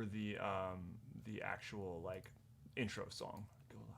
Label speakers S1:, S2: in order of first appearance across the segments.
S1: for the actual like intro song. Go live.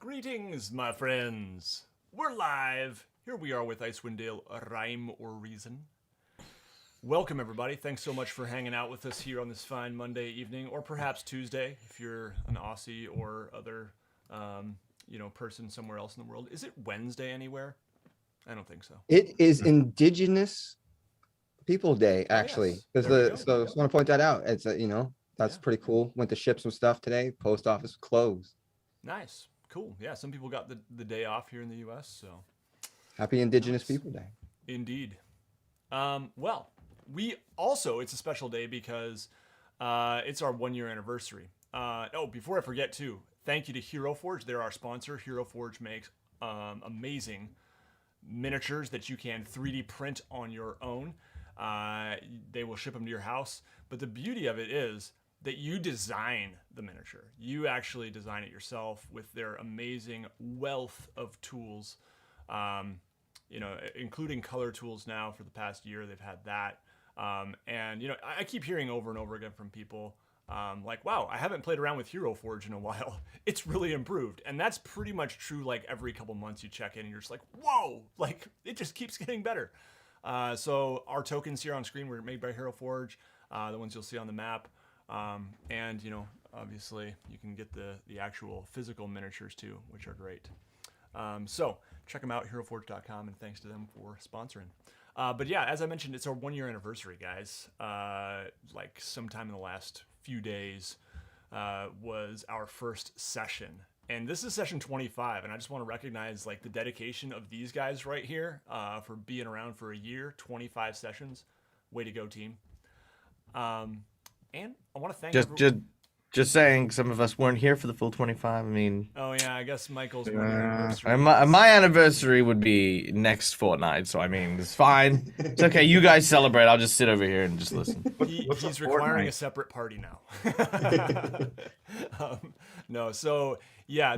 S1: Greetings, my friends. We're live. Here we are with Icewind Rime or Reason. Welcome, everybody. Thanks so much for hanging out with us here on this fine Monday evening, or perhaps Tuesday if you're an Aussie or other, person somewhere else in the world. Is it Wednesday anywhere? I don't think so.
S2: It is Indigenous People Day, actually.
S1: Yes.
S2: So I just want to point that out. It's that's pretty cool. Went to ship some stuff today. Post office closed.
S1: Nice, cool. Yeah, some people got the day off here in the U.S. So
S2: happy Indigenous People Day.
S1: Indeed. Well, we also, it's a special day because it's our 1 year anniversary. Before I forget too, thank you to Hero Forge. They're our sponsor. Hero Forge makes amazing miniatures that you can 3D print on your own. They will ship them to your house. But the beauty of it is that you design the miniature. You actually design it yourself with their amazing wealth of tools, including color tools now. For the past year, they've had that. I keep hearing over and over again from people like, wow, I haven't played around with Hero Forge in a while. It's really improved. And that's pretty much true. Like every couple months you check in and you're just like, whoa, like it just keeps getting better. So our tokens here on screen were made by Hero Forge, the ones you'll see on the map. Obviously you can get the actual physical miniatures too, which are great. So check them out, heroforge.com, and thanks to them for sponsoring. But yeah, as I mentioned, it's our 1 year anniversary, guys. Like sometime in the last few days was our first session. And this is session 25, and I just want to recognize like the dedication of these guys right here for being around for a year, 25 sessions. Way to go, team. And I want to thank
S3: just saying, some of us weren't here for the full 25. I mean,
S1: oh yeah, I guess Michael's 1 year anniversary.
S3: My anniversary would be next fortnight, so I mean, it's fine. It's okay. You guys celebrate. I'll just sit over here and just listen.
S1: He's requiring a separate party now. No, so yeah,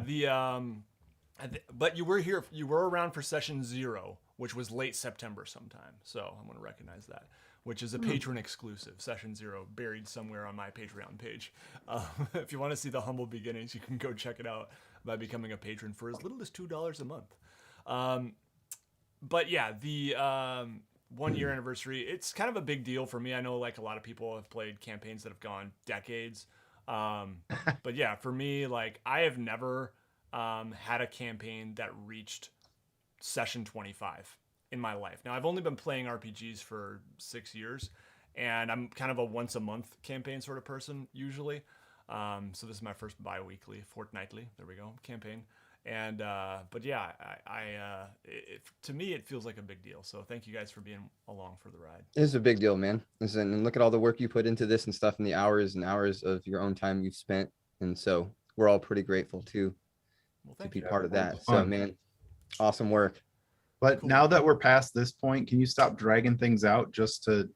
S1: but you were here. You were around for session 0, which was late September sometime. So I want to recognize that, which is a patron exclusive. Session 0 buried somewhere on my Patreon page. If you want to see the humble beginnings, you can go check it out by becoming a patron for as little as $2 a month. But yeah, the 1 year anniversary, it's kind of a big deal for me. I know like a lot of people have played campaigns that have gone decades. But yeah, for me, like I have never had a campaign that reached session 25 in my life. Now, I've only been playing RPGs for 6 years, and I'm kind of a once a month campaign sort of person usually. So this is my first bi-weekly, fortnightly, there we go, campaign. And but yeah, to me it feels like a big deal. So thank you guys for being along for the ride.
S2: It's a big deal, man. Listen, and look at all the work you put into this and stuff, and the hours and hours of your own time you've spent. And so we're all pretty grateful too to be part of that. So man, awesome work.
S4: But now that we're past this point, can you stop dragging things out just to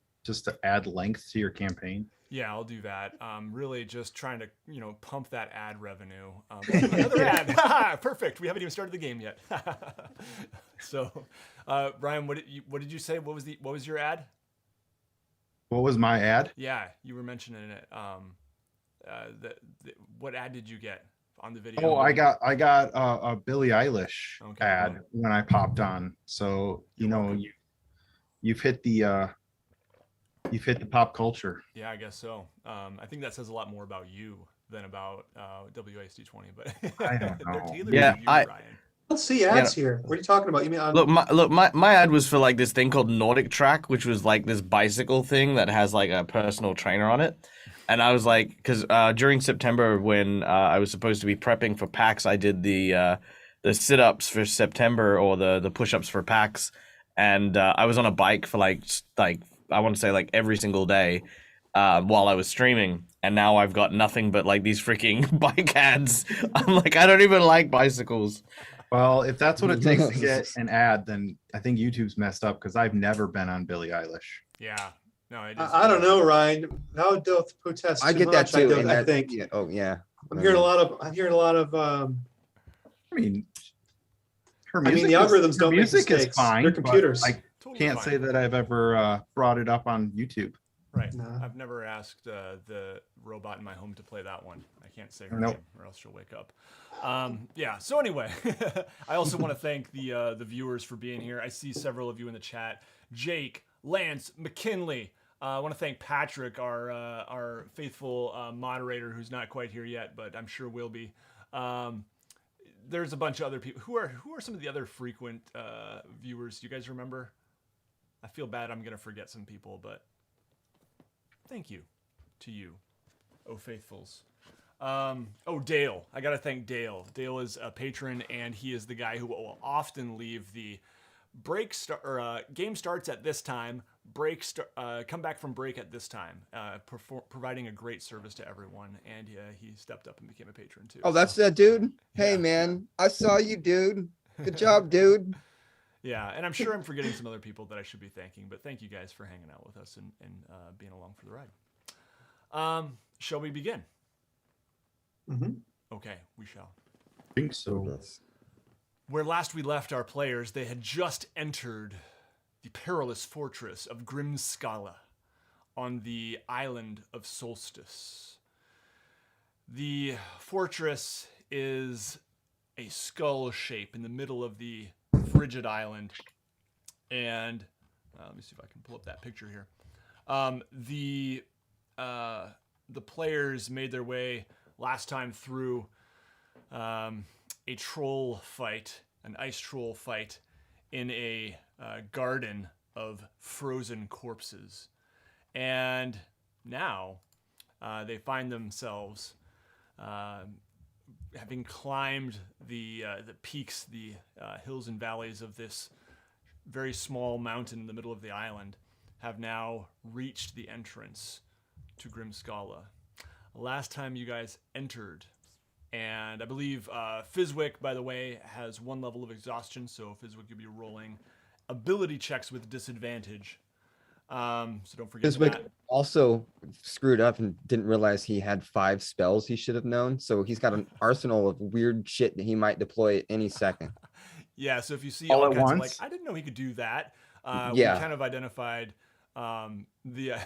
S4: add length to your campaign?
S1: Yeah, I'll do that. Really just trying to, pump that ad revenue. Another ad. Perfect. We haven't even started the game yet. So, Ryan, what did you say? What was your ad?
S4: What was my ad?
S1: Yeah, you were mentioning it. What ad did you get on the video?
S4: Oh, I got a Billie Eilish ad when I popped on. So you've hit the pop culture.
S1: Yeah, I guess so. I think that says a lot more about you than about WASD20, but
S4: I don't know.
S1: They're tailored to you, Ryan.
S5: Let's see ads here. What are you talking about? You mean
S3: my ad was for like this thing called Nordic Track, which was like this bicycle thing that has like a personal trainer on it. And I was like, because during September when I was supposed to be prepping for PAX, I did the sit-ups for September or the push-ups for PAX, and I was on a bike for like I want to say like every single day while I was streaming, and now I've got nothing but like these freaking bike ads. I'm like, I don't even like bicycles.
S4: Well, if that's what it takes to get an ad, then I think YouTube's messed up because I've never been on Billie Eilish.
S1: Yeah. No,
S5: I don't know, Ryan. Now don't protest.
S2: I get that too.
S5: I think.
S2: Yeah, oh yeah.
S5: I'm hearing a lot of.
S4: I mean,
S5: the algorithms don't make
S4: mistakes.
S5: mistakes.
S4: Is fine.
S5: They're computers.
S4: I can't say that I've ever brought it up on YouTube.
S1: Right.
S5: Nah.
S1: I've never asked the robot in my home to play that one. I can't say her
S4: Nope.
S1: name, or else she'll wake up. Yeah. So anyway, I also want to thank the viewers for being here. I see several of you in the chat: Jake, Lance, McKinley. I want to thank Patrick, our faithful moderator, who's not quite here yet, but I'm sure will be. There's a bunch of other people. Who are some of the other frequent viewers? Do you guys remember? I feel bad. I'm gonna forget some people, but thank you to you, oh faithfuls. Dale. I gotta thank Dale. Dale is a patron, and he is the guy who will often leave the game starts at this time. Come back from break at this time. Providing a great service to everyone, and he stepped up and became a patron too.
S2: Oh, that's that dude. Hey, man, I saw you, dude. Good job, dude.
S1: Yeah, and I'm sure I'm forgetting some other people that I should be thanking, but thank you guys for hanging out with us and being along for the ride. Shall we begin?
S5: Mm-hmm.
S1: Okay, we shall.
S4: I think so.
S1: Where last we left our players, they had just entered the perilous fortress of Grimskalle on the island of Solstice. The fortress is a skull shape in the middle of the frigid island, and let me see if I can pull up that picture here. The players made their way last time through a troll fight, an ice troll fight, in a garden of frozen corpses, and now they find themselves having climbed the peaks, the hills and valleys of this very small mountain in the middle of the island, have now reached the entrance to Grimskalle. Last time you guys entered, and I believe Fizwick, by the way, has 1 level of exhaustion, so Fizwick, you'll be rolling ability checks with disadvantage. So don't forget
S2: Fizwick
S1: that.
S2: also screwed up and didn't realize he had 5 spells he should have known. So he's got an arsenal of weird shit that he might deploy at any second.
S1: Yeah, so if you see
S4: All
S1: all
S4: at
S1: kinds of
S4: once?
S1: I didn't know he could do that.
S2: Yeah.
S1: We kind of identified the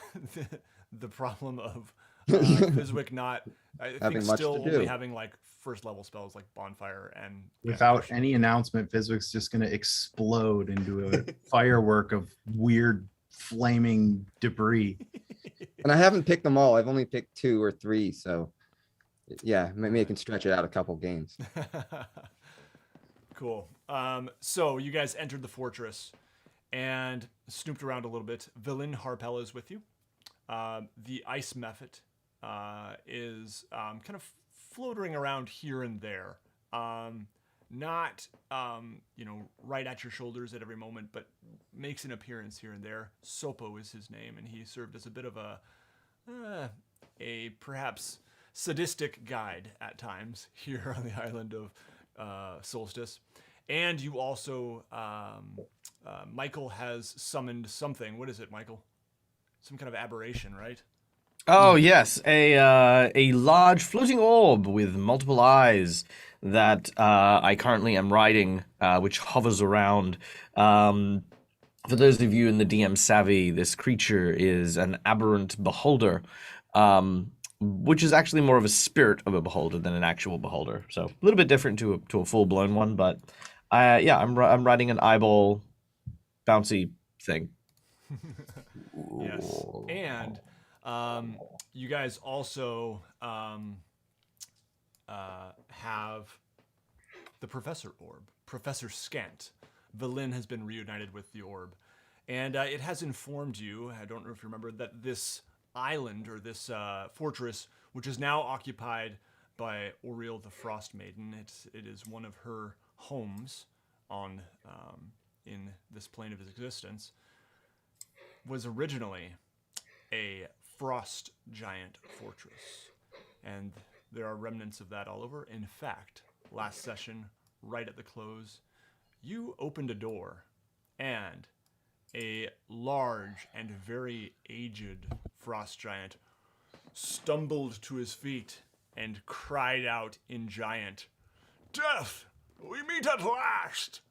S1: problem of Fizwick not, I
S2: Having
S1: think,
S2: much
S1: still
S2: to do.
S1: only having like first level spells like bonfire and
S4: Without any announcement, Fizwick's just going to explode into a firework of weird flaming debris.
S2: And I haven't picked them all. I've only picked 2 or 3. So yeah, maybe I can stretch it out a couple games.
S1: Cool. So you guys entered the fortress and snooped around a little bit. Villain Harpel is with you. The ice method is kind of floating around here and there. Not right at your shoulders at every moment, but makes an appearance here and there. Sopo is his name, and he served as a bit of a perhaps sadistic guide at times here on the island of Solstice. And you also, Michael has summoned something. What is it, Michael? Some kind of aberration, right?
S3: Oh yes, a large floating orb with multiple eyes that I currently am riding, which hovers around. For those of you in the DM savvy, this creature is an aberrant beholder, which is actually more of a spirit of a beholder than an actual beholder. So a little bit different to a full blown one, but I'm riding an eyeball bouncy thing.
S1: Yes, and you guys also have the Professor Orb, Professor Scant. Valin has been reunited with the orb, and it has informed you, I don't know if you remember, that this island, or this fortress, which is now occupied by Oriel the Frost Maiden, it is one of her homes on in this plane of existence, was originally a frost giant fortress, and there are remnants of that all over. In fact, last session, right at the close, you opened a door, and a large and very aged frost giant stumbled to his feet and cried out in giant, "Death, we meet at last!"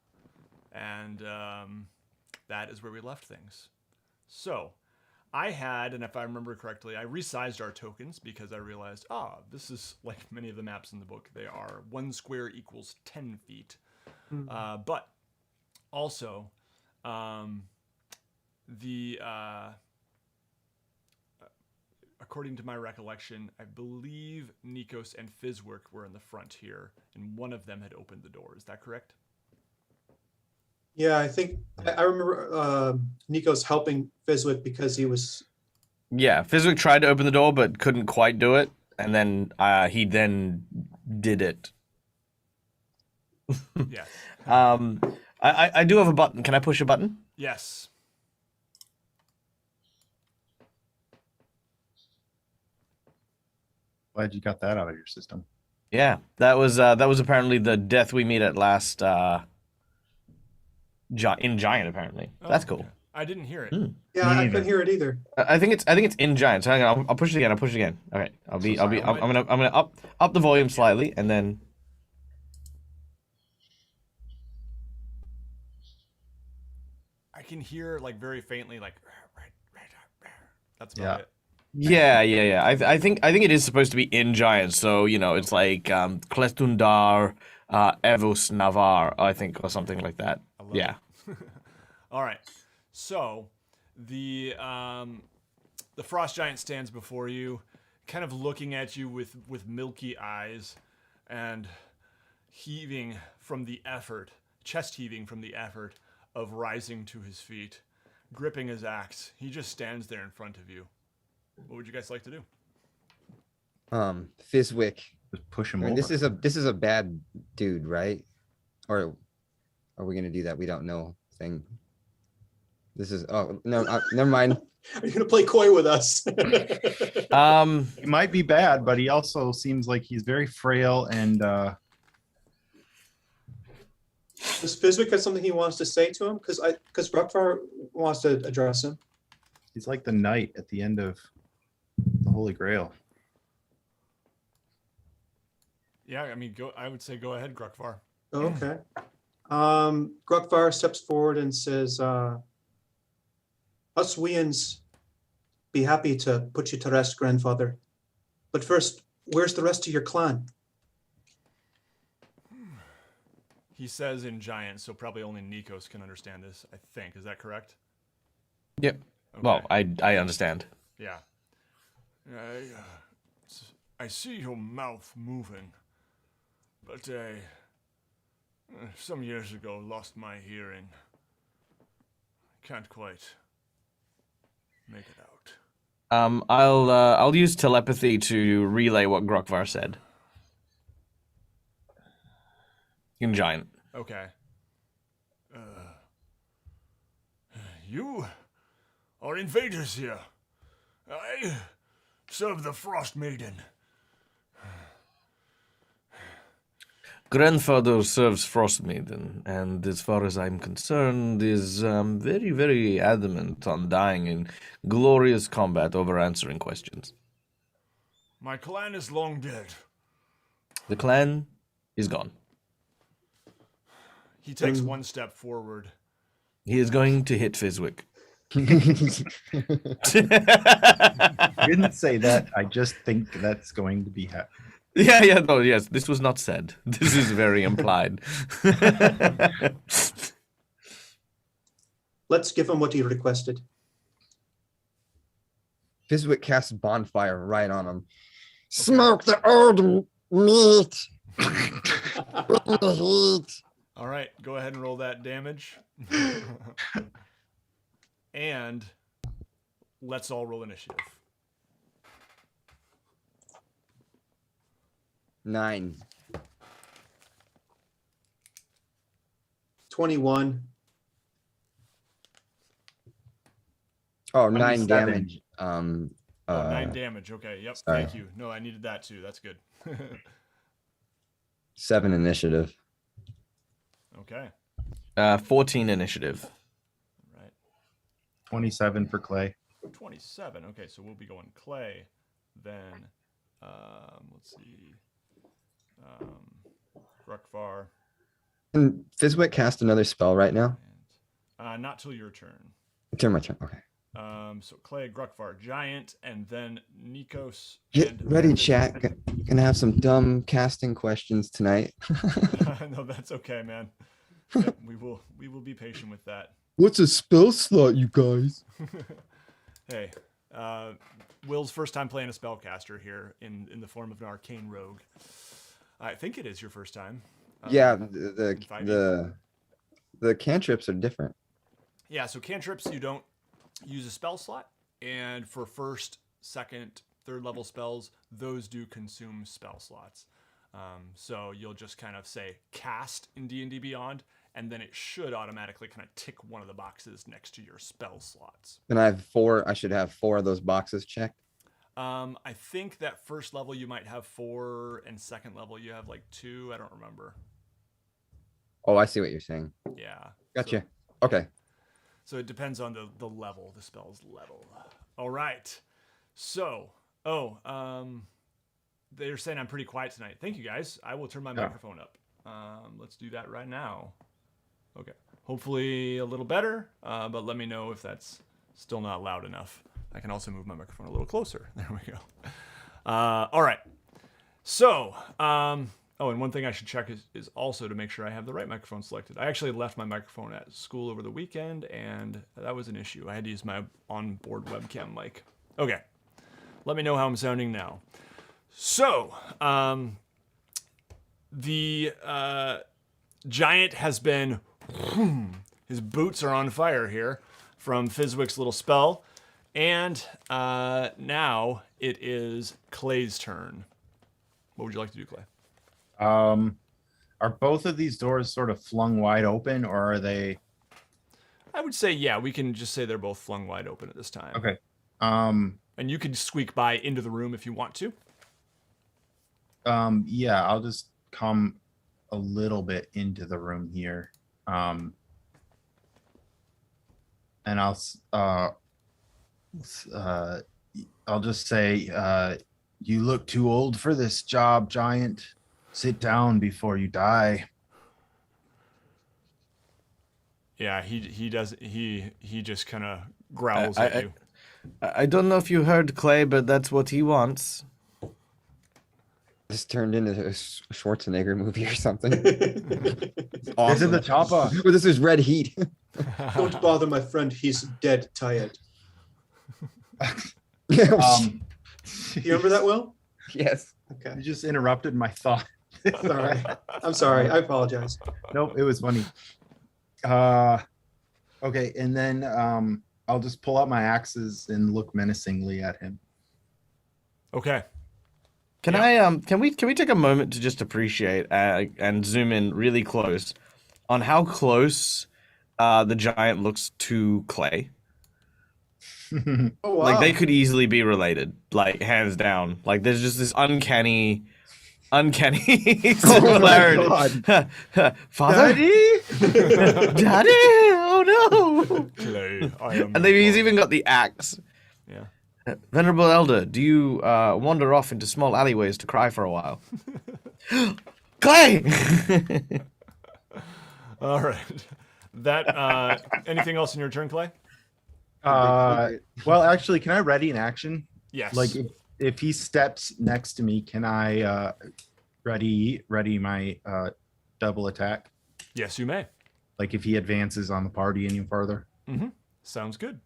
S1: And that is where we left things. So, I had, and if I remember correctly, I resized our tokens because I realized, this is like many of the maps in the book. They are 1 square equals 10 feet. But also, according to my recollection, I believe Nikos and Fizwick were in the front here, and one of them had opened the door. Is that correct?
S5: Yeah, I think I remember Nico's helping Fizwick because he was.
S3: Yeah, Fizwick tried to open the door but couldn't quite do it, and then he then did it.
S1: Yes.
S3: I do have a button. Can I push a button?
S1: Yes.
S4: Glad you got that out of your system.
S3: Yeah, that was apparently the death we meet at last in Giant. Apparently, that's cool.
S1: Okay. I didn't hear it.
S5: Yeah, I couldn't hear it either.
S3: I think it's in Giant. So hang on, I'll push it again. I'll push it again. Okay, I'm gonna up the volume slightly and then.
S1: I can hear like very faintly, like that's about it.
S3: Yeah. I think it is supposed to be in Giant, so it's like Klestundar, Evos Navar, I think, or something like that. Yeah.
S1: All right. So the frost giant stands before you, kind of looking at you with milky eyes, and chest heaving from the effort of rising to his feet, gripping his axe. He just stands there in front of you. What would you guys like to do?
S2: Fizwick.
S4: Just push him
S2: I mean,
S4: over.
S2: this is a bad dude, right? Or are we gonna do that? We don't know thing. This is no, never mind.
S5: Are you gonna play coy with us?
S4: He might be bad, but he also seems like he's very frail and
S5: Does Fizwick have something he wants to say to him? Because Bruckfire wants to address him.
S4: he's like the knight at the end of the Holy Grail.
S1: Yeah, I mean, I would say go ahead, Gruckvar.
S5: Oh, okay. Gruckvar steps forward and says, us Wians be happy to put you to rest, grandfather. But first, where's the rest of your clan?
S1: He says in Giant, so probably only Nikos can understand this, I think. Is that correct?
S3: Yep.
S1: Okay.
S3: Well, I understand.
S1: Yeah. I see your mouth moving, but I, some years ago, lost my hearing. Can't quite make it out.
S3: I'll use telepathy to relay what Gruckvar said. In Giant.
S1: Okay. You are invaders here. I serve the Frost Maiden.
S3: Grandfather serves Frost Maiden, and as far as I'm concerned, is very, very adamant on dying in glorious combat over answering questions.
S1: My clan is long dead.
S3: The clan is gone.
S1: He takes one step forward.
S3: He is going to hit Fizwick.
S4: I didn't say that. I just think that's going to be happening.
S3: Yes, this was not said. This is very implied.
S5: Let's give him what he requested.
S2: Fizwick casts bonfire right on him. Smoke the old meat. Bring the heat.
S1: All right, go ahead and roll that damage. And let's all roll initiative.
S2: 9.
S5: 21.
S2: Oh, 9
S4: 27.
S2: damage.
S1: 9 damage. Okay, yep.
S2: sorry.
S1: Thank you. No, I needed that too. That's good.
S2: 7 initiative.
S1: Okay.
S3: 14 initiative.
S1: All right.
S4: 27 for Clay.
S1: 27. Okay, so we'll be going Clay. Then, let's see. Gruckvar.
S2: Can Fizwick cast another spell right now?
S1: And, not till your turn.
S2: It's my turn. Okay.
S1: So Clay, Gruckvar, Giant, and then Nikos.
S2: Get
S1: and
S2: ready, chat. Gonna have some dumb casting questions tonight.
S1: No, that's okay, man. Yep, we will be patient with that.
S2: What's a spell slot, you guys?
S1: Hey, Will's first time playing a spellcaster here in the form of an arcane rogue. I think it is your first time.
S2: Yeah,
S1: in
S2: the cantrips are different.
S1: Yeah, so cantrips, you don't use a spell slot, and for first, second, third level spells, those do consume spell slots. So you'll just kind of say cast in D&D Beyond, and then it should automatically kind of tick one of the boxes next to your spell slots.
S2: And I have 4. I should have 4 of those boxes checked.
S1: I think that first level you might have 4, and second level you have like 2. I don't remember.
S2: Oh, I see what you're saying.
S1: Yeah.
S2: Gotcha.
S1: So,
S2: Okay.
S1: So it depends on the level, the spell's level. All right. So, they're saying I'm pretty quiet tonight. Thank you, guys. I will turn my microphone up. Let's do that right now. Okay. Hopefully a little better, but let me know if that's still not loud enough. I can also move my microphone a little closer. There we go. All right. So, and one thing I should check is also to make sure I have the right microphone selected. I actually left my microphone at school over the weekend, and that was an issue. I had to use my onboard webcam mic. Okay. Let me know how I'm sounding now. So, the giant has been... his boots are on fire here from Fizwick's little spell. And now it is Clay's turn. What would you like to do, Clay?
S4: Are both of these doors sort of flung wide open, or are they?
S1: I would say, yeah, we can just say they're both flung wide open at this time.
S4: Okay.
S1: And you can squeak by into the room if you want to.
S4: Yeah, I'll just come a little bit into the room here. And I'll just say, you look too old for this job, Giant. Sit down before you die.
S1: Yeah, he does. He just kind of growls at you.
S3: I don't know if you heard Clay, but that's what he wants.
S2: This turned into a Schwarzenegger movie or something.
S4: Awesome. This is the chopper.
S2: Or this is Red Heat.
S5: Don't bother my friend. He's dead tired. You remember that, Will?
S2: Yes.
S4: Okay. You just interrupted my thought.
S5: Sorry. I'm sorry. I apologize.
S4: Nope, it was funny. Okay, and then I'll just pull out my axes and look menacingly at him.
S1: Okay.
S3: Can we take a moment to just appreciate and zoom in really close on how close the giant looks to Clay?
S5: Oh, wow.
S3: Like they could easily be related, like hands down. Like there's just this uncanny similarity.
S2: Oh
S3: Father,
S4: Daddy?
S3: Daddy, oh no!
S1: Clay, I am
S3: And he's even got the axe.
S1: Yeah.
S3: Venerable Elder, do you wander off into small alleyways to cry for a while? Clay!
S1: All right. That. Anything else in your turn, Clay?
S4: Well, actually, can I ready an action?
S1: Yes.
S4: Like if he steps next to me, can I ready my double attack?
S1: Yes, you may.
S4: Like if he advances on the party any further.
S1: Mm-hmm. Sounds good.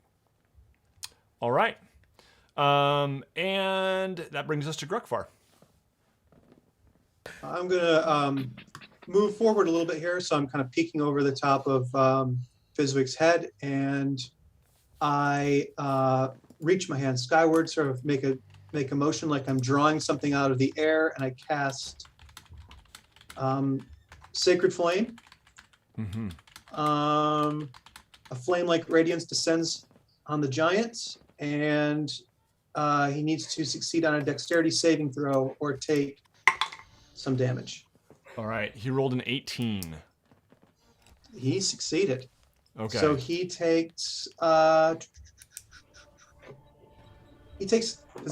S1: All right. And that brings us to Gruckvar.
S5: I'm gonna move forward a little bit here, so I'm kind of peeking over the top of Fizwick's head, and I reach my hand skyward, sort of make a motion like I'm drawing something out of the air, and I cast Sacred Flame.
S1: Mm-hmm.
S5: A flame-like radiance descends on the giant, and he needs to succeed on a dexterity saving throw or take some damage.
S1: All right. He rolled an 18.
S5: He succeeded.
S1: Okay.
S5: So he takes. Does he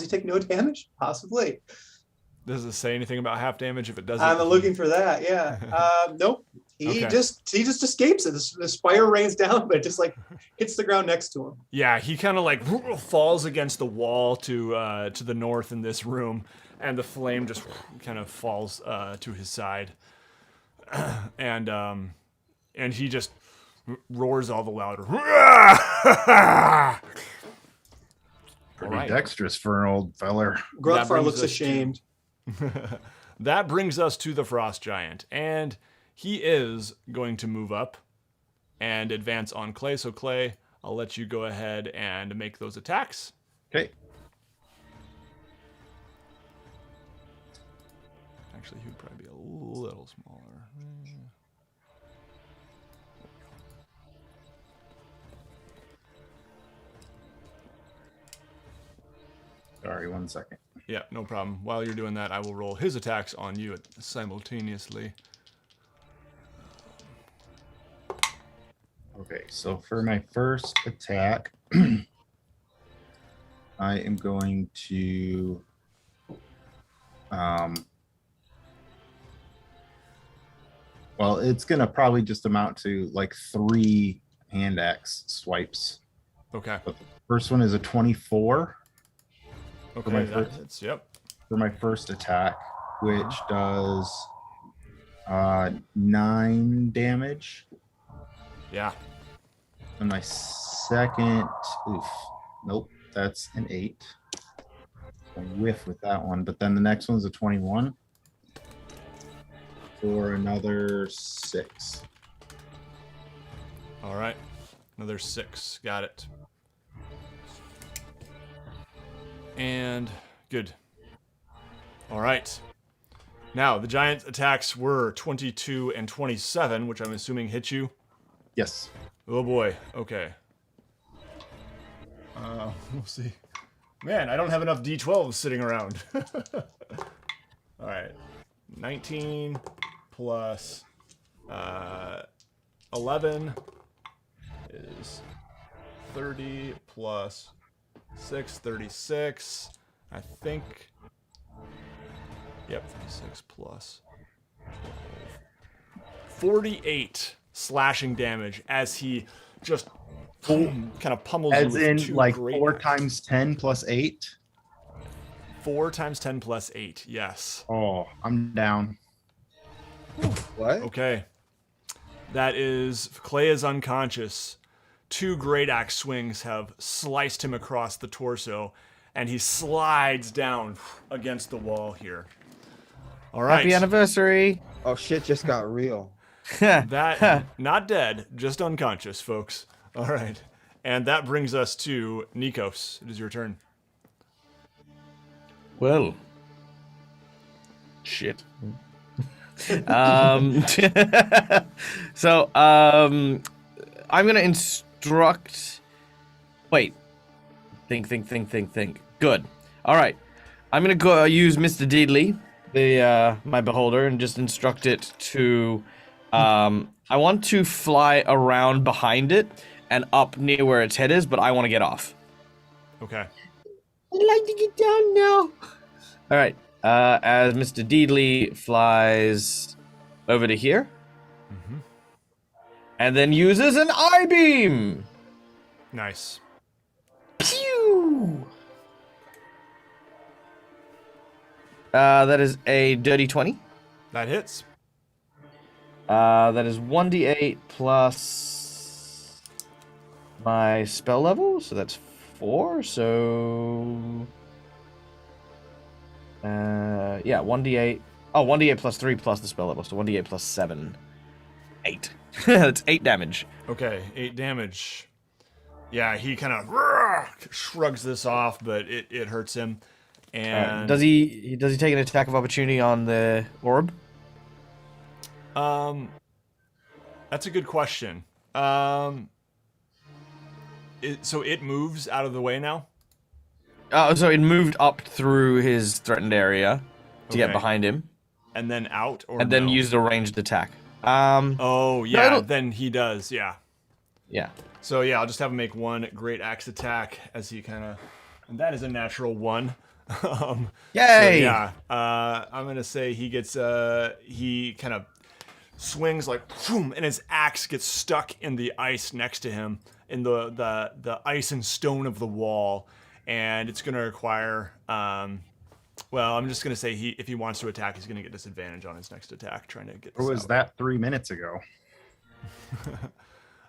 S5: take no damage? Possibly.
S1: Does it say anything about half damage if it doesn't?
S5: I'm looking for that. Yeah. Nope. He just escapes it. The spire rains down, but it just like hits the ground next to him.
S1: Yeah, he kind of like falls against the wall to the north in this room, and the flame just kind of falls to his side, and he just roars all the louder.
S4: Pretty dexterous for an old feller.
S5: Gruffar looks ashamed.
S1: That brings us to the frost giant, and he is going to move up and advance on Clay. So Clay, I'll let you go ahead and make those attacks.
S4: Okay.
S1: Actually, he would probably be a little smaller.
S4: Sorry, 1 second.
S1: Yeah, no problem. While you're doing that, I will roll his attacks on you simultaneously.
S4: Okay, so for my first attack, I am going to well, it's gonna probably just amount to like 3 hand axe swipes.
S1: Okay.
S4: But the first one is a 24.
S1: Okay,
S4: my
S1: that
S4: first-
S1: hits. Yep.
S4: For my first attack, which does 9 damage.
S1: Yeah.
S4: And my second, nope, that's an 8. I whiff with that one, but then the next one's a 21 for another 6.
S1: All right. Another 6. Got it. And good. All right. Now, the giant attacks were 22 and 27, which I'm assuming hit you.
S4: Yes.
S1: Oh boy. Okay. We'll see. Man, I don't have enough D12s sitting around. All right. 19 plus 11 is 30 plus 6, 36. I think. Yep, 36 plus 48 slashing damage as he just kind of pummels you
S4: As
S1: with
S4: in
S1: 2
S4: like
S1: great
S4: 4
S1: axes.
S4: times 10 plus 8.
S1: 4 times 10 plus 8, yes.
S4: Oh, I'm down.
S2: What?
S1: Okay. That is, Clay is unconscious. 2 great axe swings have sliced him across the torso, and he slides down against the wall here. All right.
S3: Happy anniversary.
S2: Oh shit, just got real.
S1: That, not dead, just unconscious, folks. All right. And that brings us to Nikos. It is your turn.
S3: Well. Shit. So, I'm gonna instruct. Wait. Think. Good. All right. I'm gonna go use Mr. Deedley, my beholder, and just instruct it to. I want to fly around behind it and up near where its head is, but I want to get off.
S1: Okay.
S3: I'd like to get down now. All right. As Mr. Deedley flies over to here, and then uses an I-beam.
S1: Nice.
S3: Pew! That is a dirty 20.
S1: That hits.
S3: That is 1d8 plus my spell level, so that's 4. So, yeah, 1d8. Oh, 1d8 plus 3 plus the spell level, so 1d8 plus 7, 8. That's 8 damage.
S1: Okay, 8 damage. Yeah, he kind of shrugs this off, but it hurts him. And
S3: Does he take an attack of opportunity on the orb?
S1: That's a good question. So it moves out of the way now?
S3: So it moved up through his threatened area to get
S1: Okay.
S3: behind him,
S1: And then out? Or
S3: and then
S1: no?
S3: used a ranged attack.
S1: Oh, yeah,
S3: no.
S1: then he does, yeah.
S3: Yeah.
S1: So, yeah, I'll just have him make one great axe attack as he kind of... And that is a natural 1.
S3: Yay!
S1: So, yeah, I'm going to say he gets... he kind of swings like, boom, and his axe gets stuck in the ice next to him, in the ice and stone of the wall, and it's going to require. Well, I'm just going to say if he wants to attack, he's going to get disadvantage on his next attack, trying to get this
S4: Or was
S1: out.
S4: that 3 minutes ago?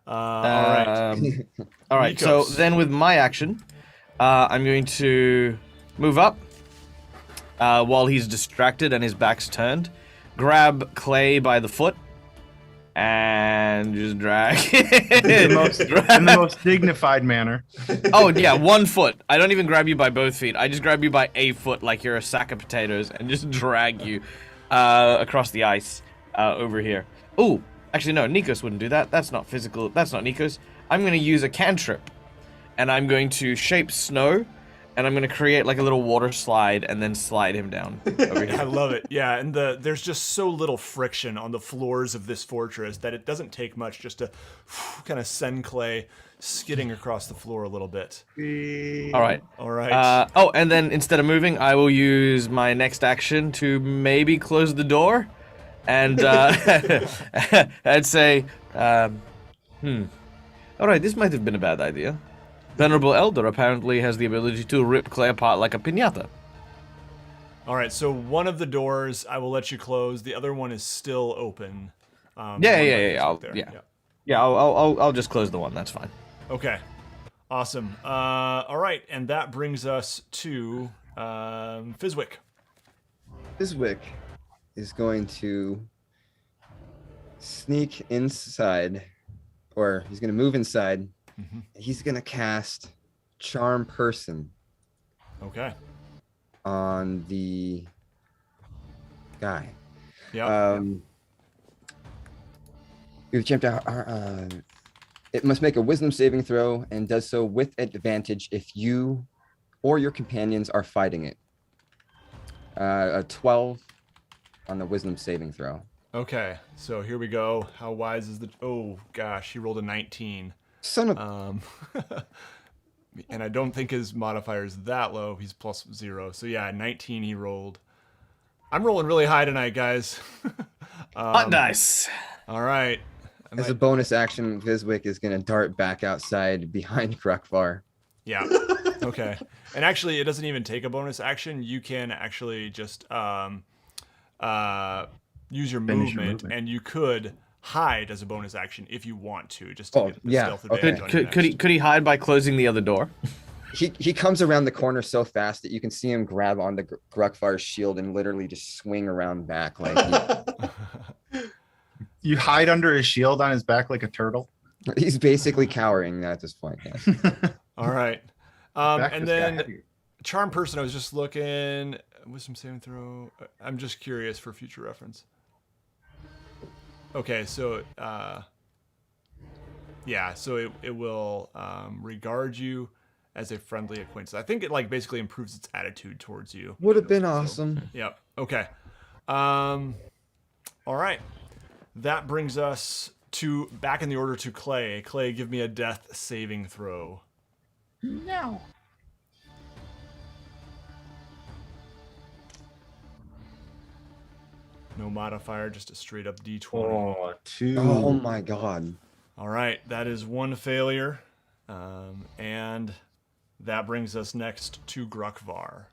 S1: All right.
S3: All right. So
S1: Nikos.
S3: then with my action, I'm going to move up while he's distracted and his back's turned. Grab Clay by the foot and just drag.
S4: In the most dignified manner.
S3: Oh yeah, 1 foot. I don't even grab you by both feet. I just grab you by a foot like you're a sack of potatoes and just drag you across the ice over here. Ooh, actually no, Nikos wouldn't do that. That's not physical. That's not Nikos. I'm going to use a cantrip, and I'm going to shape snow, and I'm going to create like a little water slide and then slide him down over
S1: I
S3: here.
S1: love it. Yeah, and there's just so little friction on the floors of this fortress that it doesn't take much just to kind of send Clay skidding across the floor a little bit.
S3: All right.
S1: All right.
S3: Oh, and then instead of moving, I will use my next action to maybe close the door, and I'd say, all right, this might have been a bad idea. Venerable Elder apparently has the ability to rip Clay apart like a piñata.
S1: All right, so one of the doors I will let you close. The other one is still open.
S3: Yeah.
S1: Yeah.
S3: I'll just close the one. That's fine.
S1: Okay. Awesome. All right, and that brings us to Fizwick.
S2: Fizwick is going to sneak inside, or he's going to move inside.
S1: Mm-hmm.
S2: He's going to cast Charm Person
S1: Okay.
S2: on the guy.
S1: Yeah.
S2: You've jumped out. It must make a Wisdom saving throw and does so with advantage if you or your companions are fighting it. A 12 on the Wisdom saving throw.
S1: Okay. So here we go. How wise is the? Oh gosh, he rolled a 19.
S2: Son of.
S1: And I don't think his modifier is that low. He's +0. So yeah, 19 he rolled. I'm rolling really high tonight, guys.
S3: Hot dice.
S1: All right.
S2: As a bonus action, Fizwick is going to dart back outside behind Grukvar.
S1: Yeah. Okay. And actually, it doesn't even take a bonus action. You can actually just use your movement, and you could hide as a bonus action if you want to, just to get the stealth advantage on your next.
S3: Could he hide by closing the other door?
S2: He comes around the corner so fast that you can see him grab onto Grukvar's shield and literally just swing around back like
S4: You hide under his shield on his back like a turtle.
S2: he's basically cowering at this point. Yes.
S1: All right.
S4: Back
S1: And
S4: this guy
S1: then
S4: heavy.
S1: Charm Person, I was just looking. Wisdom saving throw. I'm just curious for future reference. Okay, so yeah, so it will regard you as a friendly acquaintance. I think it like basically improves its attitude towards you.
S2: Would have been awesome.
S1: Yep. Okay. All right. That brings us to back in the order to Clay. Clay, give me a death saving throw.
S4: No.
S1: No modifier, just a straight up D20.
S4: Oh, 2.
S2: Oh my god.
S1: All right, that is one failure. And that brings us next to Grukvar.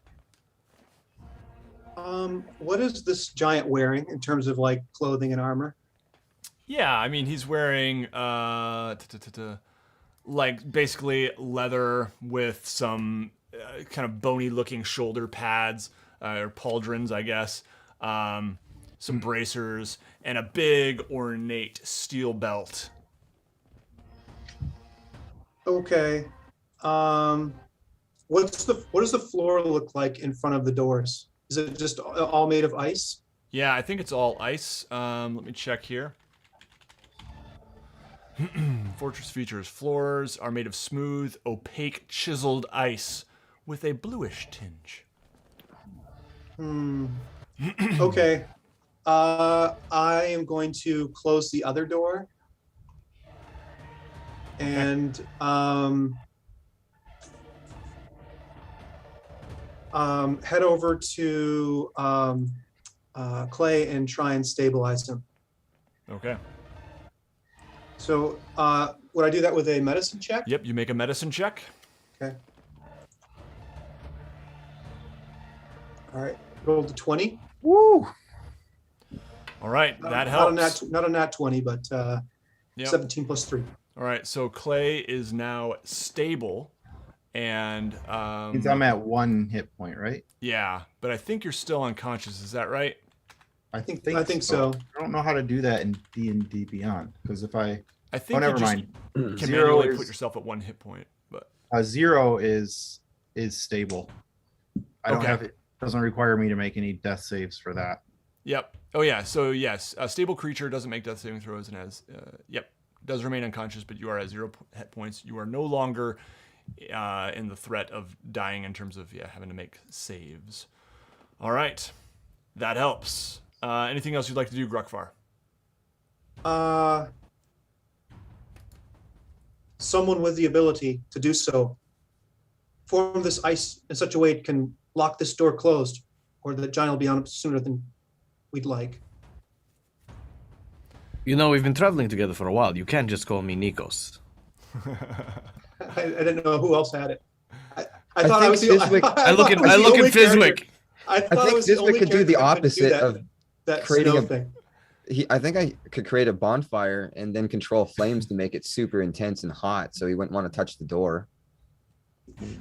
S5: What is this giant wearing in terms of like clothing and armor?
S1: Yeah, I mean, he's wearing like basically leather with some kind of bony looking shoulder pads or pauldrons, I guess. Some bracers and a big ornate steel belt.
S5: Okay. What does the floor look like in front of the doors? Is it just all made of ice?
S1: Yeah, I think it's all ice. Let me check here. Fortress features floors are made of smooth, opaque, chiseled ice with a bluish tinge.
S5: Okay. I am going to close the other door and head over to Clay and try and stabilize him.
S1: Okay.
S5: So would I do that with a medicine check?
S1: Yep, you make a medicine check.
S5: Okay. All right. Rolled a 20.
S2: Woo!
S1: All right, that helps.
S5: Not a nat 20, but
S1: Yep.
S5: 17 plus 3.
S1: All right, so Clay is now stable, and
S4: Means I'm at 1 hit point, right?
S1: yeah, but I think you're still unconscious. Is that right?
S4: I think
S5: so.
S4: I don't know how to do that in D&D Beyond because if I
S1: think
S4: never
S1: you just
S4: mind.
S1: can
S4: Zero
S1: manually
S4: is
S1: put yourself at 1 hit point, but
S4: 0 is stable. I don't
S1: Okay.
S4: have it. Doesn't require me to make any death saves for that.
S1: yep. Oh yeah, so yes, a stable creature doesn't make death saving throws and has does remain unconscious, but you are at 0 hit points. You are no longer in the threat of dying in terms of having to make saves. All right, that helps. Anything else you'd like to do, Grukvar?
S5: Someone with the ability to do so. Form this ice in such a way it can lock this door closed, or the giant will be on it sooner than we'd like.
S3: You know, we've been traveling together for a while. You can't just call me Nikos.
S5: I didn't know who else had it. I thought I was the
S2: Fizwick-
S3: I look at Fizwick.
S5: I
S2: I think Fizwick could do the opposite of
S5: that
S2: creating
S5: snow
S2: a-
S5: thing.
S2: I think I could create a bonfire and then control flames to make it super intense and hot, so he wouldn't want to touch the door.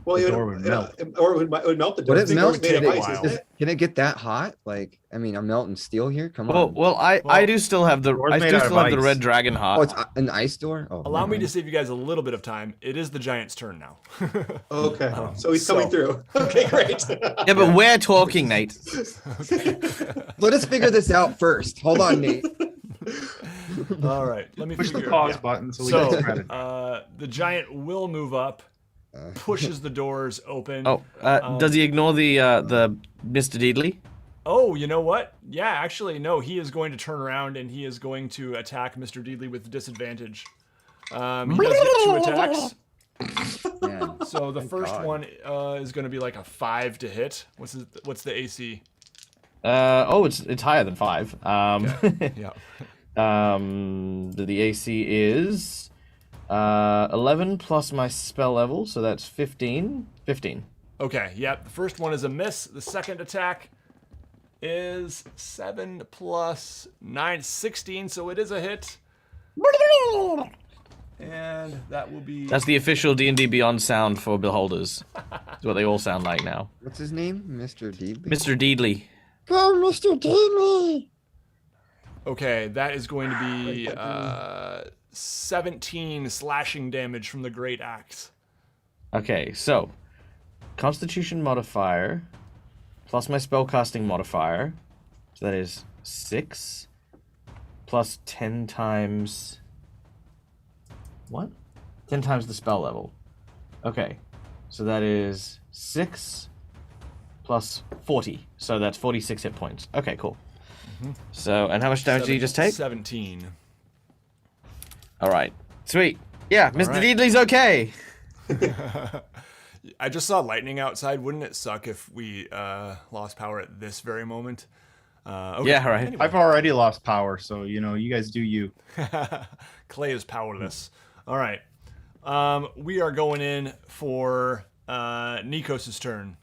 S5: Well,
S4: The
S5: you
S4: door would melt.
S5: or it would melt the door.
S2: Would it
S5: The
S2: melt?
S5: door's made of
S1: Take a
S5: ice,
S1: while.
S5: isn't it?
S2: Can it get that hot? Like, I mean, I'm melting steel here. Come
S3: Well,
S2: on.
S3: well, I
S1: Well,
S3: do still have the
S4: door's
S3: I
S4: made
S3: do
S4: out
S3: still
S4: of
S3: have the
S4: ice.
S3: red dragon heart.
S2: Oh, it's an ice door. Oh,
S1: Allow
S2: never
S1: me to
S2: mind.
S1: save you guys a little bit of time. It is the giant's turn now.
S5: Okay, so he's coming
S1: so-
S5: through. Okay, great.
S3: Yeah, but we're talking, Nate.
S2: Let us figure this out first. Hold on, Nate.
S1: All right, let me
S4: Push the
S1: figure.
S4: pause
S1: yeah.
S4: button so we get
S1: So
S4: credit.
S1: the giant will move up, pushes the doors open.
S3: Oh, does he ignore the Mr. Deedley?
S1: Oh, you know what? Yeah, actually, no. He is going to turn around and he is going to attack Mr. Deedley with disadvantage. He does get 2 attacks.
S2: Man.
S1: So the first
S2: God.
S1: one is going to be like a 5 to hit. What's the AC?
S3: It's higher than 5.
S1: Yeah.
S3: The AC is 11 plus my spell level, so that's 15. 15.
S1: Okay. Yep. The first one is a miss. The second attack is 7 plus 9, 16. So it is a hit. And that will be.
S3: That's the official D&D Beyond sound for beholders. That's what they all sound like now.
S2: What's his name? Mr. Deedley?
S3: Mr. Deedley.
S2: Go, Mr. Deedley!
S1: Okay, that is going to be 17 slashing damage from the great axe.
S3: Okay, so Constitution modifier plus my spellcasting modifier. So that is 6 plus 10 times what? 10 times the spell level. Okay. So that is 6 plus 40. So that's 46 hit points. Okay, cool. So, and how much damage did you just take?
S1: 17.
S3: All right. Sweet. Yeah, Mr.
S1: right.
S3: Deedley's okay.
S1: I just saw lightning outside. Wouldn't it suck if we lost power at this very moment? Okay.
S3: Yeah, right.
S1: Anyway.
S4: I've already lost power, so you guys do you.
S1: Clay is powerless. All right. We are going in for Nikos' turn.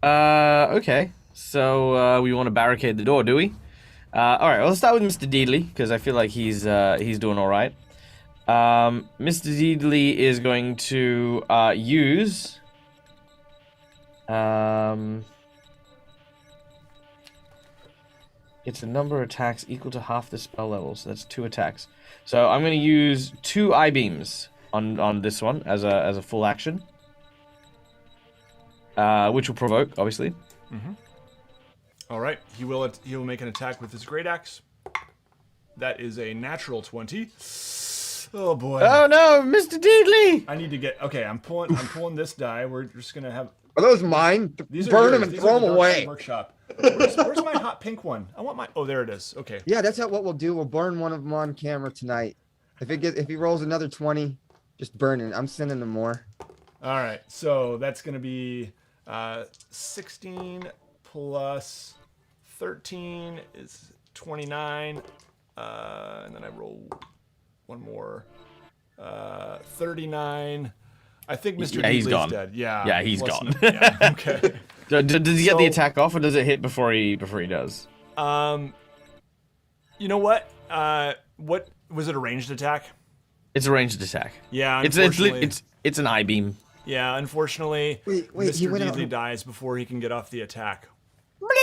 S3: Okay. So we want to barricade the door, do we? All right. Well, let's start with Mr. Deedley because I feel like he's doing all right. Mr. Deedley is going to use. It's a number of attacks equal to half the spell level, so that's 2 attacks. So I'm going to use 2 eye beams on this one as a full action, which will provoke, obviously.
S1: All right. He will make an attack with his great axe. That is a natural 20. Oh boy.
S3: Oh no, Mr. Deedley!
S1: I need to get. Okay, I'm pulling this die. We're just gonna have.
S2: Are those mine?
S1: These are
S2: Burn
S1: yours.
S2: them and
S1: These
S2: throw
S1: are
S2: them
S1: the Dark Side
S2: away.
S1: Workshop. Where's my hot pink one? I want my. Oh, there it is. Okay.
S2: Yeah, that's what we'll do. We'll burn one of them on camera tonight. If he rolls another 20, just burn it. I'm sending him more.
S1: All right. So that's gonna be 16 plus 13 is 29, and then I roll one more. 39. I think Mr.
S3: Yeah, he's
S1: Deedley's
S3: gone.
S1: dead. Yeah.
S3: Yeah, he's gone.
S1: Yeah, okay.
S3: Does he get the attack off, or does it hit before he does?
S1: You know what? What was it? A ranged attack?
S3: It's a ranged attack.
S1: Yeah,
S3: It's an eye beam.
S1: Yeah, unfortunately,
S2: Wait, he
S1: Mr.
S2: went
S1: Deedley
S2: out.
S1: dies before he can get off the attack.
S2: What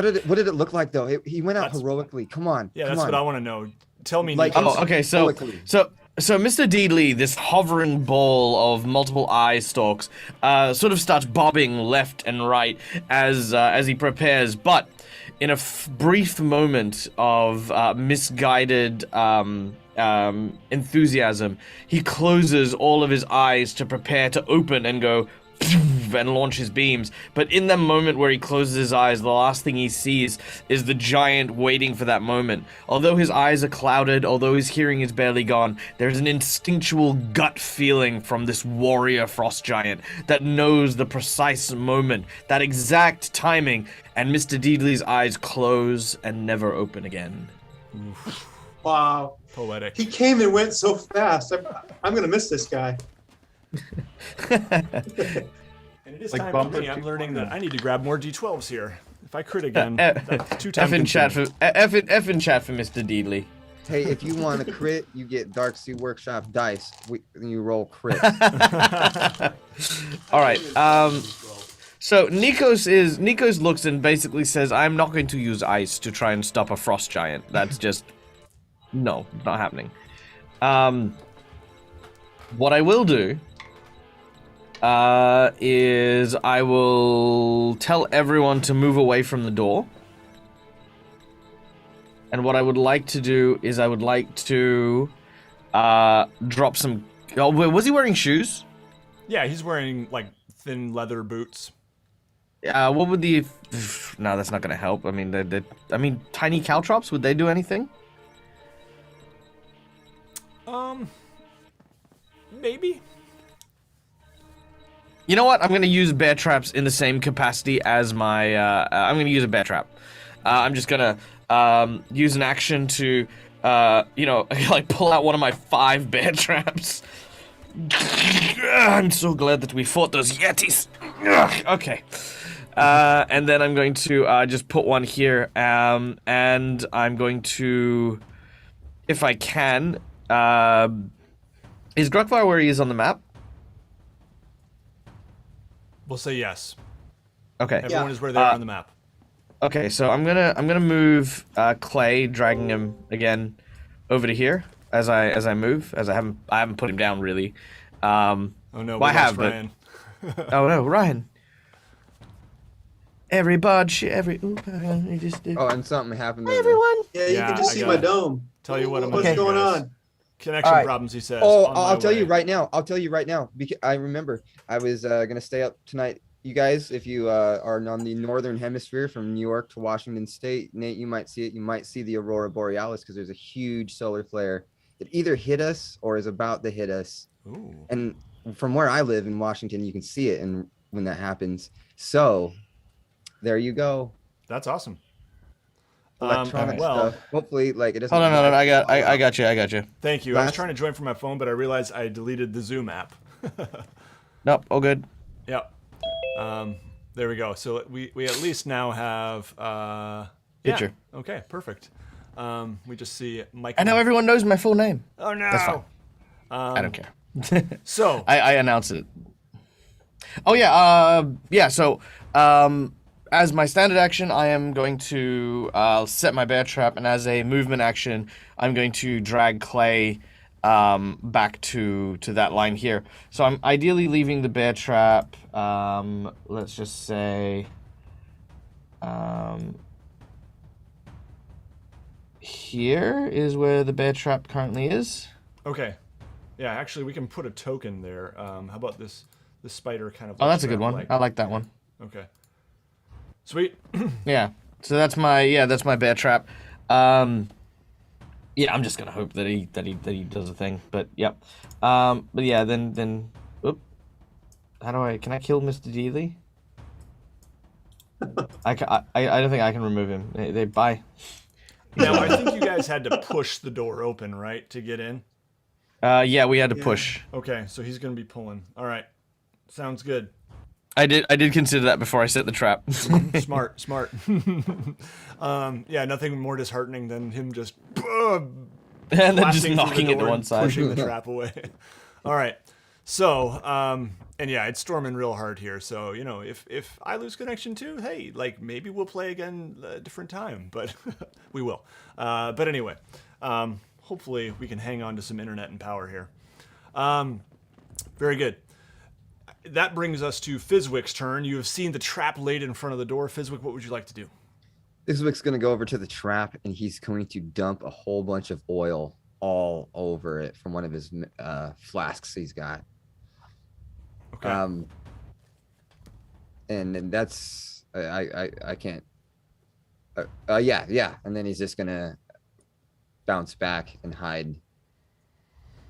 S2: did it look like though? He went out
S1: That's-
S2: heroically. Come on.
S1: Yeah,
S2: come
S1: that's
S2: on.
S1: what I want to know. Tell me.
S2: Like-
S1: Nicholas.
S3: Oh, okay. So
S2: Heroically.
S3: Mr. Deedley, this hovering ball of multiple eye stalks, sort of starts bobbing left and right as he prepares, but in a brief moment of misguided enthusiasm, he closes all of his eyes to prepare to open and go and launch his beams. But in that moment where he closes his eyes, the last thing he sees is the giant waiting for that moment. Although his eyes are clouded, although his hearing is barely gone, there's an instinctual gut feeling from this warrior frost giant that knows the precise moment, that exact timing, and Mr. Deedley's eyes close and never open again.
S5: Wow.
S1: Poetic.
S5: He came and went so fast. I'm going to miss this guy.
S1: And it is
S4: Like
S1: time
S4: bumper
S1: for me. I'm learning that I need to grab more D12s here. If I crit again,
S3: F
S1: that's 2 times.
S3: in chat for Mr. Deedley.
S2: Hey, if you want to crit, you get Dark Sea Workshop dice. You roll crit.
S3: All right. So Nikos looks and basically says, "I'm not going to use ice to try and stop a frost giant. That's just no, not happening." What I will do is I will tell everyone to move away from the door. And what I would like to do is I would like to drop some. Oh, was he wearing shoes?
S1: Yeah, he's wearing like thin leather boots.
S3: What would the? No, that's not gonna help. I mean, tiny caltrops. Would they do anything?
S1: Maybe.
S3: You know what? I'm gonna use bear traps in the same capacity as my. I'm gonna use a bear trap. I'm just gonna use an action to, like pull out one of my 5 bear traps. I'm so glad that we fought those yetis. Okay. And then I'm going to just put one here, and I'm going to, if I can, is Gruckvar where he is on the map?
S1: We'll say yes.
S3: Okay.
S1: Everyone is where they are on the map.
S3: Okay, so I'm gonna move Clay, dragging him again over to here as I move, as I haven't put him down really.
S1: Oh no,
S3: well,
S1: we lost Ryan.
S3: Oh no, Ryan. Everybody, he just did.
S2: Oh, and something happened.
S3: Everyone.
S5: Yeah, you
S1: Yeah,
S5: can just
S1: I
S5: see
S1: got
S5: my
S1: it.
S5: dome.
S1: Tell you what I'm
S5: What's
S1: gonna do,
S5: going
S1: guys.
S5: on?
S1: Connection
S2: All right.
S1: problems, he says.
S2: Oh,
S1: On my
S2: I'll tell you
S1: way.
S2: right now. I'll tell you right now. Because I remember I was gonna stay up tonight. You guys, if you are on the northern hemisphere from New York to Washington State, Nate, you might see it. You might see the aurora borealis because there's a huge solar flare that either hit us or is about to hit us.
S1: Ooh.
S2: And from where I live in Washington, you can see it, and when that happens, so there you go.
S1: That's awesome.
S2: Electronic
S1: well,
S2: stuff. Hopefully, like it doesn't.
S3: Oh no, I got you.
S1: thank you. I was
S2: Last-
S1: trying to join from my phone, but I realized I deleted the Zoom app.
S3: Nope, all good.
S1: Yep. There we go. So we at least now have
S3: Picture.
S1: Yeah. Okay, perfect. We just see Mike.
S3: And now everyone knows my full name.
S1: Oh no.
S3: That's fine. I don't care.
S1: So
S3: I announce it. Oh yeah, so as my standard action, I am going to set my bear trap, and as a movement action, I'm going to drag Clay back to that line here. So I'm ideally leaving the bear trap, let's just say, here is where the bear trap currently is.
S1: okay. Yeah, actually, we can put a token there. How about this spider kind of?
S3: Oh, that's a
S1: looks
S3: good
S1: around
S3: one.
S1: like-
S3: I like that one.
S1: Okay. Sweet.
S3: Yeah. So that's my bear trap. Yeah, I'm just gonna hope that he does a thing. But yep. But yeah, then oop. Can I kill Mr. Deedley? I don't think I can remove him. They bye.
S1: Now, I think you guys had to push the door open, right, to get in?
S3: Yeah, we had to
S5: Yeah.
S3: push.
S1: Okay, so he's going to be pulling. All right. Sounds good.
S3: I did consider that before I set the trap.
S1: Smart. Yeah, nothing more disheartening than him just
S3: And then just
S1: blasting through the
S3: knocking it to
S1: door
S3: one
S1: and
S3: side.
S1: pushing the trap away. All right. So, and yeah, it's storming real hard here. So, you know, if I lose connection too, hey, like maybe we'll play again a different time, but we will. But anyway, hopefully we can hang on to some internet and power here. Very good. That brings us to Fizwick's turn. You have seen the trap laid in front of the door. Fizwick, what would you like to do?
S2: Fizwick's going to go over to the trap and he's going to dump a whole bunch of oil all over it from one of his flasks he's got.
S1: Okay.
S2: And then that's I can't. Yeah. And then he's just gonna bounce back and hide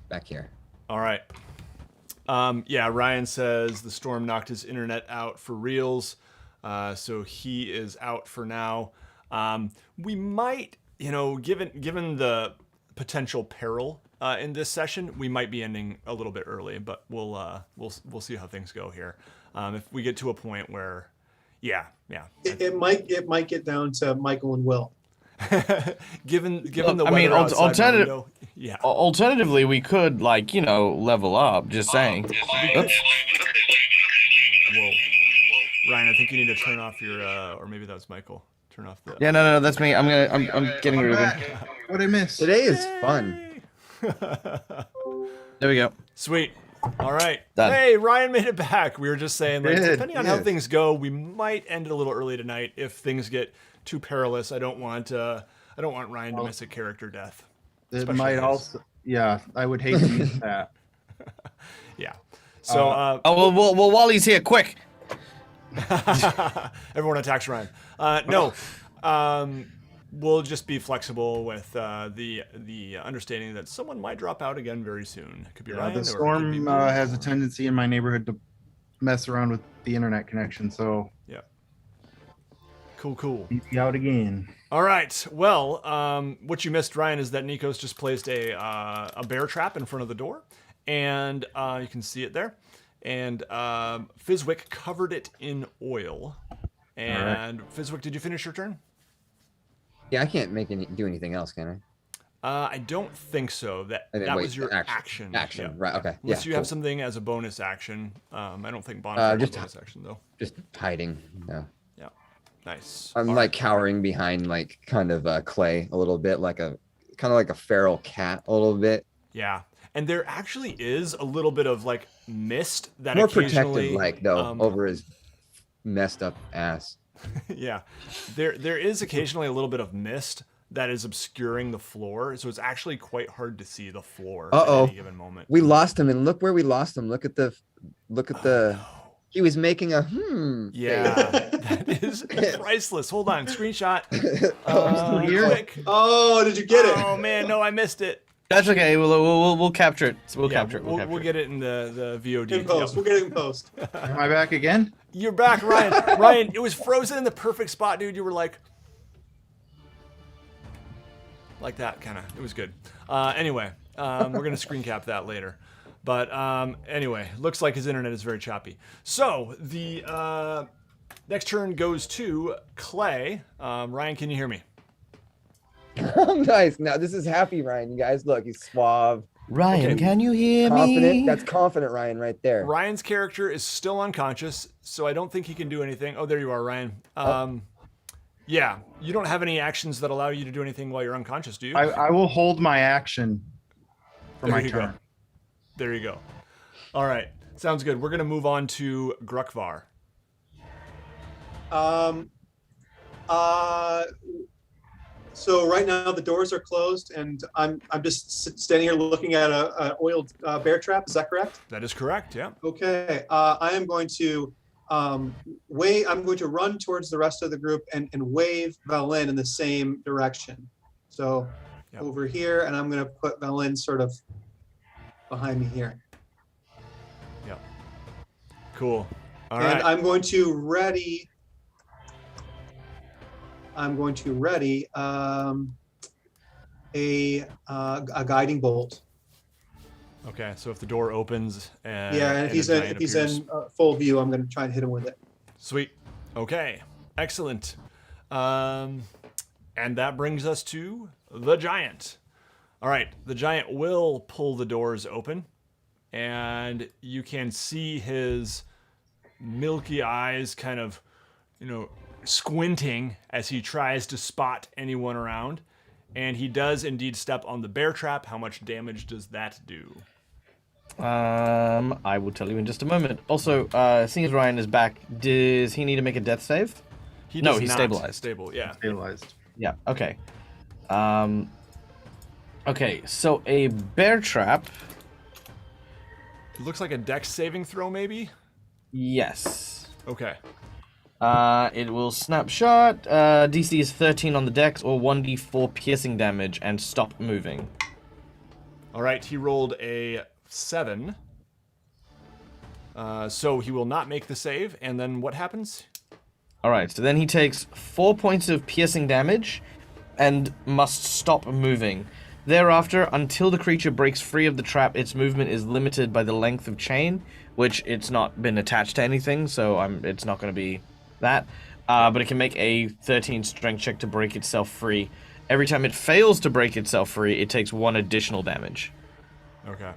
S2: back here.
S1: All right. Yeah, Ryan says the storm knocked his internet out for reals. So he is out for now. We might, you know, given the potential peril in this session, we might be ending a little bit early, but we'll see how things go here. If we get to a point where, yeah.
S5: It might get down to Michael and Will.
S1: given the
S3: I mean,
S1: weather outside my
S3: alternative.
S1: window, yeah.
S3: Alternatively, we could level up. Just saying. Oops.
S1: Whoa. Ryan, I think you need to turn off your, or maybe that was Michael. Turn off the.
S3: Yeah, no, that's me. I'm getting rid of him.
S4: What I missed?
S2: Today is fun.
S3: There we go.
S1: Sweet. All right.
S3: Done.
S1: Hey, Ryan made it back. We were just saying, like,
S2: Good,
S1: depending on how
S2: good.
S1: things go, we might end it a little early tonight if things get too perilous. I don't want Ryan to miss a character death.
S4: It
S1: Especially
S4: might
S1: his.
S4: also. Yeah, I would hate to miss that.
S1: Yeah. So
S3: Oh well, while he's here, quick.
S1: everyone attacks Ryan. No. We'll just be flexible with the understanding that someone might drop out again very soon. It could be Ryan.
S4: The
S1: or it could
S4: storm
S1: be me.
S4: has a tendency in my neighborhood to mess around with the internet connection, so
S1: Yeah. Cool.
S4: he's out again.
S1: All right. Well, what you missed, Ryan, is that Nikos just placed a bear trap in front of the door, and you can see it there. And Fizwick covered it in oil. And Fizwick, did you finish your turn?
S2: Yeah, I can't do anything else, can I?
S1: I don't think so. That
S2: And then wait,
S1: was your
S2: action.
S1: action. Yeah.
S2: Right. Okay.
S1: Unless
S2: yeah,
S1: you have
S2: cool.
S1: something as a bonus action. I don't think bonfire is a
S2: just-
S1: bonus action though.
S2: Just hiding. No.
S1: Yeah. Nice.
S2: I'm
S1: All
S2: like cowering behind like kind of clay a little bit, like a feral cat a little bit.
S1: Yeah. And there actually is a little bit of like mist that
S2: More
S1: occasionally,
S2: protective, like though, over his messed up ass.
S1: Yeah, there is occasionally a little bit of mist that is obscuring the floor, so it's actually quite hard to see the floor at any given moment.
S2: We lost him, and look where we lost him. Look at the. He was making a
S1: Yeah, that is priceless. Hold on, screenshot.
S4: Here?
S1: Quick.
S5: Oh, did you get it?
S1: Oh man, no, I missed it.
S3: That's okay. We'll capture it. We'll
S1: Yeah,
S3: capture it. We'll capture
S1: we'll
S3: it.
S1: get it in the VOD.
S5: In post.
S1: Yep.
S5: We'll get it in post.
S4: Am I back again?
S1: You're back, Ryan. Ryan, it was frozen in the perfect spot, dude. You were like that, kind of. It was good. Anyway, we're gonna screen cap that later. But anyway, looks like his internet is very choppy. So the next turn goes to Clay. Ryan, can you hear me?
S2: Nice. Now this is happy Ryan. You guys look, he's suave,
S3: Ryan,
S1: Okay.
S3: can you hear
S2: confident.
S3: me?
S2: That's confident Ryan right there.
S1: Ryan's character is still unconscious, so I don't think he can do anything. Oh, there you are, Ryan. Yeah, you don't have any actions that allow you to do anything while you're unconscious, do you?
S4: I will hold my action for
S1: There
S4: my
S1: you go.
S4: turn.
S1: There you go. All right, sounds good. We're gonna move on to Grukvar.
S5: So right now the doors are closed, and I'm just standing here looking at a oiled bear trap. Is that correct?
S1: That is correct. Yeah.
S5: Okay. I am going to wave. I'm going to run towards the rest of the group and wave Valin in the same direction. So
S1: Yep.
S5: over here, and I'm going to put Valin sort of behind me here.
S1: Cool. All
S5: And
S1: right.
S5: I'm going to ready I'm going to ready a guiding bolt.
S1: Okay, so if the door opens and
S5: Yeah, and if he's in full view, I'm going to try and hit him with it.
S1: Sweet. Okay, excellent. And that brings us to the giant. All right, the giant will pull the doors open, and you can see his milky eyes kind of, squinting as he tries to spot anyone around. And he does indeed step on the bear trap. How much damage does that do?
S3: I will tell you in just a moment. Also, seeing as Ryan is back, does he need to make a death save?
S1: He's
S3: stabilized.
S1: Stable, yeah.
S4: Stabilized.
S3: Yeah, okay. Okay, so a bear trap.
S1: It looks like a dex saving throw, maybe?
S3: Yes.
S1: Okay.
S3: It will snapshot. DC is 13 on the dex or 1d4 piercing damage and stop moving.
S1: All right, he rolled a 7. So he will not make the save, and then what happens?
S3: All right, so then he takes 4 points of piercing damage and must stop moving. Thereafter, until the creature breaks free of the trap, its movement is limited by the length of chain, which it's not been attached to anything, so it's not going to be that. But it can make a 13 strength check to break itself free. Every time it fails to break itself free, it takes 1 additional damage.
S1: Okay.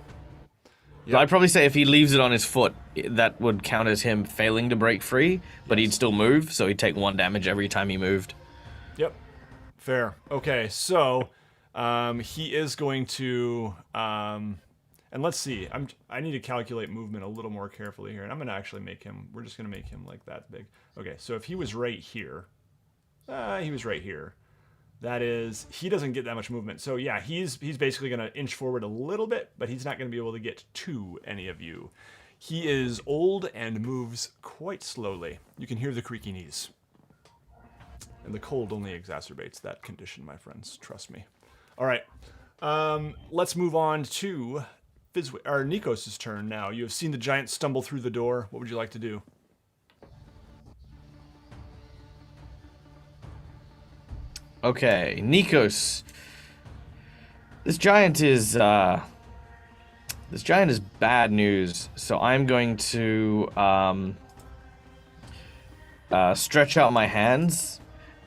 S3: So I'd probably say if he leaves it on his foot, that would count as him failing to break free, but he'd still move, so he'd take 1 damage every time he moved.
S1: Yep. Fair. Okay, so he is going to, and let's see. I need to calculate movement a little more carefully here, and I'm going to actually make him. We're just going to make him like that big. Okay, so if he was right here, he was right here. That is, he doesn't get that much movement. So yeah, he's basically going to inch forward a little bit, but he's not going to be able to get to any of you. He is old and moves quite slowly. You can hear the creaky knees. And the cold only exacerbates that condition, my friends. Trust me. All right. Let's move on to Nikos' turn now. You have seen the giant stumble through the door. What would you like to do?
S3: Okay, Nikos. This giant is bad news. So I'm going to stretch out my hands,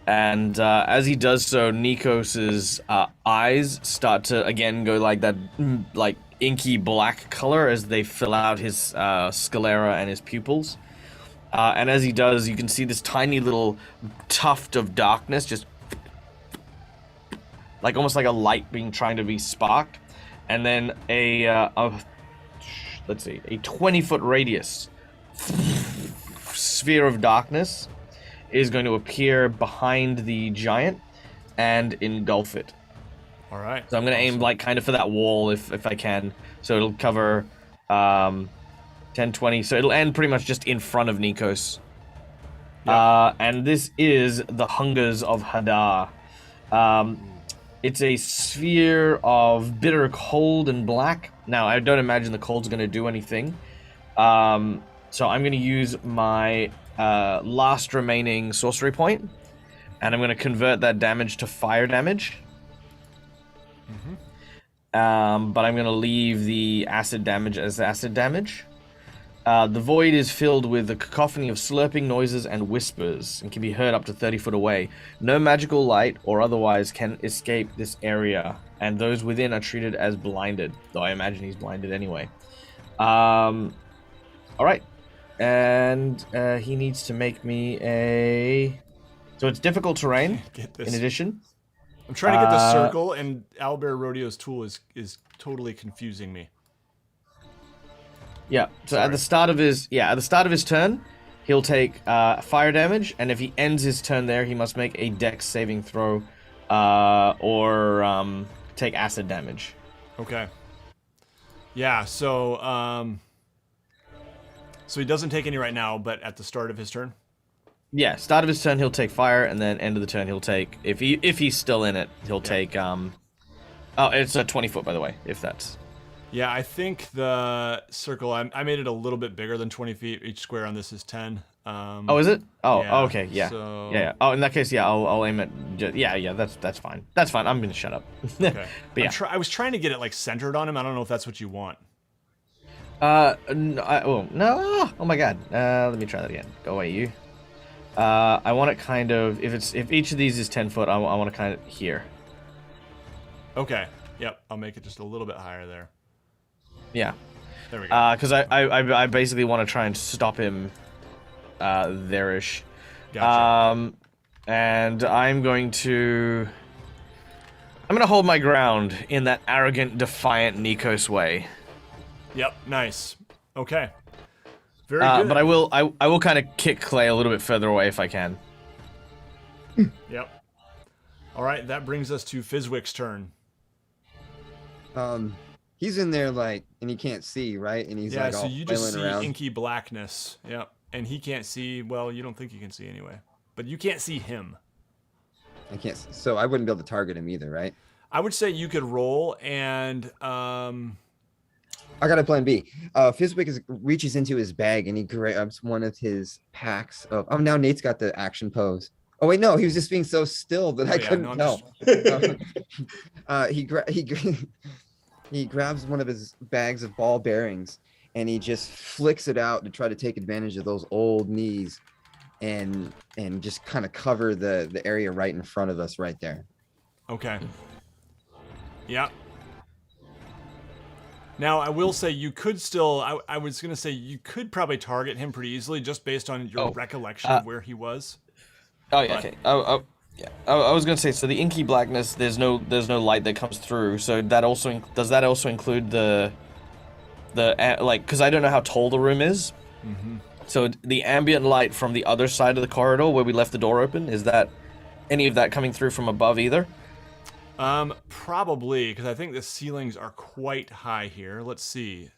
S3: and as he does so, Nikos's eyes start to again go like that, like inky black color as they fill out his sclera and his pupils. And as he does, you can see this tiny little tuft of darkness just like almost like a light being trying to be sparked, and then a 20-foot radius sphere of darkness is going to appear behind the giant and engulf it.
S1: All right.
S3: So I'm going to aim like kind of for that wall if I can. So it'll cover 10, 20. So it'll end pretty much just in front of Nikos. Yep. And this is the Hungers of Hadar. It's a sphere of bitter cold and black. Now, I don't imagine the cold's going to do anything. So I'm going to use my last remaining sorcery point, and I'm going to convert that damage to fire damage. Mm-hmm. But I'm going to leave the acid damage as acid damage. The void is filled with a cacophony of slurping noises and whispers and can be heard up to 30 foot away. No magical light or otherwise can escape this area, and those within are treated as blinded, though I imagine he's blinded anyway. Alright. And he needs to make me a... So it's difficult terrain, in addition.
S1: I'm trying to get the circle, and Owlbear Rodeo's tool is totally confusing me.
S3: Yeah, so at the start of his turn, he'll take fire damage, and if he ends his turn there, he must make a dex saving throw or take acid damage.
S1: Okay. Yeah, so he doesn't take any right now, but at the start of his turn?
S3: Yeah, start of his turn he'll take fire, and then end of the turn he'll take, if he's still in it, he'll take oh, it's a 20 foot by the way, if that's...
S1: Yeah, I think the circle, I made it a little bit bigger than 20 feet. Each square on this is 10.
S3: Oh, is it? Oh,
S1: yeah,
S3: okay, yeah.
S1: so-
S3: Yeah. Oh, in that case, yeah, I'll aim at. Yeah. That's fine. That's fine. I'm gonna shut up.
S1: Okay.
S3: But yeah.
S1: I was trying to get it like centered on him. I don't know if that's what you want.
S3: Oh no! Oh my god. Let me try that again. Go away, you. I want it kind of. If each of these is 10 foot, I want it kind of here.
S1: Okay. Yep. I'll make it just a little bit higher there.
S3: Yeah.
S1: There we go.
S3: Because I basically want to try and stop him. There-ish.
S1: Gotcha.
S3: And I'm gonna hold my ground in that arrogant, defiant Nikos way.
S1: Yep. Nice. Okay. Very good.
S3: But I will kind of kick Clay a little bit further away if I can.
S1: Yep. All right. That brings us to Fizwick's turn.
S2: He's in there like, and he can't see, right? And he's
S1: Yeah.
S2: like
S1: So
S2: all
S1: you just see
S2: flailing around.
S1: inky blackness. Yep. And he can't see. Well, you don't think you can see anyway. But you can't see him.
S2: I can't. So I wouldn't be able to target him either, right?
S1: I would say you could roll and
S2: I got a plan B. Fizwick reaches into his bag and he grabs one of his packs of. Oh, now Nate's got the action pose. Oh wait, no, he was just being so still that I couldn't tell. He grabs one of his bags of ball bearings and he just flicks it out to try to take advantage of those old knees, and just kind of cover the area right in front of us right there.
S1: Okay. Yeah. Now, I will say you could still, I was going to say you could probably target him pretty easily just based on your recollection of where he was.
S3: Oh, yeah, okay. Yeah. I was going to say, so the inky blackness, there's no light that comes through. So that also, does that also include like, because I don't know how tall the room is.
S1: Mm-hmm.
S3: So the ambient light from the other side of the corridor where we left the door open, is that any of that coming through from above either?
S1: Probably, because I think the ceilings are quite high here. Let's see.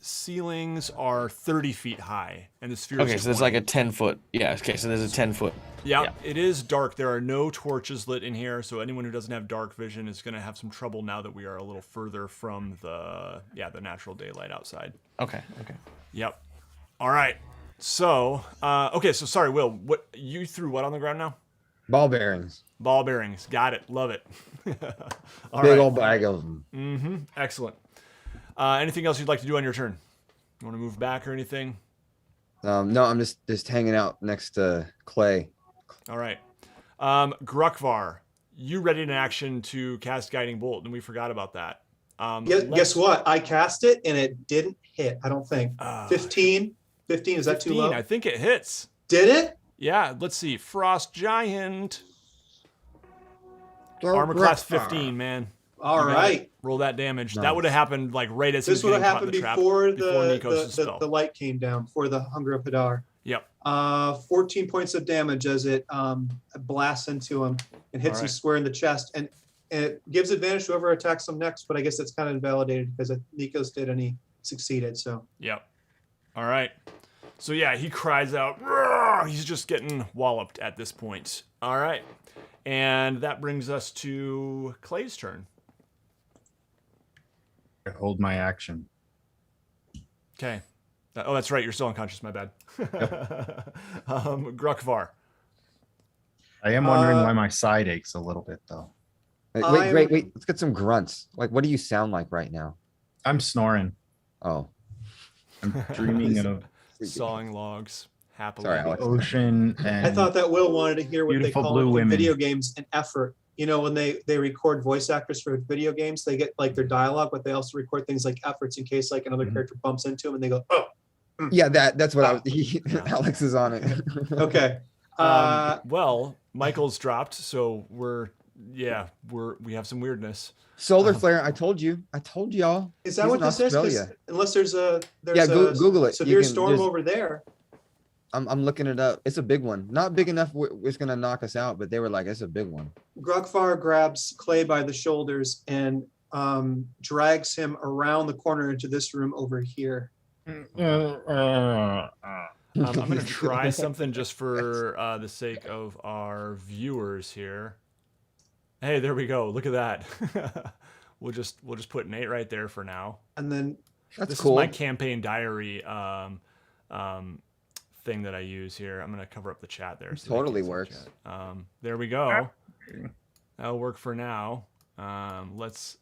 S1: Ceilings are 30 feet high, and the sphere is
S3: Okay, so there's
S1: 20.
S3: like a 10 foot. Yeah, okay, so there's a 10 foot.
S1: Yeah, it is dark. There are no torches lit in here, so anyone who doesn't have dark vision is going to have some trouble now that we are a little further from the natural daylight outside.
S3: Okay.
S1: Yep. All right. So, okay, so sorry, Will, what you threw what on the ground now?
S2: Ball bearings.
S1: Ball bearings. Got it. Love it. All
S2: Big
S1: right.
S2: old bag of them.
S1: Mm-hmm. Excellent. Anything else you'd like to do on your turn? You want to move back or anything?
S2: No, I'm just hanging out next to Clay.
S1: All right. Grukvar, you ready in action to cast Guiding Bolt, and we forgot about that.
S5: Guess what? I cast it and it didn't hit. I don't think. 15. 15. Is that too low?
S1: I think it hits.
S5: Did it?
S1: Yeah. Let's see. Frost Giant. Armor class 15, man.
S5: All right.
S1: Roll that damage.
S2: Nice.
S1: That would have happened like right as
S5: This
S1: he was
S5: would have
S1: getting caught in
S5: happened
S1: the trap,
S5: before
S1: Nikos' spell.
S5: the light came down, for the Hunger of Hadar.
S1: Yep.
S5: 14 points of damage as it blasts into him and hits him
S1: Alright.
S5: square in the chest. And it gives advantage to whoever attacks him next, but I guess that's kind of invalidated because Nikos did and he succeeded. So
S1: Yep. All right. So yeah, he cries out. "Roar!" He's just getting walloped at this point. All right. And that brings us to Clay's turn.
S4: I hold my action.
S1: Okay. Oh, that's right. You're still unconscious. My bad. Grukvar.
S4: I am wondering why my side aches a little bit though.
S2: Wait. Let's get some grunts. Like, what do you sound like right now?
S4: I'm snoring.
S2: Oh,
S4: I'm dreaming of
S1: Sawing logs happily.
S2: Sorry,
S4: the
S2: Alex.
S4: ocean and
S5: I thought that Will wanted to hear what they
S4: beautiful
S5: call
S4: blue
S5: it in
S4: women.
S5: video games an effort. You know, when they record voice actors for video games, they get like their dialogue, but they also record things like efforts in case like another
S4: Mhm.
S5: character bumps into them and they go, oh,
S2: Yeah, that's what I was. Alex is on it.
S5: okay.
S1: Well, Michael's dropped, so we have some weirdness.
S2: Solar flare. I told y'all.
S5: Is that
S2: He's
S5: what
S2: in
S5: this is? 'Cause
S2: Australia.
S5: unless there's a
S2: Google it.
S5: severe
S2: You can-
S5: storm
S2: there's-
S5: over there.
S2: I'm looking it up. It's a big one. Not big enough it's gonna knock us out, but they were like, it's a big one.
S5: Grukvar grabs Clay by the shoulders and drags him around the corner into this room over here.
S1: I'm going to try something just for the sake of our viewers here. Hey, there we go. Look at that. We'll just put Nate right there for now.
S5: And then
S2: That's
S1: This
S2: cool.
S1: is my campaign diary thing that I use here. I'm gonna cover up the chat there. So
S2: totally works.
S1: There we go. That'll work for now. Let's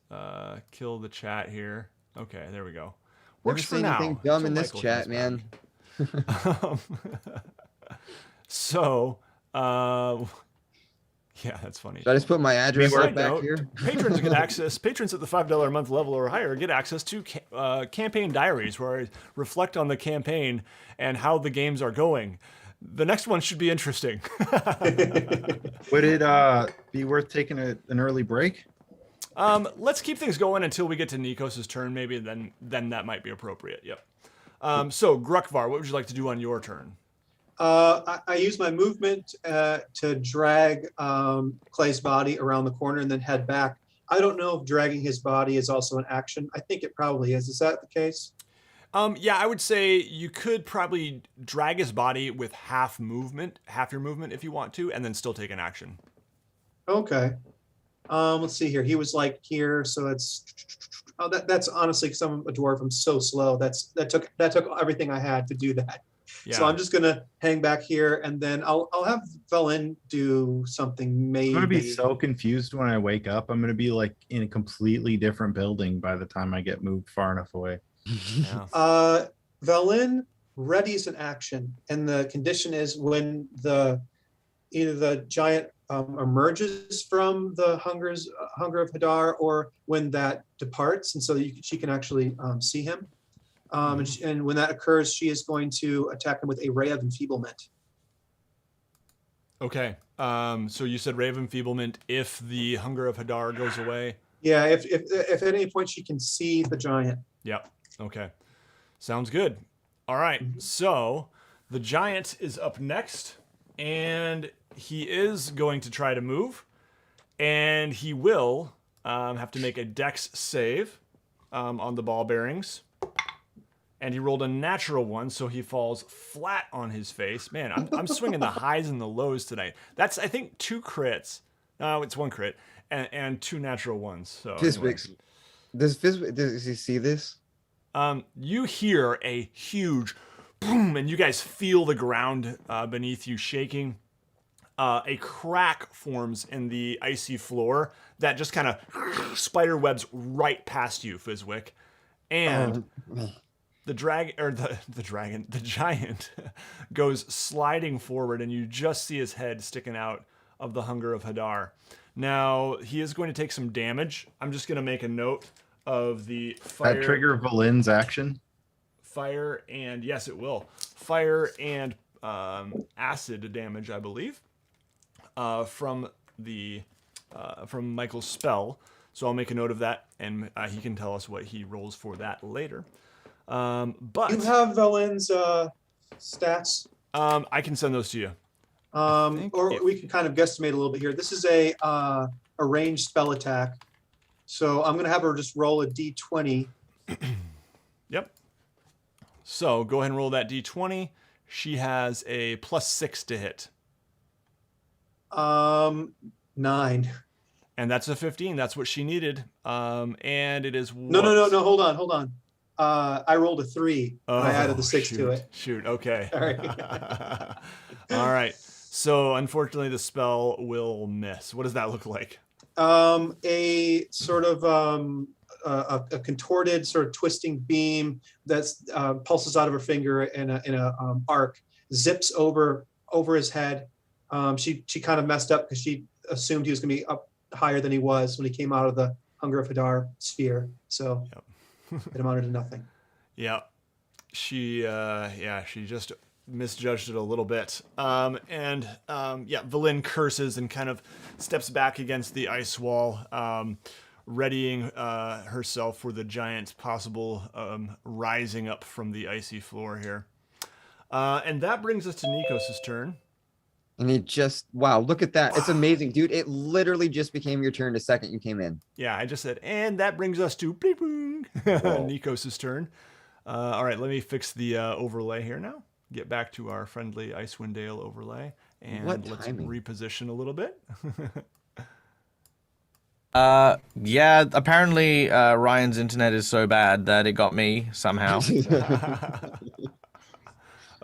S1: kill the chat here. Okay, there we go. Works for now.
S2: Anything dumb
S1: until
S2: in this
S1: Michael
S2: chat,
S1: comes
S2: man.
S1: back. So, yeah, that's funny.
S2: Should I just put my address
S1: Side
S2: right back
S1: note,
S2: here?
S1: Patrons get access. Patrons at the $5 a month level or higher get access to campaign diaries, where I reflect on the campaign and how the games are going. The next one should be interesting.
S4: Would it be worth taking an early break?
S1: Let's keep things going until we get to Nikos' turn. Maybe then that might be appropriate. Yep. So Grukvar, what would you like to do on your turn?
S5: I use my movement to drag Clay's body around the corner and then head back. I don't know if dragging his body is also an action. I think it probably is. Is that the case?
S1: Yeah, I would say you could probably drag his body with half your movement if you want to, and then still take an action.
S5: Okay. Let's see here. He was like here, so that's honestly because I'm a dwarf. I'm so slow. That took everything I had to do that.
S1: Yeah.
S5: So I'm just gonna hang back here, and then I'll have Velen do something. Maybe
S4: I'm gonna be so confused when I wake up. I'm gonna be like in a completely different building by the time I get moved far enough away.
S1: Yeah.
S5: Velen readies an action, and the condition is when either the giant emerges from the hunger of Hadar, or when that departs, and so she can actually see him. And when that occurs, she is going to attack him with a ray of enfeeblement.
S1: Okay. So you said ray of enfeeblement if the hunger of Hadar goes away.
S5: Yeah. If at any point she can see the giant.
S1: Yep. Okay. Sounds good. All right. So the giant is up next, and he is going to try to move, and he will have to make a dex save on the ball bearings. And he rolled a natural one, so he falls flat on his face. Man, I'm swinging the highs and the lows tonight. That's, I think, 2 crits. No, it's 1 crit and 2 natural ones. So
S2: Fizwick, does he see this?
S1: You hear a huge boom, and you guys feel the ground beneath you shaking. A crack forms in the icy floor that just kind of spider webs right past you, Fizwick. And the giant goes sliding forward, and you just see his head sticking out of the hunger of Hadar. Now, he is going to take some damage. I'm just going to make a note of the fire.
S4: That trigger Valen's action?
S1: Fire and, yes, it will. Fire and acid damage, I believe, from Michael's spell. So I'll make a note of that, and he can tell us what he rolls for that later. But
S5: you have Valen's stats.
S1: I can send those to you.
S5: We can kind of guesstimate a little bit here. This is a ranged spell attack. So I'm going to have her just roll a d20.
S1: Yep. So go ahead and roll that d20. She has a +6 to hit.
S5: 9.
S1: And that's a 15. That's what she needed. And it is what?
S5: No. Hold on. I rolled a 3. And I added the 6 to it.
S1: Shoot. Okay.
S5: All right.
S1: All right. So unfortunately, the spell will miss. What does that look like?
S5: A sort of a contorted, sort of twisting beam that's pulses out of her finger in a arc, zips over his head. She kind of messed up because she assumed he was going to be up higher than he was when he came out of the Hunger of Hadar sphere. So it amounted to nothing.
S1: Yeah. She just misjudged it a little bit. Velen curses and kind of steps back against the ice wall, readying herself for the giant's possible rising up from the icy floor here. And that brings us to Nikos' turn.
S2: And he just, wow, look at that. It's amazing, dude. It literally just became your turn the second you came in.
S1: Yeah, I just said, and that brings us to Nikos' turn. All right, let me fix the overlay here now. Get back to our friendly Icewind Dale overlay. And let's reposition a little bit.
S3: Apparently Ryan's internet is so bad that it got me somehow.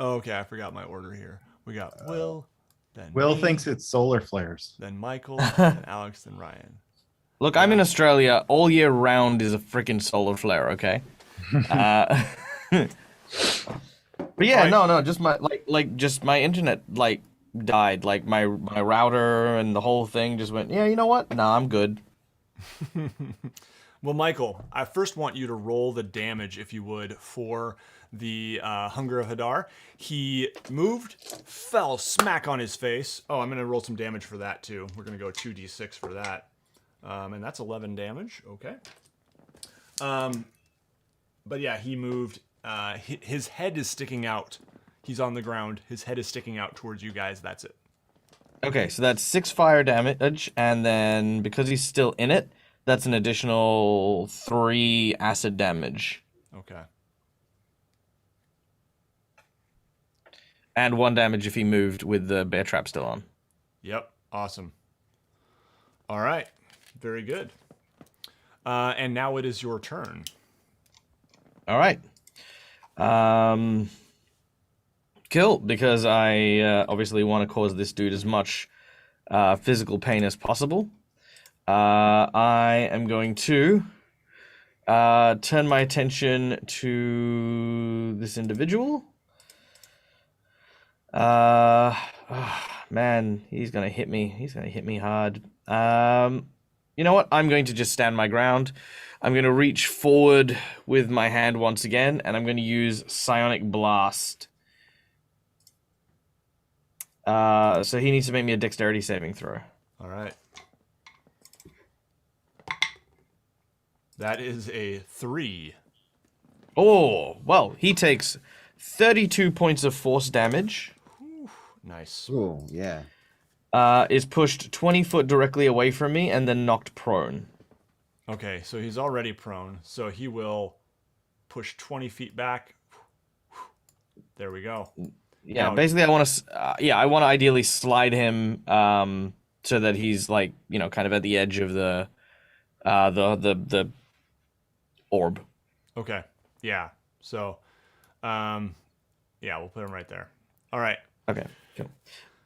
S1: Oh, okay, I forgot my order here. We got Will, then
S4: Will
S1: me,
S4: thinks it's solar flares.
S1: then Michael, then Alex, then Ryan.
S3: Look, I'm in Australia. All year round is a freaking solar flare. Okay. But yeah, no, just my just my internet died. Like my router and the whole thing just went. Yeah, you know what? Nah, I'm good.
S1: Well, Michael, I first want you to roll the damage, if you would, for the Hunger of Hadar. He moved, fell smack on his face. Oh, I'm going to roll some damage for that, too. We're going to go 2d6 for that. And that's 11 damage. Okay. But yeah, he moved. His head is sticking out. He's on the ground. His head is sticking out towards you guys. That's it.
S3: Okay, so that's 6 fire damage, and then because he's still in it, that's an additional 3 acid damage.
S1: Okay.
S3: And 1 damage if he moved with the bear trap still on.
S1: Yep. Awesome. All right. Very good. And now it is your turn.
S3: All right. Cool, because I obviously want to cause this dude as much physical pain as possible. I am going to turn my attention to this individual. Man, he's gonna hit me. He's gonna hit me hard. You know what? I'm going to just stand my ground. I'm going to reach forward with my hand once again, and I'm going to use Psionic Blast. So he needs to make me a dexterity saving throw.
S1: All right. That is a 3.
S3: Oh, well, he takes 32 points of force damage.
S1: Nice.
S2: Oh, yeah.
S3: Is pushed 20 foot directly away from me and then knocked prone.
S1: Okay, so he's already prone, so he will push 20 feet back. There we go.
S3: Yeah,
S1: Now,
S3: basically I want to I want to ideally slide him so that he's like, you know, kind of at the edge of the orb.
S1: Okay. Yeah. So yeah, we'll put him right there. All right.
S3: Okay. Cool.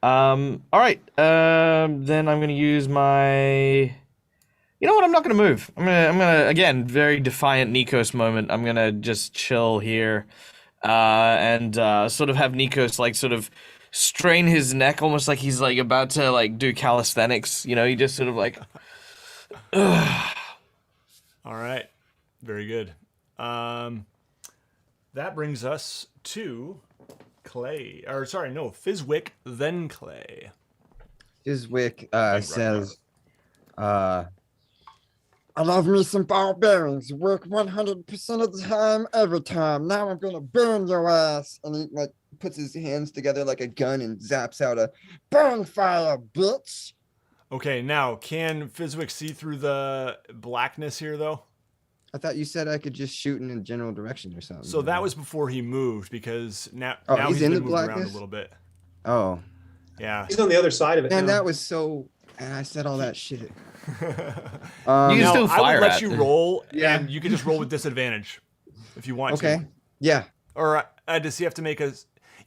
S3: All right. Then I'm gonna use my. You know what? I'm not gonna move. I'm gonna again, very defiant Nikos moment. I'm gonna just chill here, and sort of have Nikos like sort of strain his neck, almost like he's like about to like do calisthenics. You know, he just sort of like.
S1: All right. Very good. That brings us to Clay. Or sorry, no, Fizwick, then Clay.
S2: Fizwick says, I love me some ball bearings. Work 100% of the time, every time. Now I'm gonna burn your ass. And he like puts his hands together like a gun and zaps out a bonfire, bitch.
S1: Okay, now can Fizwick see through the blackness here though?
S2: I thought you said I could just shoot in a general direction or something.
S1: So that was before he moved, because now
S2: he's in
S1: been
S2: the
S1: moved around
S2: blackness?
S1: a little bit.
S2: Oh.
S1: Yeah.
S5: He's on the other side of it.
S2: And
S5: now.
S2: that was so. And I said all that shit.
S3: You
S1: Now,
S3: still
S1: I
S3: fire
S1: would let
S3: at.
S1: you roll,
S2: Yeah.
S1: and you can just roll with disadvantage if you want to.
S2: Okay. Yeah.
S1: Or does he have to make a?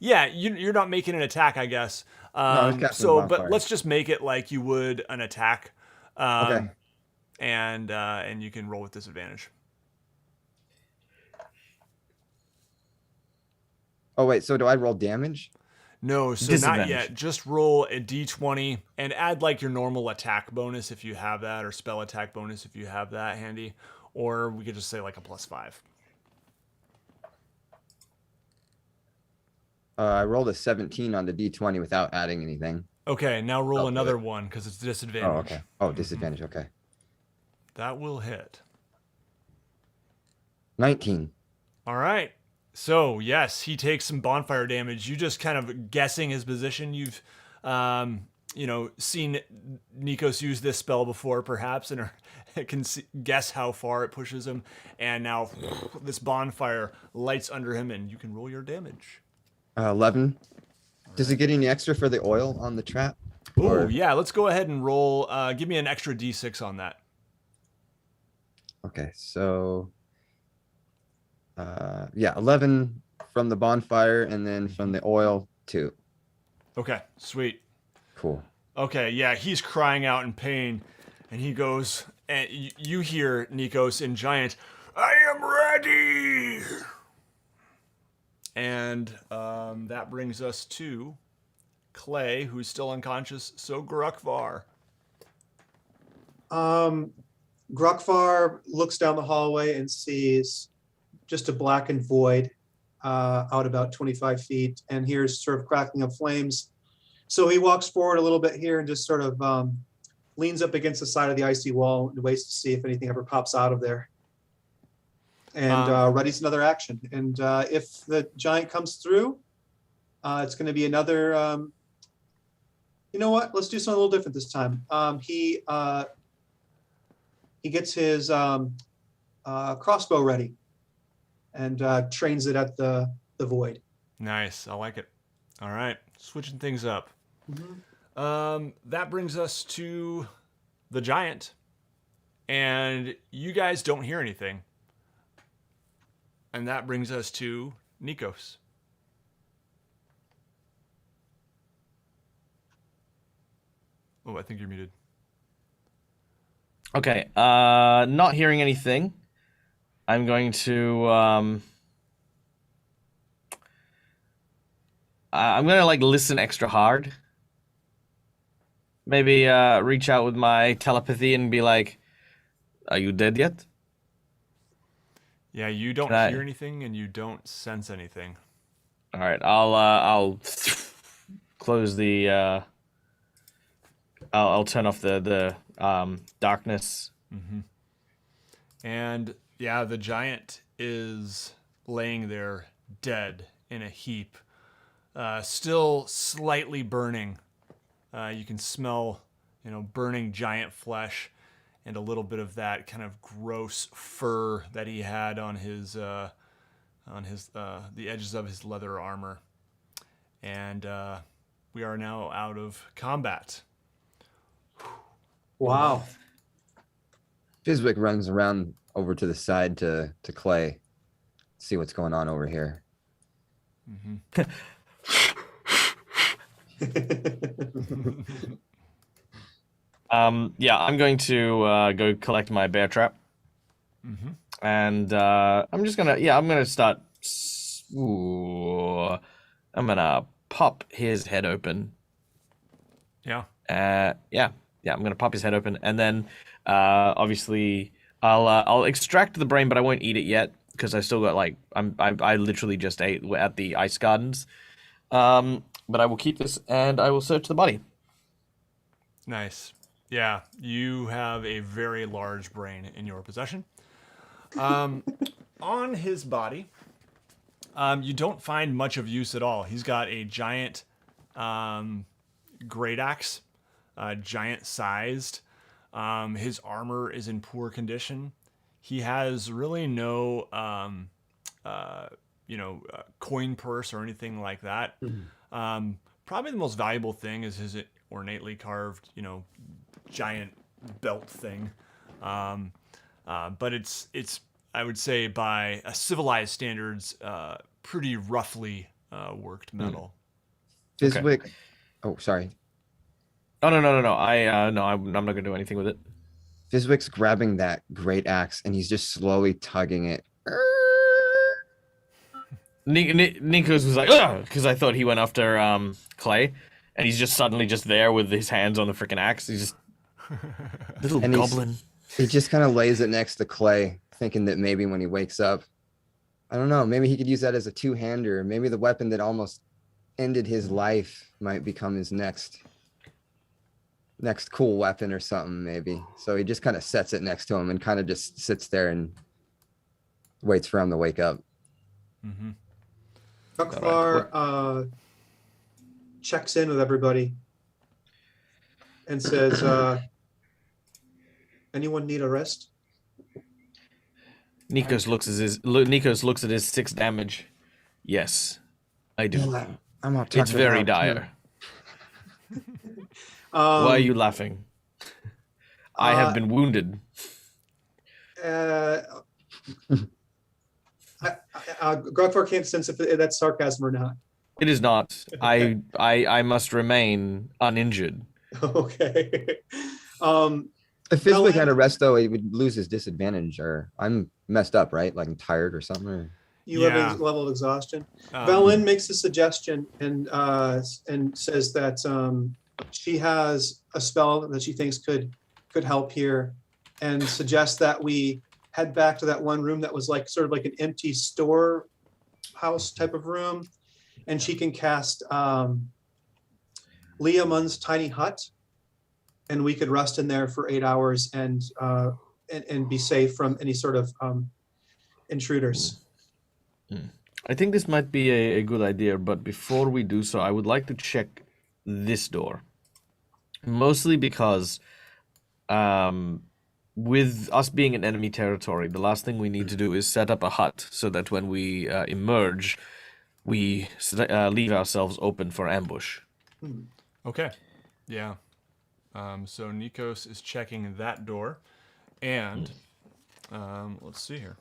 S1: Yeah, you're not making an attack, I guess.
S2: No, it's casting
S1: so,
S2: bonfire.
S1: but let's just make it like you would an attack.
S2: Okay.
S1: And you can roll with disadvantage.
S2: Oh wait. So do I roll damage?
S1: No, so not
S3: Disadvantage.
S1: yet. Just roll a d20 and add like your normal attack bonus if you have that, or spell attack bonus if you have that handy. Or we could just say like a +5.
S2: I rolled a 17 on the d20 without adding anything.
S1: Okay, now roll
S2: Oh,
S1: another
S2: good.
S1: one because it's disadvantage.
S2: Oh, okay. Oh, disadvantage. Okay.
S1: That will hit.
S2: 19.
S1: All right. So, yes, he takes some bonfire damage. You just kind of guessing his position. You've, seen Nikos use this spell before, perhaps, and can guess how far it pushes him. And now this bonfire lights under him, and you can roll your damage.
S2: 11. Does it get any extra for the oil on the trap?
S1: Oh,
S2: Or-
S1: yeah. Let's go ahead and roll. Give me an extra d6 on that.
S2: Okay, so 11 from the bonfire and then from the oil too.
S1: Okay, sweet.
S2: Cool.
S1: Okay, yeah, he's crying out in pain, and he goes, and you hear Nikos in giant, I am ready! And that brings us to Clay, who's still unconscious, so Grukvar.
S5: Grukvar looks down the hallway and sees just a blackened void out about 25 feet, and hears sort of crackling of flames. So he walks forward a little bit here and just sort of leans up against the side of the icy wall and waits to see if anything ever pops out of there. And readies another action. And if the giant comes through, it's going to be another. You know what? Let's do something a little different this time. He gets his crossbow ready and trains it at the void.
S1: Nice, I like it. All right, switching things up.
S5: Mm-hmm.
S1: That brings us to the giant, and you guys don't hear anything. And that brings us to Nikos. Oh, I think you're muted.
S3: Okay, not hearing anything. I'm going to I'm gonna like listen extra hard. Maybe reach out with my telepathy and be like, "Are you dead yet?"
S1: Yeah, you don't hear anything and you don't sense anything.
S3: All right, I'll close the. I'll turn off the darkness.
S1: Mm-hmm. And yeah, the giant is laying there dead in a heap, still slightly burning. You can smell, burning giant flesh, and a little bit of that kind of gross fur that he had on his the edges of his leather armor. And we are now out of combat.
S5: Wow.
S2: Fizwick runs around over to the side to Clay, see what's going on over here.
S1: Mm-hmm.
S3: Yeah, I'm going to go collect my bear trap.
S1: Mm-hmm.
S3: And I'm gonna start. I'm gonna pop his head open.
S1: Yeah.
S3: I'm gonna pop his head open, and then obviously I'll extract the brain, but I won't eat it yet because I still got I literally just ate at the ice gardens. But I will keep this and I will search the body.
S1: Nice. Yeah, you have a very large brain in your possession. On his body, you don't find much of use at all. He's got a giant great axe, giant sized. His armor is in poor condition. He has really no, coin purse or anything like that. Mm-hmm. Probably the most valuable thing is his ornately carved, giant belt thing. But it's I would say by civilized standards, pretty roughly worked metal.
S2: Fizwick.
S3: Okay.
S2: Oh, sorry.
S3: Oh no! I'm not gonna do anything with it.
S2: Fizwick's grabbing that great axe and he's just slowly tugging it.
S3: Nikos was like, because I thought he went after Clay, and he's just suddenly just there with his hands on the freaking axe. He's just little
S2: and
S3: goblin.
S2: He just kind of lays it next to Clay, thinking that maybe when he wakes up, I don't know, maybe he could use that as a two-hander. Maybe the weapon that almost ended his life might become his next cool weapon or something, maybe. So he just kind of sets it next to him and kind of just sits there and waits for him to wake up.
S1: Mm-hmm.
S5: Grukvar checks in with everybody and says, anyone need a rest?
S3: Nikos looks at his 6 damage. Yes, I do. It's very dire. Why are you laughing? I have been wounded.
S5: Grugfar can't sense if that's sarcasm or not.
S3: It is not. I must remain uninjured.
S5: Okay.
S2: If Fizwick had a
S5: Belen,
S2: rest though, he would lose his disadvantage, or I'm messed up, right? Like I'm tired or something. Or...
S5: you have a level of exhaustion.
S1: Um,
S5: Belen makes a suggestion and says that she has a spell that she thinks could help here, and suggests that we head back to that one room that was like sort of like an empty storehouse type of room, and she can cast Leomund's tiny hut, and we could rest in there for 8 hours and be safe from any sort of intruders.
S3: I think this might be a good idea, but before we do so, I would like to check this door. Mostly because with us being in enemy territory, the last thing we need to do is set up a hut so that when we emerge, we leave ourselves open for ambush.
S1: Okay. Yeah. So Nikos is checking that door, and let's see here.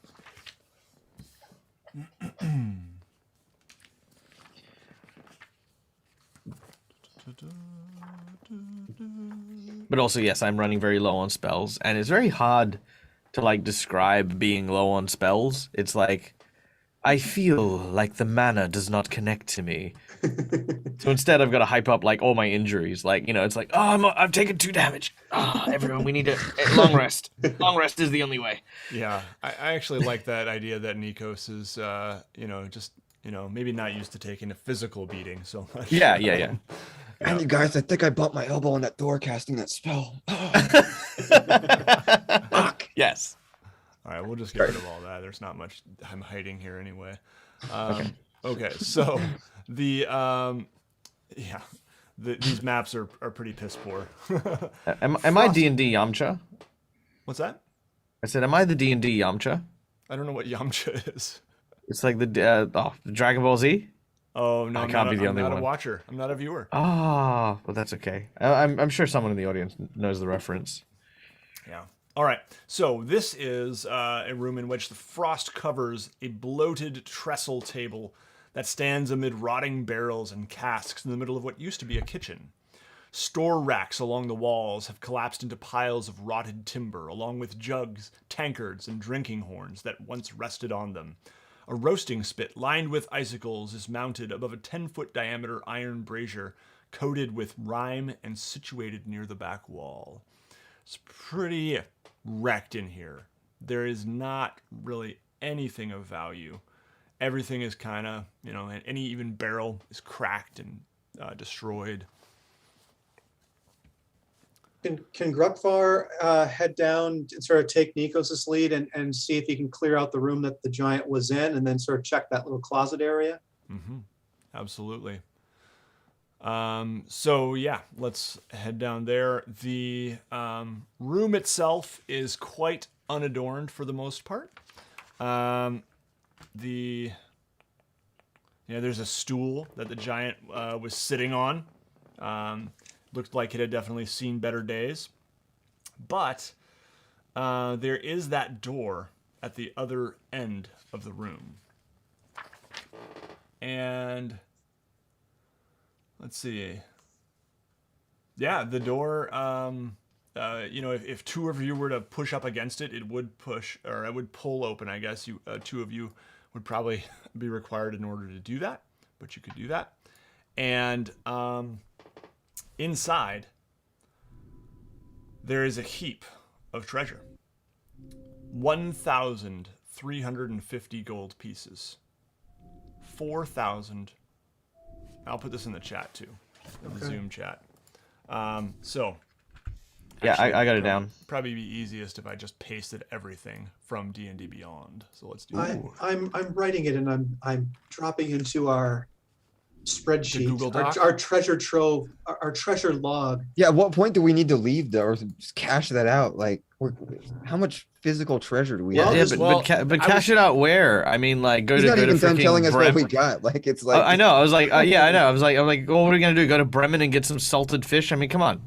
S3: But also, yes, I'm running very low on spells, and it's very hard to like describe being low on spells. It's like I feel like the mana does not connect to me. So instead, I've got to hype up like all my injuries. Like, you know, it's like, oh, I've taken 2 damage. Everyone, we need a long rest. Long rest is the only way.
S1: Yeah, I actually like that idea that Nikos is, just, maybe not used to taking a physical beating so much.
S3: Yeah.
S2: And you guys, I think I bumped my elbow on that door casting that spell.
S3: Fuck. Yes.
S1: All right, we'll just get rid of all that. There's not much I'm hiding here anyway. Okay, so these maps are pretty piss poor.
S3: Am I D&D Yamcha?
S1: What's that?
S3: I said, am I the D&D Yamcha?
S1: I don't know what Yamcha is.
S3: It's like the Dragon Ball Z?
S1: Oh, no,
S3: I can't be the only
S1: I'm not
S3: one.
S1: a watcher. I'm not a viewer.
S3: Well, that's okay. I'm sure someone in the audience knows the reference.
S1: Yeah. All right. So this is a room in which the frost covers a bloated trestle table that stands amid rotting barrels and casks in the middle of what used to be a kitchen. Store racks along the walls have collapsed into piles of rotted timber, along with jugs, tankards, and drinking horns that once rested on them. A roasting spit lined with icicles is mounted above a 10-foot diameter iron brazier coated with rime and situated near the back wall. It's pretty wrecked in here. There is not really anything of value. Everything is kind of, any even barrel is cracked and destroyed.
S5: Can Grugfar head down and sort of take Nikos' lead and see if he can clear out the room that the giant was in, and then sort of check that little closet area?
S1: Mm-hmm. Absolutely. So yeah, let's head down there. The room itself is quite unadorned for the most part. There's a stool that the giant was sitting on. Looked like it had definitely seen better days. But there is that door at the other end of the room. And let's see. Yeah, the door, if 2 of you were to push up against it, it would push, or it would pull open, I guess. 2 of you would probably be required in order to do that, but you could do that. And inside, there is a heap of treasure. 1,350 gold pieces. 4,000. I'll put this in the chat too, in the Zoom chat. So.
S3: Yeah,
S1: Actually,
S3: I got it down.
S1: Probably be easiest if I just pasted everything from D&D Beyond. So let's do that.
S5: I'm writing it, and I'm dropping into our spreadsheet,
S1: Google Doc?
S5: our treasure trove, our treasure log.
S2: Yeah, at what point do we need to leave or just cash that out? Like, how much physical treasure do we have?
S3: Yeah, but cash it out where? I mean, like,
S2: He's not even done telling us what we got. Like, it's like
S3: I know. I was like, yeah, I know. I was like, well, what are we gonna do? Go to Bremen and get some salted fish? I mean, come on.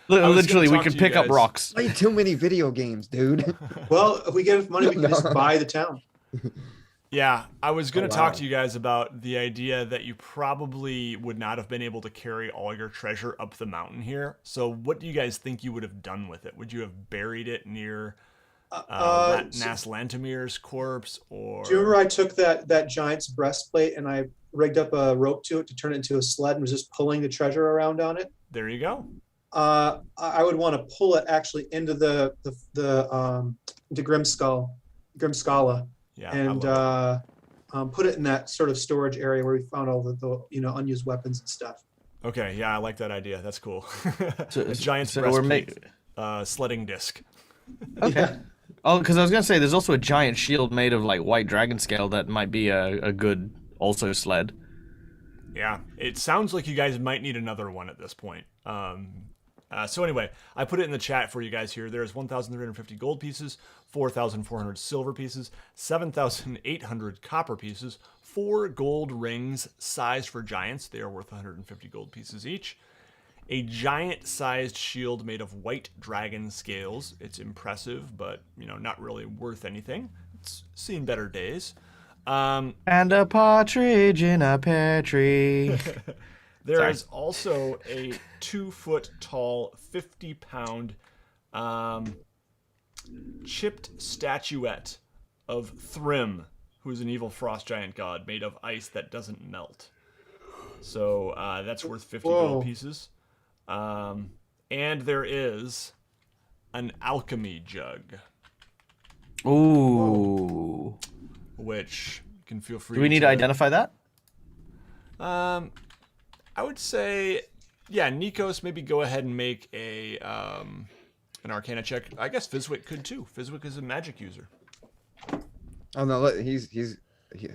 S3: Literally, we can pick up rocks.
S2: play too many video games, dude.
S5: Well, if we get enough money, we can just buy the town.
S1: Yeah, I was going to
S2: wow.
S1: talk to you guys about the idea that you probably would not have been able to carry all your treasure up the mountain here. So what do you guys think you would have done with it? Would you have buried it near Nas Lantimir's corpse? Or
S5: Do you remember I took that giant's breastplate and I rigged up a rope to it to turn it into a sled and was just pulling the treasure around on it?
S1: There you go.
S5: I would want to pull it actually into the into Grimskalle.
S1: Yeah,
S5: And put it in that sort of storage area where we found all the unused weapons and stuff.
S1: Okay, yeah, I like that idea. That's cool.
S3: So-
S1: A giant
S3: so
S1: breastplate, sledding disc.
S3: Okay.
S5: Yeah.
S3: Oh, because I was gonna say there's also a giant shield made of like white dragon scale that might be a good also sled.
S1: Yeah, it sounds like you guys might need another one at this point. So anyway, I put it in the chat for you guys here. There's 1,350 gold pieces, 4,400 silver pieces, 7,800 copper pieces, 4 gold rings sized for giants. They are worth 150 gold pieces each. A giant-sized shield made of white dragon scales. It's impressive, but not really worth anything. It's seen better days.
S3: And a partridge in a pear tree.
S1: There is also a 2-foot tall, 50-pound chipped statuette of Thrym, who's an evil frost giant god made of ice that doesn't melt. So that's worth 50 gold pieces. And there is an alchemy jug.
S3: Ooh.
S1: Which you can feel free.
S3: Do we need to identify that?
S1: I would say, yeah, Nikos, maybe go ahead and make an Arcana check. I guess Fizwick could too. Fizwick is a magic user.
S2: Oh no,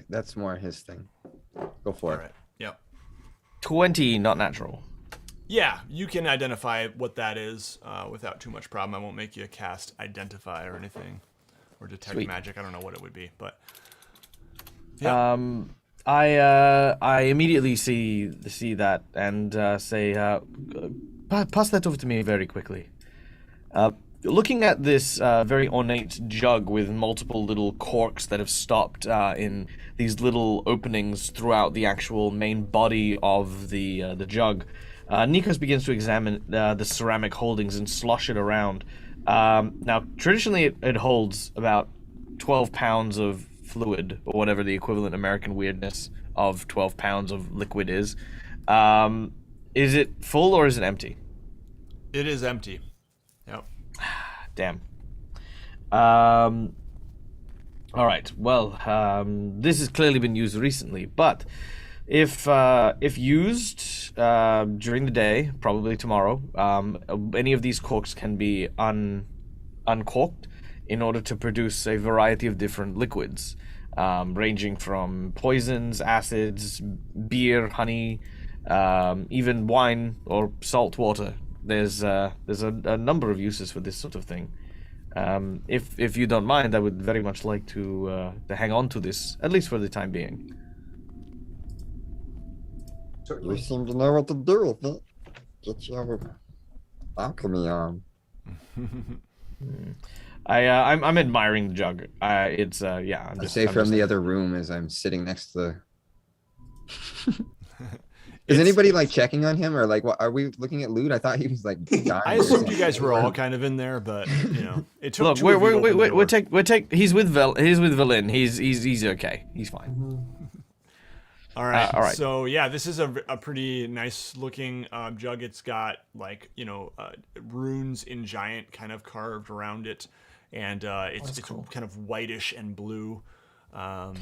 S2: that's more his thing. Go for
S1: All
S2: it.
S1: right. Yep.
S3: 20, not natural.
S1: Yeah, you can identify what that is without too much problem. I won't make you cast Identify or anything, or Detect
S3: Sweet.
S1: Magic. I don't know what it would be, but yeah.
S3: I immediately see that and say, pass that over to me very quickly. Looking at this very ornate jug with multiple little corks that have stopped in these little openings throughout the actual main body of the jug, Nikos begins to examine the ceramic holdings and slosh it around. Now, traditionally, it holds about 12 pounds of fluid, or whatever the equivalent American weirdness of 12 pounds of liquid is. Is it full or is it empty?
S1: It is empty. Yep.
S3: Damn. All right. Well, this has clearly been used recently, but if used during the day, probably tomorrow, any of these corks can be uncorked in order to produce a variety of different liquids, ranging from poisons, acids, beer, honey, even wine or salt water. There's a number of uses for this sort of thing. If you don't mind, I would very much like to hang on to this, at least for the time being.
S2: You seem to know what to do with it. Get your alchemy on.
S3: I'm admiring the jug. It's yeah.
S2: I say from the other room as I'm sitting next to the. Is anybody like checking on him or like what? Are we looking at loot? I thought he was like dying.
S1: I assumed you guys were all kind of in there, but it took.
S3: Look,
S1: two of you to open the door.
S3: we're take. He's with Velin. He's okay. He's fine.
S1: All right.
S3: All right.
S1: So yeah, this is a pretty nice looking jug. It's got like runes in giant kind of carved around it, and it's
S3: cool.
S1: kind of whitish and blue. Yeah.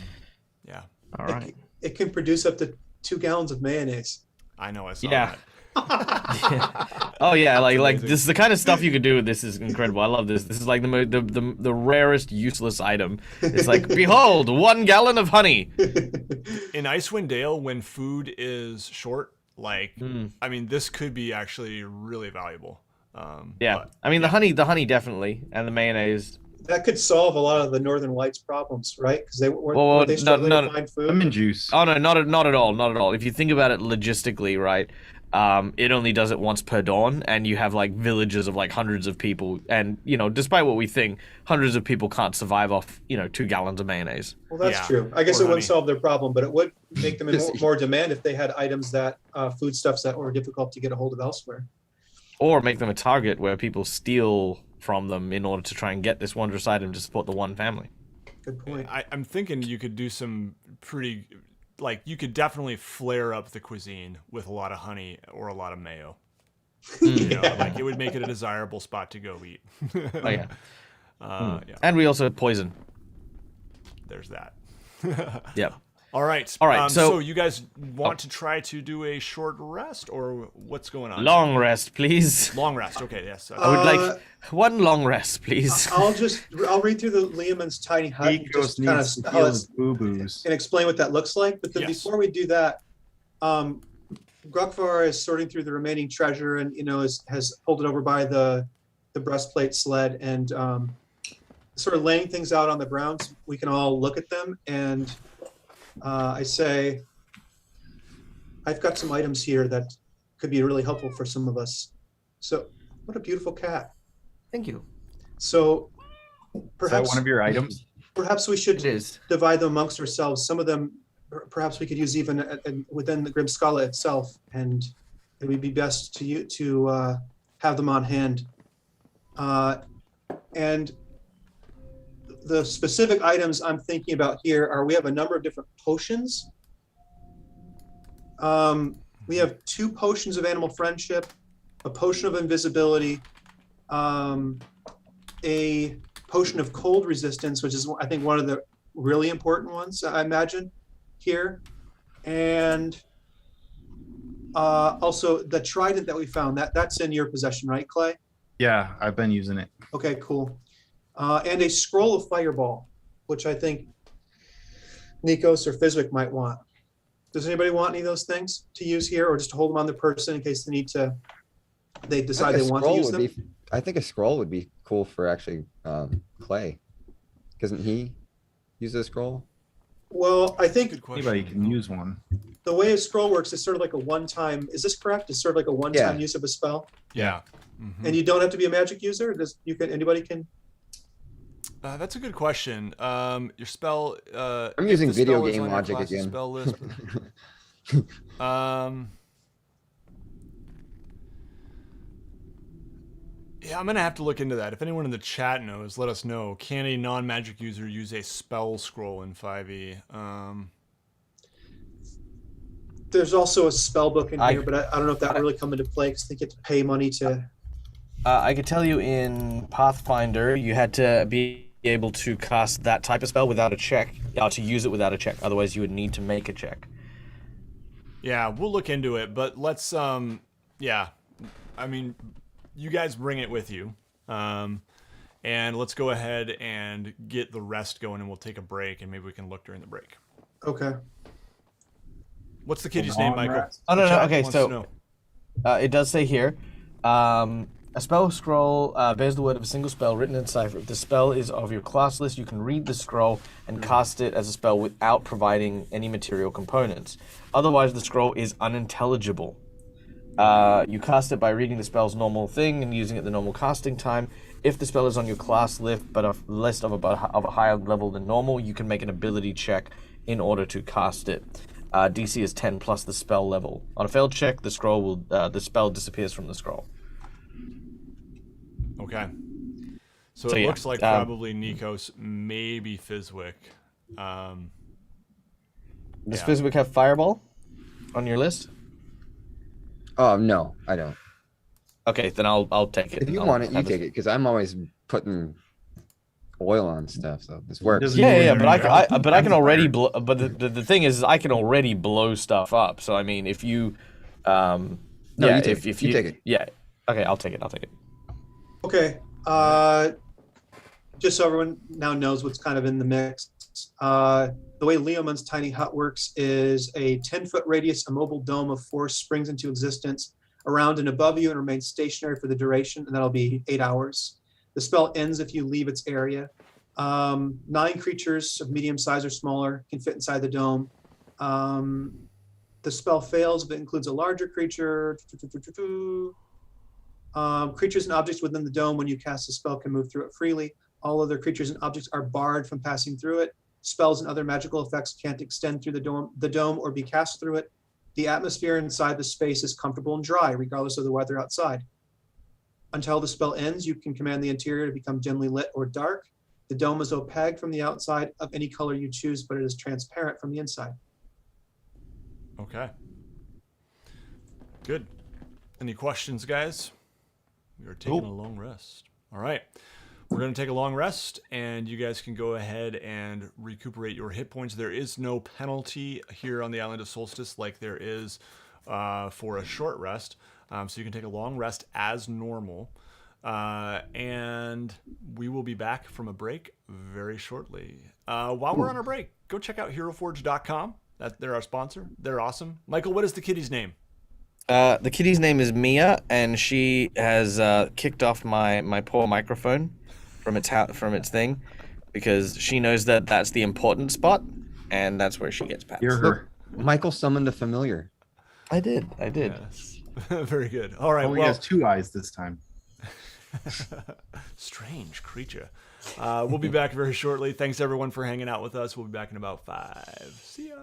S3: All right.
S5: It can produce up to 2 gallons of mayonnaise.
S1: I know. I saw
S3: Yeah.
S1: that.
S3: Oh yeah, like
S1: amazing.
S3: this is the kind of stuff you could do with this. Is incredible. I love this. This is like the rarest useless item. It's like, behold, 1 gallon of honey.
S1: In Icewind Dale, when food is short, like I mean, this could be actually really valuable.
S3: Yeah,
S1: but,
S3: I mean the honey definitely, and the mayonnaise.
S5: That could solve a lot of the Northern Lights problems, right? Because they weren't
S3: Well,
S5: they
S3: no,
S5: struggling
S3: no,
S5: to find food.
S4: Lemon juice.
S3: Oh no, not at all. If you think about it logistically, right? it only does it once per dawn, and you have like villages of like hundreds of people, and despite what we think, hundreds of people can't survive off 2 gallons of mayonnaise.
S5: Well, that's true. I guess it wouldn't solve their problem, but it would make them in more demand if they had items that foodstuffs that were difficult to get a hold of elsewhere.
S3: Or make them a target where people steal from them in order to try and get this wondrous item to support the one family.
S5: Good point.
S1: I'm thinking you could do some pretty, you could definitely flare up the cuisine with a lot of honey or a lot of mayo. It would make it a desirable spot to go eat.
S3: Oh yeah.
S1: Yeah.
S3: And we also have poison.
S1: There's that.
S3: Yep.
S1: All right. So you guys want to try to do a short rest, or what's going on?
S3: Long rest, please.
S1: Long rest. Okay. Yes.
S3: I would like one long rest, please.
S5: I'll read through the Leoman's tiny hut and just kind of explain what that looks like. But then before we do that, Grukvar is sorting through the remaining treasure and has pulled it over by the breastplate sled and sort of laying things out on the ground so we can all look at them. And I say, I've got some items here that could be really helpful for some of us. So, what a beautiful cat.
S3: Thank you.
S5: So, perhaps
S4: is that one of your items?
S5: Perhaps we should divide them amongst ourselves. Some of them, perhaps we could use even within the Grimskalle itself, and it would be best to have them on hand. And the specific items I'm thinking about here are, we have a number of different potions. We have 2 potions of animal friendship, a potion of invisibility, a potion of cold resistance, which is, I think, one of the really important ones, I imagine, here. And also the trident that we found, that's in your possession, right, Clay?
S4: Yeah, I've been using it.
S5: Okay, cool. And a scroll of fireball, which I think Nikos or Fizwick might want. Does anybody want any of those things to use here, or just to hold them on their person in case they decide they want to use them?
S2: I think a scroll would be cool for actually Clay. Doesn't he use a scroll?
S5: Well, I think
S4: anybody can use one.
S5: The way a scroll works is sort of like a one-time. Is this correct? It's sort of like a one-time use of a spell.
S1: Yeah. Mm-hmm.
S5: And you don't have to be a magic user. Anybody can.
S1: That's a good question. Your spell.
S2: I'm using video game logic again.
S1: Spell list. Yeah, I'm gonna have to look into that. If anyone in the chat knows, let us know. Can a non-magic user use a spell scroll in 5e?
S5: There's also a spell book in here, but I don't know if that really come into play because they get to pay money to.
S3: I could tell you in Pathfinder, you had to be able to cast that type of spell without a check, or to use it without a check. Otherwise, you would need to make a check.
S1: Yeah, we'll look into it, but let's, yeah. I mean, you guys bring it with you. And let's go ahead and get the rest going, and we'll take a break, and maybe we can look during the break.
S5: Okay.
S1: What's the kitty's name, Michael?
S3: Oh, no. Okay, so it does say here, a spell scroll bears the word of a single spell written in cipher. If the spell is of your class list, you can read the scroll and cast it as a spell without providing any material components. Otherwise, the scroll is unintelligible. You cast it by reading the spell's normal thing and using it the normal casting time. If the spell is on your class list, but a list of a higher level than normal, you can make an ability check in order to cast it. DC is 10 plus the spell level. On a failed check, the spell disappears from the scroll.
S1: Okay. So it looks like probably Nikos, maybe Fizwick.
S3: Does Fizwick have Fireball on your list?
S2: Oh, no, I don't.
S3: Okay, then I'll take it.
S2: If you want it, you take it, because I'm always putting oil on stuff, so this works.
S3: Yeah, but I can already blow. But the thing is, I can already blow stuff up. So I mean, if you, if you
S2: take it,
S3: yeah, okay, I'll take it.
S5: Okay, just so everyone now knows what's kind of in the mix. The way Leoman's tiny hut works is a 10-foot radius immobile dome of force springs into existence around and above you and remains stationary for the duration, and that'll be 8 hours. The spell ends if you leave its area. 9 creatures of medium size or smaller can fit inside the dome. The spell fails if it includes a larger creature. Creatures and objects within the dome, when you cast a spell, can move through it freely. All other creatures and objects are barred from passing through it. Spells and other magical effects can't extend through the dome or be cast through it. The atmosphere inside the space is comfortable and dry, regardless of the weather outside. Until the spell ends, you can command the interior to become dimly lit or dark. The dome is opaque from the outside of any color you choose, but it is transparent from the inside.
S1: Okay. Good. Any questions, guys? We are taking a long rest. All right. We're going to take a long rest, and you guys can go ahead and recuperate your hit points. There is no penalty here on the Island of Solstice like there is for a short rest. So you can take a long rest as normal. And we will be back from a break very shortly. While we're on our break, go check out HeroForge.com. They're our sponsor. They're awesome. Michael, what is the kitty's name?
S3: The kitty's name is Mia, and she has kicked off my poor microphone from its thing because she knows that that's the important spot, and that's where she gets pats.
S4: Hear her.
S2: Michael summoned a familiar.
S3: I did.
S1: Yes. Very good. All right.
S4: Only has 2 eyes this time.
S1: Strange creature. We'll be back very shortly. Thanks everyone for hanging out with us. We'll be back in about 5. See ya.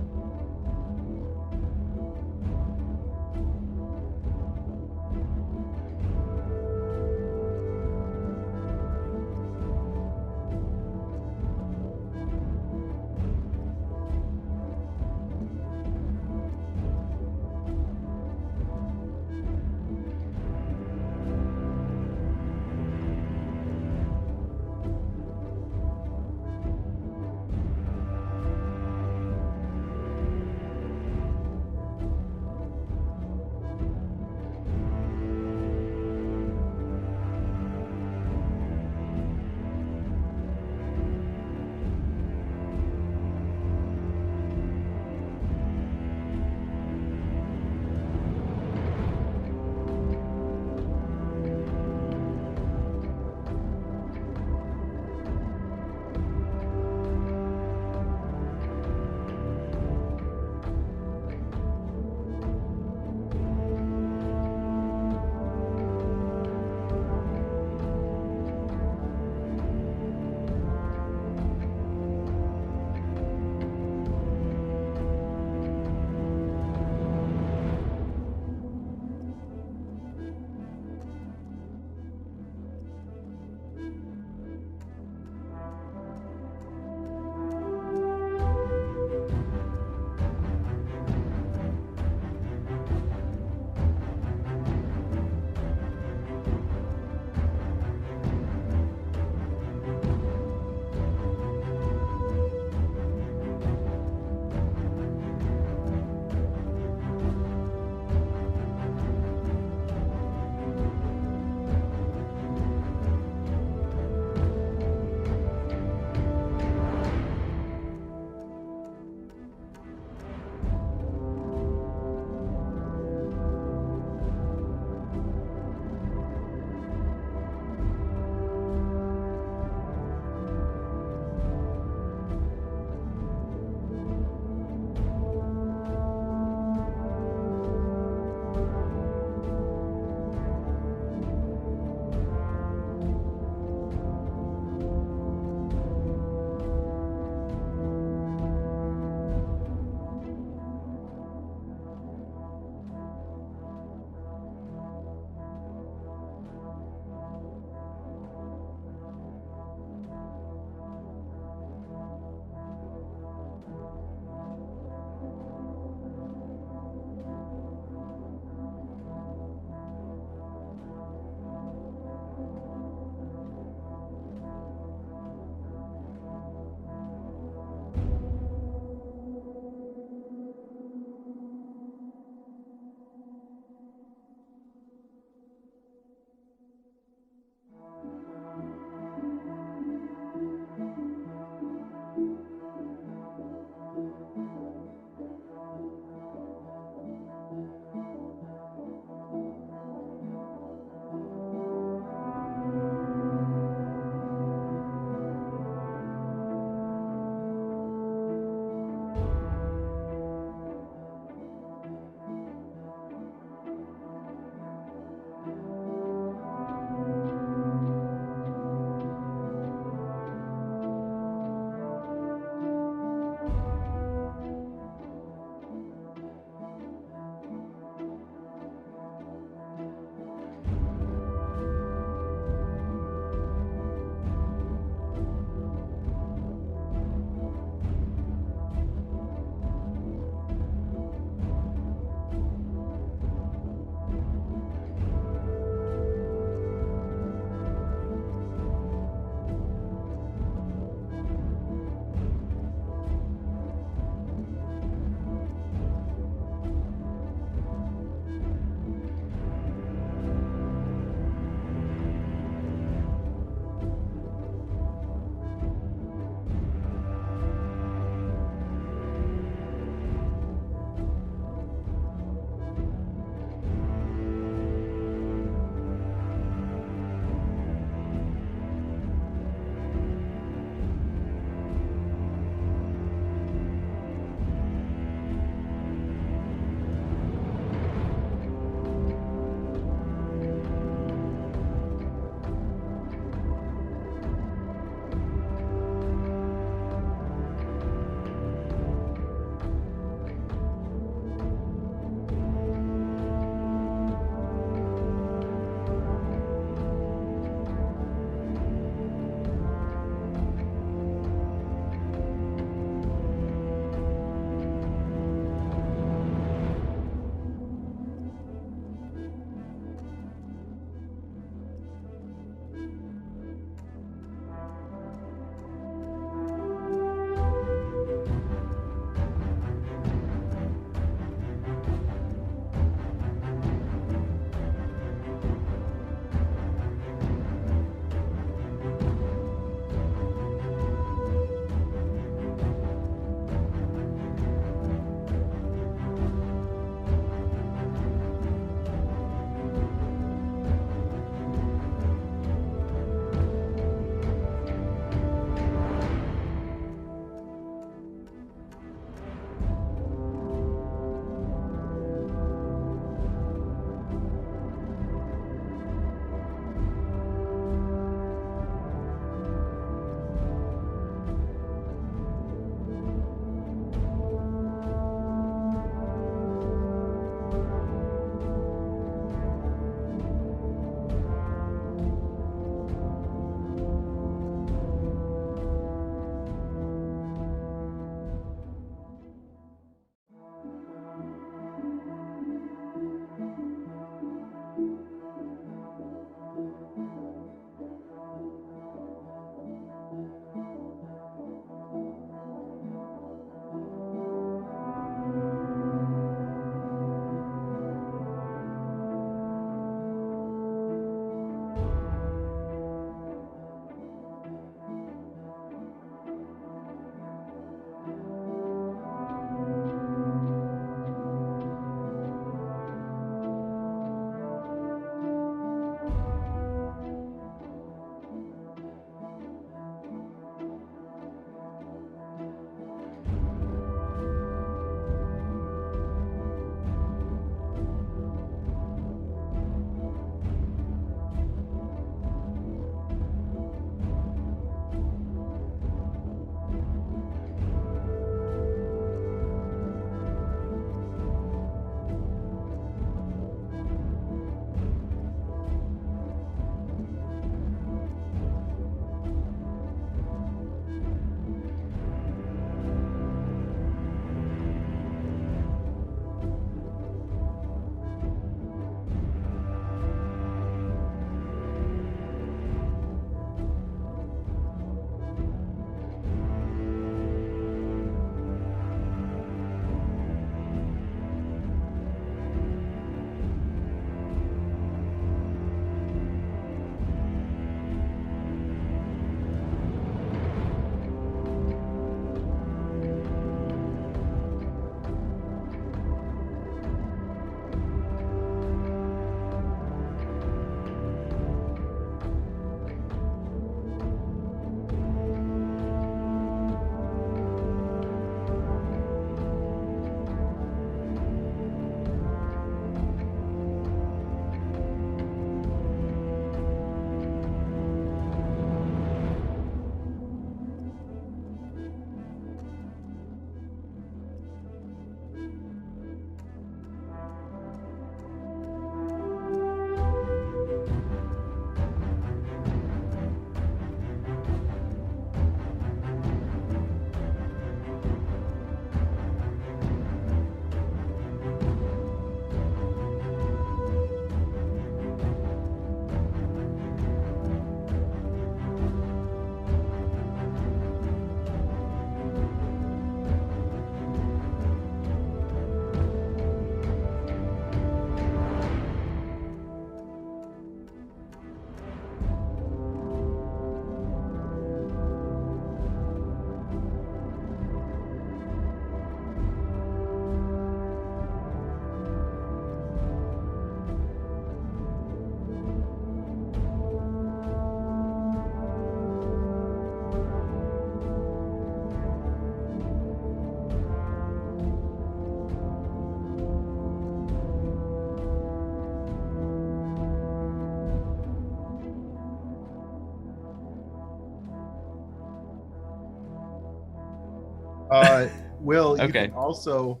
S4: Will, you
S3: Okay.
S4: can also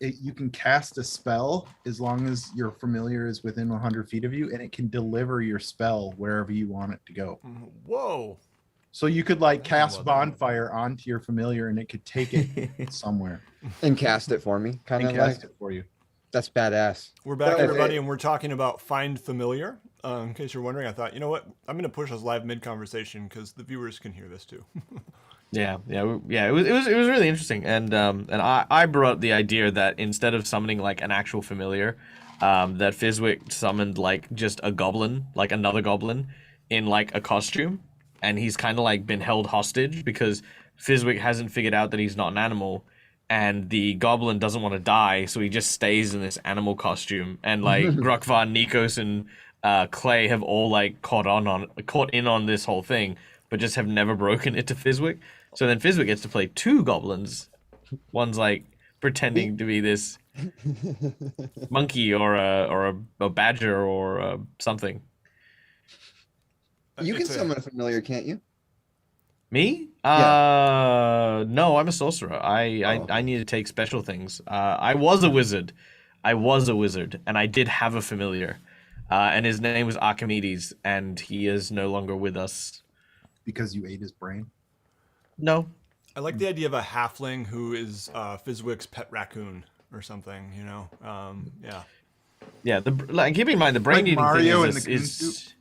S4: you can cast a spell as long as your familiar is within 100 feet of you, and it can deliver your spell wherever you want it to go.
S1: Whoa.
S4: So you could like
S1: I didn't know
S4: cast
S1: about that.
S4: bonfire onto your familiar, and it could take it somewhere
S2: And cast it for me, kind
S4: and
S2: of like
S4: cast it for you.
S2: that's badass.
S1: We're back,
S2: Okay.
S1: everybody, and we're talking about Find Familiar. In case you're wondering, I thought, you know what? I'm going to push us live mid-conversation because the viewers can hear this too.
S3: Yeah. It was really interesting, and I brought up the idea that instead of summoning like an actual familiar, that Fizwick summoned like just a goblin, like another goblin, in like a costume, and he's kind of like been held hostage because Fizwick hasn't figured out that he's not an animal, and the goblin doesn't want to die, so he just stays in this animal costume, and like Grokvar, Nikos, and Clay have all like caught in on this whole thing, but just have never broken it to Fizwick. So then Fizwick gets to play two goblins. One's like pretending to be this monkey or a badger or something.
S2: You can summon a familiar, can't you?
S3: Me?
S2: Yeah.
S3: No, I'm a sorcerer. I need to take special things. I was a wizard, and I did have a familiar, and his name was Archimedes, and he is no longer with us.
S4: Because you ate his brain.
S3: No.
S1: I like the idea of a halfling who is Fizwick's pet raccoon or something, you know? Yeah.
S3: Yeah, keep in mind the brain eating
S4: Mario
S3: thing
S4: in the
S3: is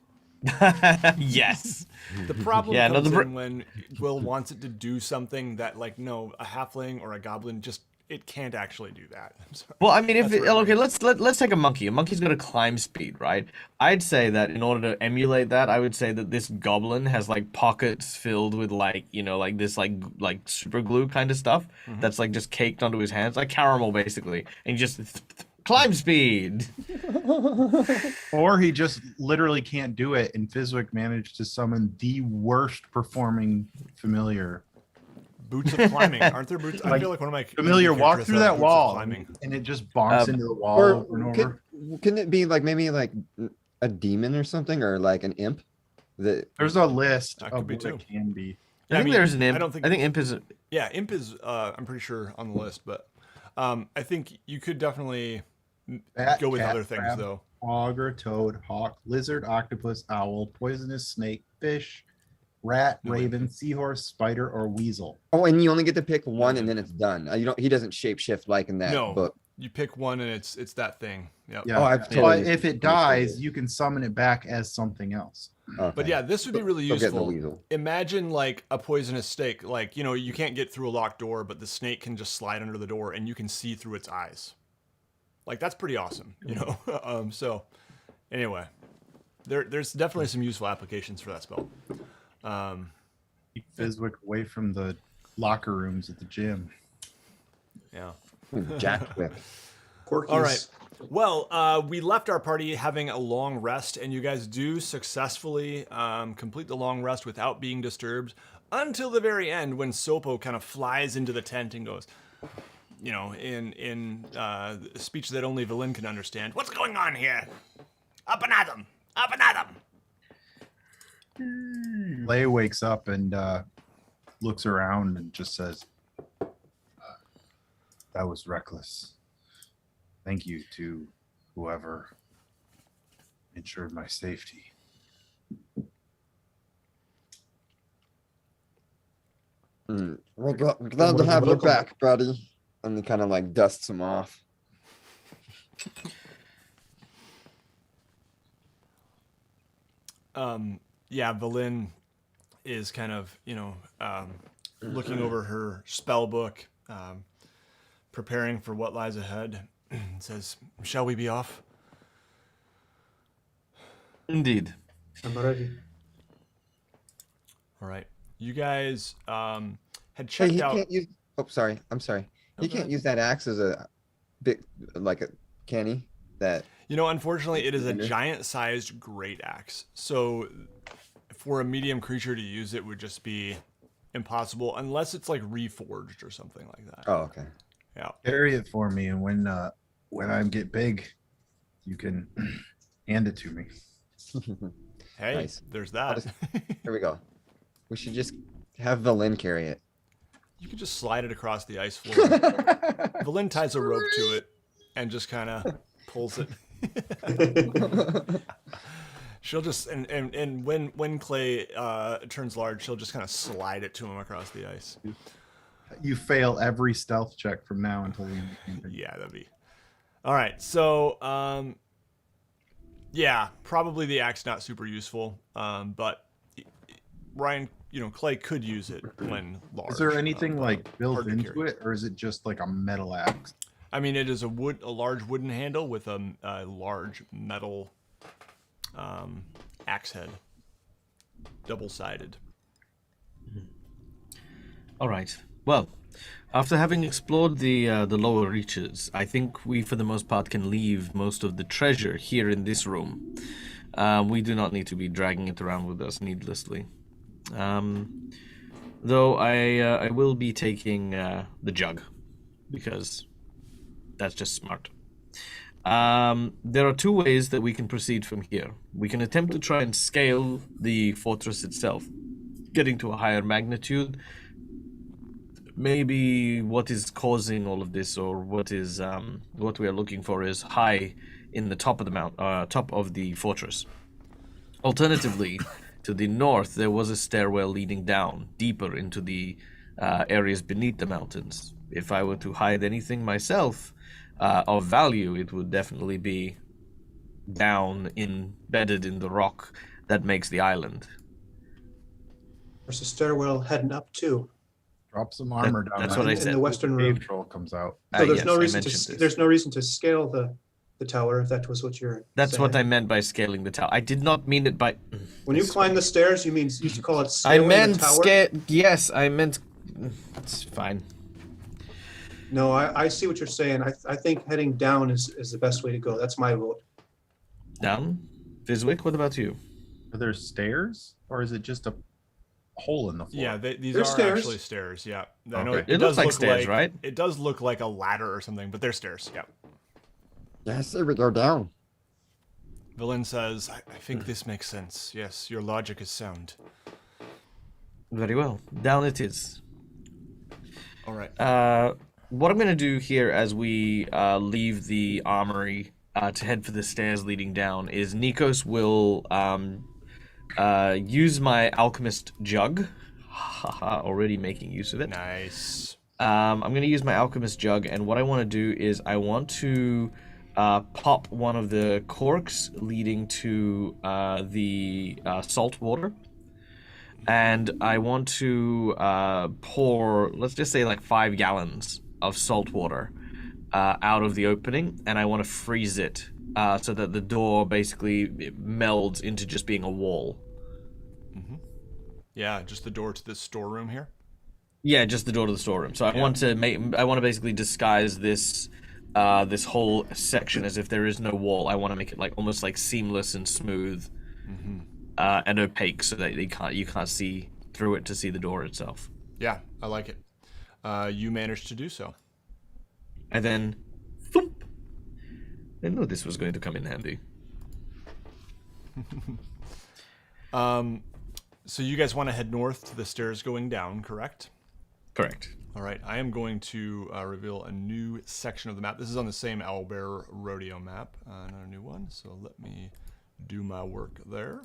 S3: yes.
S1: The problem
S3: Yeah, no,
S1: comes
S3: the
S1: in when Will wants it to do something that, like, no, a halfling or a goblin just it can't actually do that. I'm sorry.
S3: Well, I mean, if
S1: That's
S3: it,
S1: where it
S3: okay,
S1: breaks.
S3: let's take a monkey. A monkey's got a climb speed, right? I'd say that in order to emulate that, I would say that this goblin has like pockets filled with like like this like super glue kind of stuff that's like just caked onto his hands, like caramel basically, and just climb speed.
S4: Or he just literally can't do it, and Fizwick managed to summon the worst performing familiar.
S1: Boots of climbing, aren't there boots? I
S4: Like,
S1: feel like one of my
S4: Familiar walk
S1: characters
S4: through
S1: has
S4: that
S1: boots of
S4: wall,
S1: climbing.
S4: and it just bonks into the wall
S2: Or
S4: over and over.
S2: couldn't it be like maybe like a demon or something, or like an imp? That
S4: There's a list
S1: That
S4: of
S1: could be
S4: what
S1: too.
S4: it can be.
S3: I think there's an imp.
S1: I don't think.
S3: I think imp is.
S1: Yeah, imp is. I'm pretty sure on the list, but I think you could definitely
S4: Bat,
S1: go with
S4: cat,
S1: other things
S4: crab,
S1: though.
S4: Auger, toad, hawk, lizard, octopus, owl, poisonous snake, fish, rat, raven, seahorse, spider, or weasel.
S2: oh, and you only get to pick one, and then it's done. You don't. He doesn't shape shift like in that
S1: No,
S2: book.
S1: you pick one and it's that thing. Yep.
S4: Yeah.
S2: Oh, I've
S4: But
S2: totally
S4: if it
S2: misunderstood
S4: dies,
S2: it.
S4: you can summon it back as something else.
S2: Okay.
S1: But yeah, this would be really
S2: Go get the
S1: useful.
S2: weasel.
S1: Imagine like a poisonous snake. Like, you can't get through a locked door, but the snake can just slide under the door and you can see through its eyes. Like, that's pretty awesome, So, anyway, there's definitely some useful applications for that spell.
S4: Keep Fizwick away from the locker rooms at the gym.
S1: Yeah.
S2: Jack whip.
S5: Porkies.
S1: All right. Well, we left our party having a long rest, and you guys do successfully complete the long rest without being disturbed until the very end when Sopo kind of flies into the tent and goes, in speech that only Valen can understand. What's going on here? Up and at 'em! Up and at 'em!
S4: Lay wakes up and looks around and just says, "That was reckless. Thank you to whoever ensured my safety."
S2: We're glad to have you back, buddy. And he kind of like dusts him off.
S1: Yeah, Valen is kind of, looking over her spell book, preparing for what lies ahead. Says, "Shall we be off?"
S3: Indeed.
S5: I'm ready.
S1: All right. You guys had
S2: Hey,
S1: checked
S2: he
S1: out.
S2: can't use. Oh, sorry. I'm sorry. He
S1: Okay.
S2: can't use that axe as a big, like a can he? That
S1: Unfortunately, it is a
S2: Defender?
S1: giant-sized great axe. So, for a medium creature to use it would just be impossible unless it's like reforged or something like that.
S2: oh, okay.
S1: Yeah.
S4: Carry it for me, and when I get big, you can hand it to me.
S1: Hey,
S2: Nice.
S1: there's
S2: I'll
S1: that.
S2: Here we go. We should just have Valen carry it.
S1: You could just slide it across the ice floor. Valin ties a rope to it and just kind of pulls it. She'll just and when Clay turns large, she'll just kind of slide it to him across the ice.
S4: You fail every stealth check from now until the end of the campaign.
S1: Yeah, that'd be all right. So yeah, probably the axe not super useful, but Ryan, Clay could use it when large.
S4: Is there anything like built
S1: hard to
S4: into
S1: carry.
S4: it, or is it just like a metal axe?
S1: I mean, it is a large wooden handle with a large metal axe head, double-sided.
S3: All right. Well, after having explored the lower reaches, I think we, for the most part, can leave most of the treasure here in this room. We do not need to be dragging it around with us needlessly. Though I will be taking the jug, because that's just smart. There are two ways that we can proceed from here. We can attempt to try and scale the fortress itself, getting to a higher magnitude. Maybe what is causing all of this, or what we are looking for, is high in the top of the top of the fortress. Alternatively, to the north, there was a stairwell leading down deeper into the areas beneath the mountains. If I were to hide anything myself of value, it would definitely be down, embedded in the rock that makes the island.
S5: There's a stairwell heading up too.
S4: Drop some armor down.
S3: That's
S4: there.
S3: what I
S5: In
S3: said.
S5: the western room.
S4: Cave troll comes out.
S5: So there's
S3: Yes,
S5: no
S3: I
S5: reason
S3: mentioned this.
S5: there's no reason to scale the tower if that was what you're
S3: That's
S5: saying.
S3: what I meant by scaling the tower. I did not mean it by...
S5: When you climb the stairs, you used to call it
S3: I
S5: scaling
S3: meant
S5: the tower?
S3: Yes, I meant... It's fine.
S5: No, I see what you're saying. I think heading down is the best way to go. That's my vote.
S3: Down? Fizwick, what about you?
S4: Are there stairs, or is it just a hole in the floor?
S1: Yeah, these
S5: There's
S1: are
S5: stairs.
S1: actually stairs. Yeah, I know
S4: Okay.
S3: It looks like stairs, right?
S1: It does look like a ladder or something, but they're stairs. Yeah.
S2: Yes, there we go down.
S1: Villain says, I think this makes sense. Yes, your logic is sound.
S3: Very well. Down it is.
S1: All right.
S3: What I'm going to do here as we leave the armory to head for the stairs leading down is Nikos will use my alchemist jug. Haha, already making use of it.
S1: Nice.
S3: I'm going to use my alchemist jug, and what I want to do is I want to pop one of the corks leading to the salt water. And I want to pour, let's just say, like 5 gallons of salt water out of the opening, and I want to freeze it so that the door basically melds into just being a wall.
S1: Mm-hmm. Yeah, just the door to this storeroom here.
S3: Yeah, just the door to the storeroom. So I want to basically disguise this this whole section as if there is no wall. I want to make it like almost like seamless and smooth, and opaque, so that you can't see through it to see the door itself.
S1: Yeah, I like it. You managed to do so.
S3: And then, thump! I knew this was going to come in handy.
S1: So you guys want to head north to the stairs going down, correct?
S3: Correct.
S1: All right, I am going to reveal a new section of the map. This is on the same Owlbear Rodeo map, not a new one. So let me do my work there.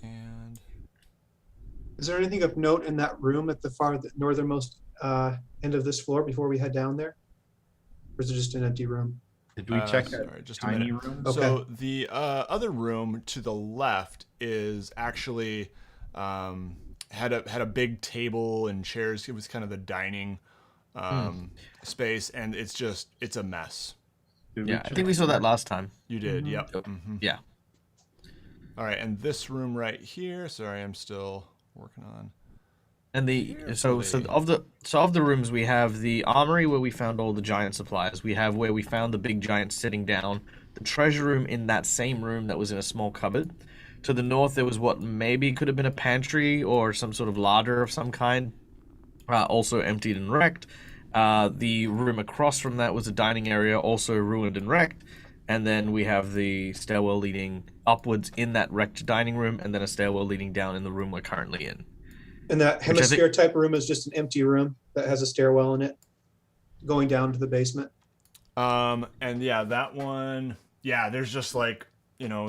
S1: And
S5: Is there anything of note in that room at the northernmost end of this floor before we head down there? Or is it just an empty room?
S4: Did we check
S1: sorry,
S4: that
S1: just a
S4: tiny
S1: minute.
S4: room?
S5: Okay.
S1: So the other room to the left is actually had a big table and chairs. It was kind of the dining space, and it's a mess.
S3: Yeah, I think we saw that last time.
S1: You did, yep. Mm-hmm.
S3: Yeah.
S1: All right, and this room right here. Sorry, I'm still working on.
S3: And of the rooms, we have the armory where we found all the giant supplies. We have where we found the big giant sitting down. The treasure room in that same room that was in a small cupboard. To the north, there was what maybe could have been a pantry or some sort of larder of some kind, also emptied and wrecked. The room across from that was a dining area, also ruined and wrecked. And then we have the stairwell leading upwards in that wrecked dining room, and then a stairwell leading down in the room we're currently in.
S5: And that hemisphere type room is just an empty room that has a stairwell in it going down to the basement.
S1: And yeah, that one, yeah, there's just like,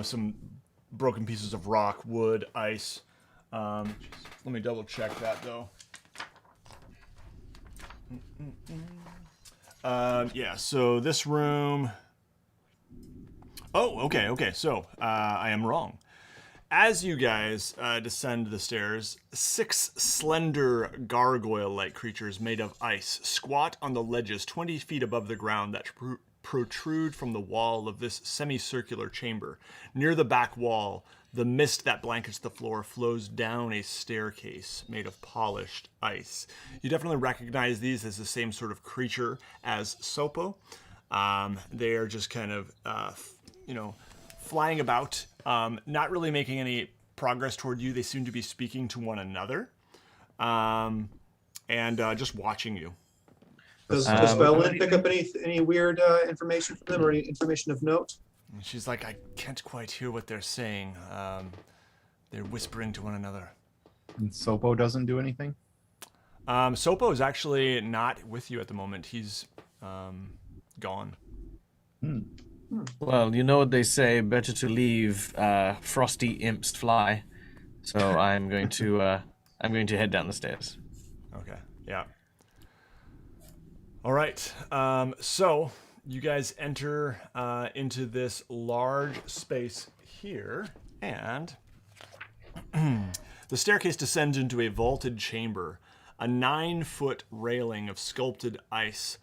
S1: some broken pieces of rock, wood, ice. Let me double check that though. Yeah, so this room. Oh, okay. So I am wrong. As you guys descend the stairs, 6 slender gargoyle-like creatures made of ice squat on the ledges 20 feet above the ground that protrude from the wall of this semicircular chamber. Near the back wall, the mist that blankets the floor flows down a staircase made of polished ice. You definitely recognize these as the same sort of creature as Sopo. They are just kind of, flying about, not really making any progress toward you. They seem to be speaking to one another, and just watching you.
S5: Does Bellin pick up any weird information from them or any information of note?
S1: And she's like, I can't quite hear what they're saying. They're whispering to one another.
S4: And Sopo doesn't do anything?
S1: Sopo is actually not with you at the moment. He's gone.
S3: Well, you know what they say, better to leave frosty imps fly. So I'm going to head down the stairs.
S1: Okay, yeah. All right, so you guys enter into this large space here, and the staircase descends into a vaulted chamber. A 9-foot railing of sculpted ice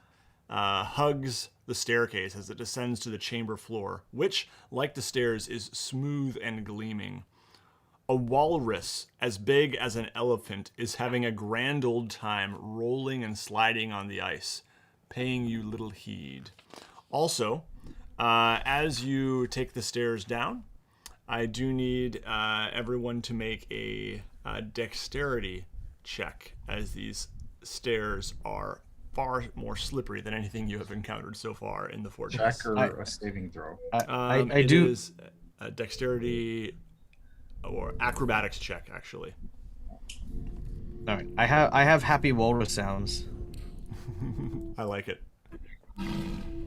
S1: hugs the staircase as it descends to the chamber floor, which, like the stairs, is smooth and gleaming. A walrus as big as an elephant is having a grand old time rolling and sliding on the ice, paying you little heed. Also, as you take the stairs down, I do need everyone to make a dexterity check, as these stairs are far more slippery than anything you have encountered so far in the fortress.
S4: Check or a saving throw?
S1: It is a dexterity or acrobatics check, actually.
S3: All right, I have happy walrus sounds.
S1: I like it.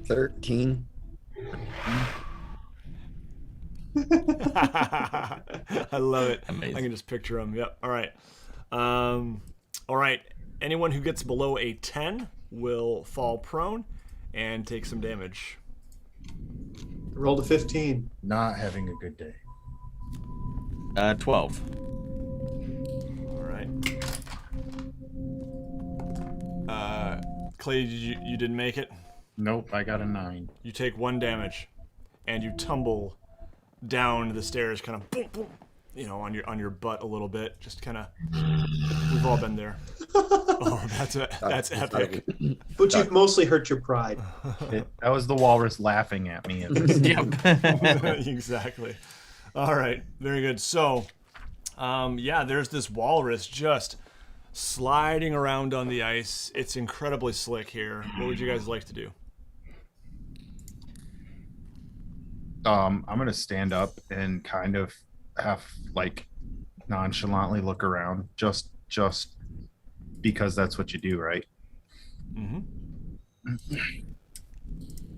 S2: 13.
S1: I love it.
S3: Amazing.
S1: I can just picture them. Yep. All right. All right. Anyone who gets below a 10 will fall prone and take some damage.
S5: Rolled a 15.
S4: Not having a good day.
S3: 12.
S1: All right. Clay, you didn't make it?
S4: Nope, I got a 9.
S1: You take 1 damage, and you tumble down the stairs, kind of boom, boom, on your butt a little bit. Just kind of, we've all been there. Oh, that's epic.
S5: But you've mostly hurt your pride.
S4: That was the walrus laughing at me. At this.
S3: Yep.
S1: Exactly. All right, very good. So, there's this walrus just sliding around on the ice. It's incredibly slick here. What would you guys like to do?
S4: I'm gonna stand up and kind of have like nonchalantly look around, just because that's what you do, right?
S1: Mm-hmm.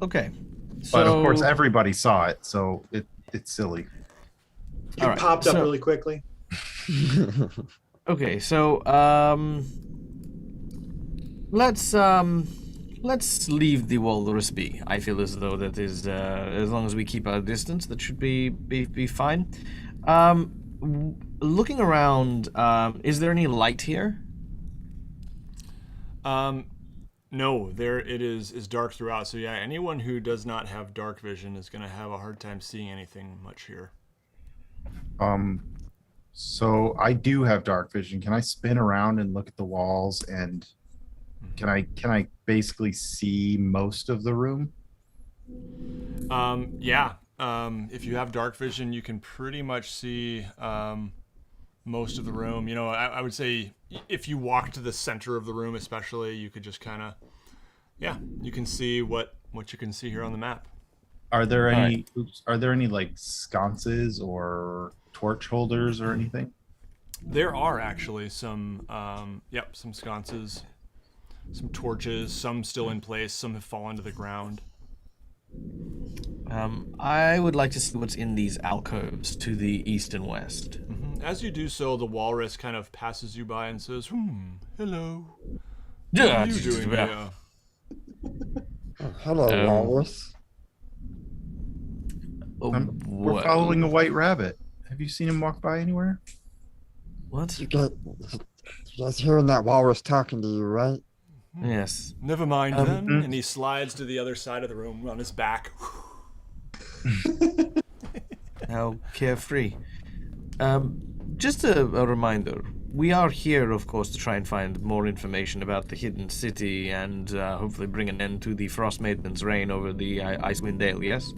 S3: Okay.
S4: But of course, everybody saw it, so it's silly.
S5: It popped up really quickly.
S3: Okay, so let's leave the walrus be. I feel as though that is as long as we keep our distance, that should be fine. Looking around, is there any light here?
S1: No, there it is dark throughout. So yeah, anyone who does not have dark vision is going to have a hard time seeing anything much here.
S4: So I do have dark vision. Can I spin around and look at the walls, and can I basically see most of the room?
S1: Yeah. If you have dark vision, you can pretty much see most of the room. I would say if you walk to the center of the room, especially, you could just kind of, you can see what you can see here on the map.
S4: Are there any like sconces or torch holders or anything?
S1: There are actually some, some sconces, some torches, some still in place, some have fallen to the ground.
S3: I would like to see what's in these alcoves to the east and west.
S1: As you do so, the walrus kind of passes you by and says, hello. What
S3: Yeah,
S1: are you doing here?
S2: Hello, walrus.
S4: We're following a white rabbit. Have you seen him walk by anywhere?
S3: What?
S2: You guys hearing that walrus talking to you, right?
S3: Yes.
S1: Never mind then. And he slides to the other side of the room on his back.
S3: How carefree. Just a reminder. We are here, of course, to try and find more information about the hidden city and hopefully bring an end to the Frost Maiden's reign over the Icewind Dale, yes?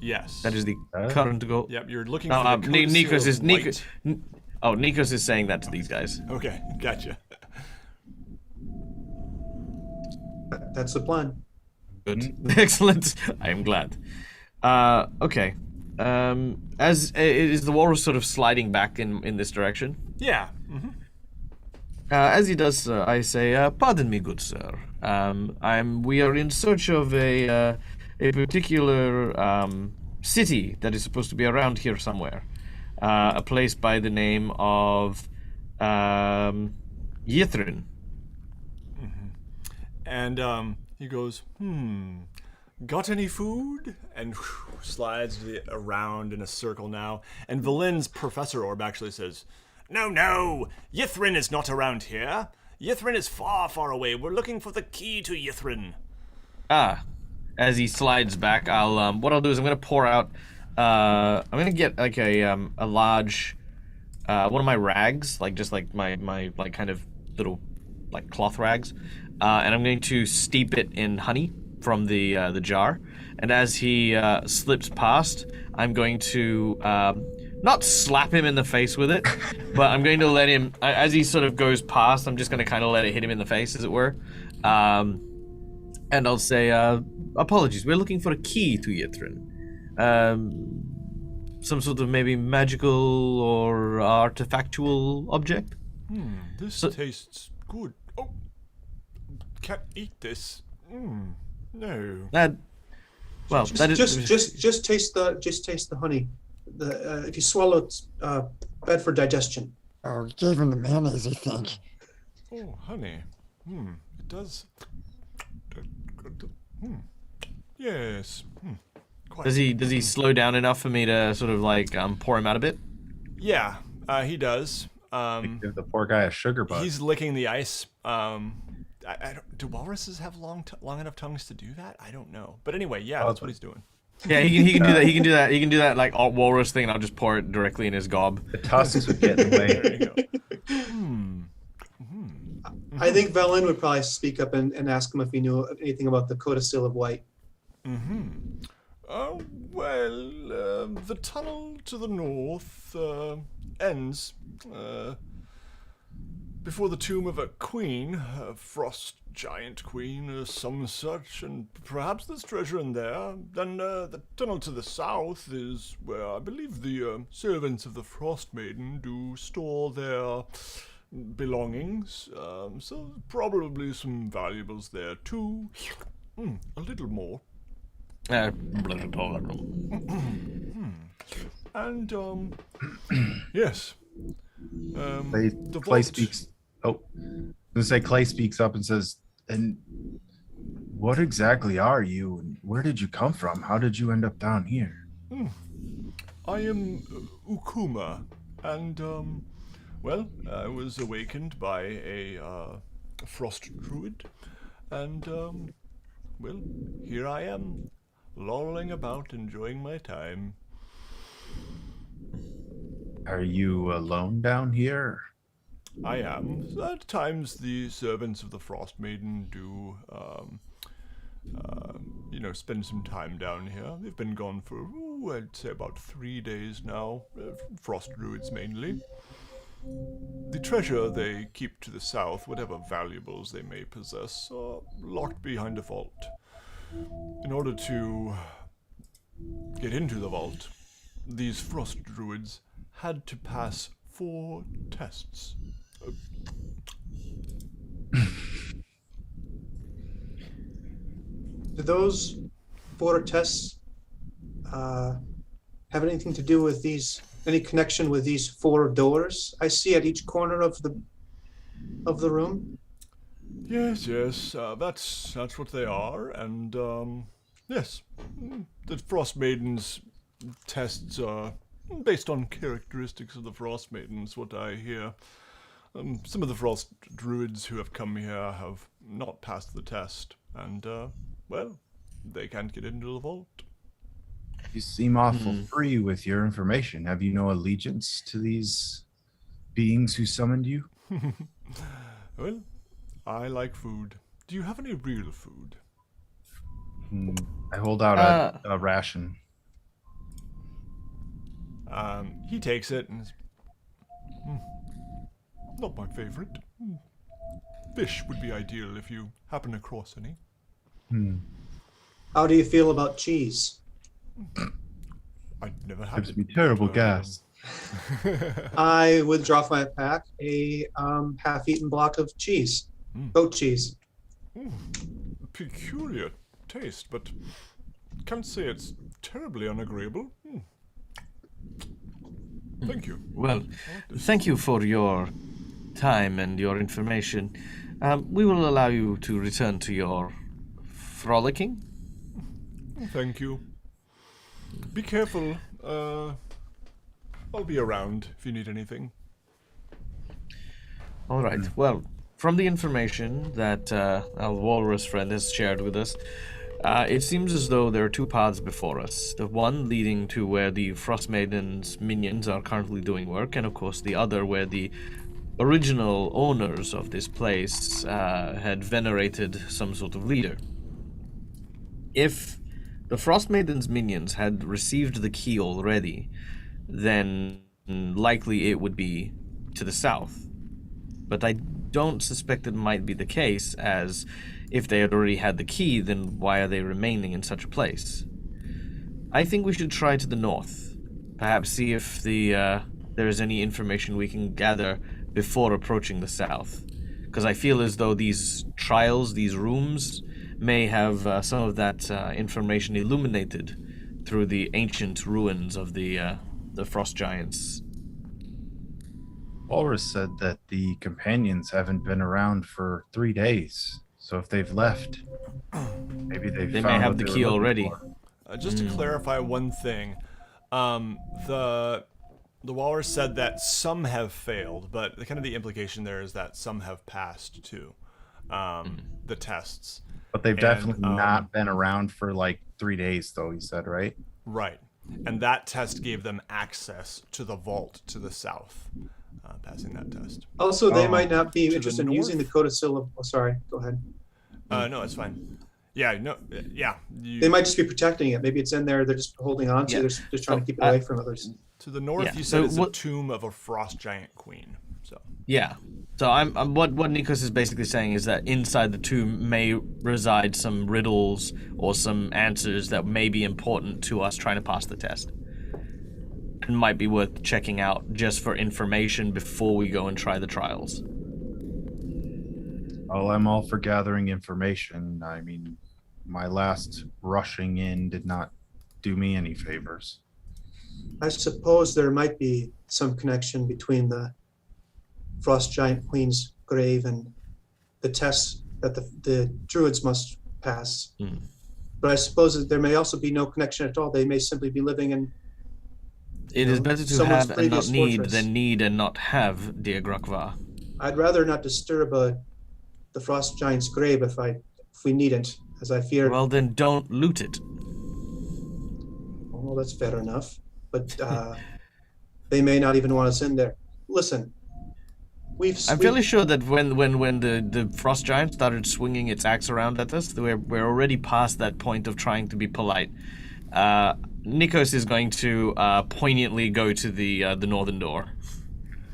S1: Yes.
S3: That is the current goal.
S1: Yep, you're looking for the
S3: Nikos is
S1: White.
S3: Nikos is saying that to these guys.
S1: Okay, gotcha.
S5: That's the plan.
S3: Good. Excellent. I am glad. Okay. As is the walrus sort of sliding back in this direction?
S1: Yeah.
S3: As he does, I say, "Pardon me, good sir. We are in search of a particular city that is supposed to be around here somewhere. A place by the name of Yithrin."
S1: And he goes, got any food? And slides around in a circle now. And Valin's Professor Orb actually says, No, Yithrin is not around here. Yithrin is far, far away. We're looking for the key to Yithrin.
S3: As he slides back, what I'll do is I'm gonna pour out. I'm gonna get like a large, one of my rags, like just like my like kind of little like cloth rags, and I'm going to steep it in honey from the jar. And as he slips past, I'm going to not slap him in the face with it, but I'm going to let him, as he sort of goes past, I'm just going to kind of let it hit him in the face, as it were. And I'll say, apologies, we're looking for a key to Yithrin. Some sort of maybe magical or artifactual object?
S1: This tastes good. Oh, can't eat this. No.
S3: Well, that is
S5: Just taste the honey. If you swallow it, bad for digestion.
S2: Oh, we gave him the mayonnaise, I think.
S1: Oh, honey. It does. Yes. Quite.
S3: Does he slow down enough for me to sort of like pour him out a bit?
S1: Yeah, he does.
S4: Give the poor guy a sugar bug.
S1: He's licking the ice. Do walruses have long enough tongues to do that? I don't know. But anyway, yeah, that's what he's doing.
S3: Yeah, he can do that. He can do that. He can do that like walrus thing, and I'll just pour it directly in his gob.
S4: The tusks would get in the way.
S1: There you go.
S5: I think Velen would probably speak up and ask him if he knew anything about the Codicil of White.
S1: The tunnel to the north ends before the tomb of a queen, a frost giant queen, or some such, and perhaps there's treasure in there. Then the tunnel to the south is where I believe the servants of the Frost Maiden do store their belongings. So probably some valuables there too. A little more. And yes.
S4: Clay speaks. Oh, I was gonna say Clay speaks up and says, "And what exactly are you? And where did you come from? How did you end up down here?"
S1: I am Ukuma, and I was awakened by a frost druid, and here I am, lolling about, enjoying my time.
S4: Are you alone down here?
S1: I am. At times, the servants of the Frost Maiden do, spend some time down here. They've been gone for, I'd say about 3 days now. Frost druids mainly. The treasure they keep to the south, whatever valuables they may possess, are locked behind a vault. In order to get into the vault, these frost druids had to pass 4 tests.
S5: Do those 4 tests have anything to do with any connection with these 4 doors I see at each corner of the room?
S1: Yes, that's what they are, and yes, the Frost Maidens tests are based on characteristics of the Frost Maidens, what I hear. Some of the Frost Druids who have come here have not passed the test, and, well, they can't get into the vault.
S4: You seem awful free with your information. Have you no allegiance to these beings who summoned you?
S1: Well, I like food. Do you have any real food?
S4: I hold out a ration.
S1: He takes it and not my favorite. Fish would be ideal if you happen across any.
S5: How do you feel about cheese?
S1: I've never had
S4: Gives
S1: it.
S4: me terrible gas.
S5: I withdraw from my pack a half-eaten block of cheese, goat cheese.
S1: Peculiar taste, but can't say it's terribly unagreeable. Thank you.
S3: Well, thank you for your time and your information. We will allow you to return to your frolicking.
S1: Thank you. Be careful. I'll be around if you need anything.
S3: All right. Well, from the information that our walrus friend has shared with us, it seems as though there are 2 paths before us. The one leading to where the Frost Maiden's minions are currently doing work, and of course the other where the original owners of this place had venerated some sort of leader. If the Frost Maiden's minions had received the key already, then likely it would be to the south. But I don't suspect it might be the case, as if they had already had the key, then why are they remaining in such a place? I think we should try to the north. Perhaps see if there is any information we can gather before approaching the south. Because I feel as though these trials, these rooms, may have some of that information illuminated through the ancient ruins of the Frost Giants.
S4: Walrus said that the companions haven't been around for 3 days. So if they've left, maybe they
S3: may have the key already.
S1: Just to clarify one thing, the walrus said that some have failed, but the implication there is that some have passed too, the tests.
S4: But they've definitely not been around for like 3 days, though, he said, right?
S1: Right. And that test gave them access to the vault to the south, passing that test.
S5: Also, they might not be
S1: the
S5: interested in using the Codicil of... Oh, sorry, go ahead.
S1: No, it's fine. Yeah, no, yeah.
S5: They might just be protecting it. Maybe it's in there. They're just holding on to.
S3: Yeah.
S5: They're just trying to keep it away from others.
S1: To the north,
S3: Yeah,
S1: you
S3: so
S1: said it's a
S3: what-
S1: tomb of a frost giant queen. So
S3: Yeah. So I'm what Nikos is basically saying is that inside the tomb may reside some riddles or some answers that may be important to us trying to pass the test. And might be worth checking out just for information before we go and try the trials.
S4: Well, I'm all for gathering information. I mean, my last rushing in did not do me any favors.
S5: I suppose there might be some connection between the Frost Giant Queen's grave and the tests that the druids must pass. But I suppose that there may also be no connection at all. They may simply be living in...
S3: It is better to
S5: someone's
S3: have and not
S5: previous
S3: need
S5: fortress.
S3: than need and not have, dear Grokvar.
S5: I'd rather not disturb the Frost Giant's grave if we needn't, as I fear...
S3: Well, then don't loot it.
S5: Well, that's fair enough. But they may not even want us in there. Listen,
S3: I'm fairly sure that when the Frost Giant started swinging its axe around at us, we're already past that point of trying to be polite. Nikos is going to poignantly go to the northern door.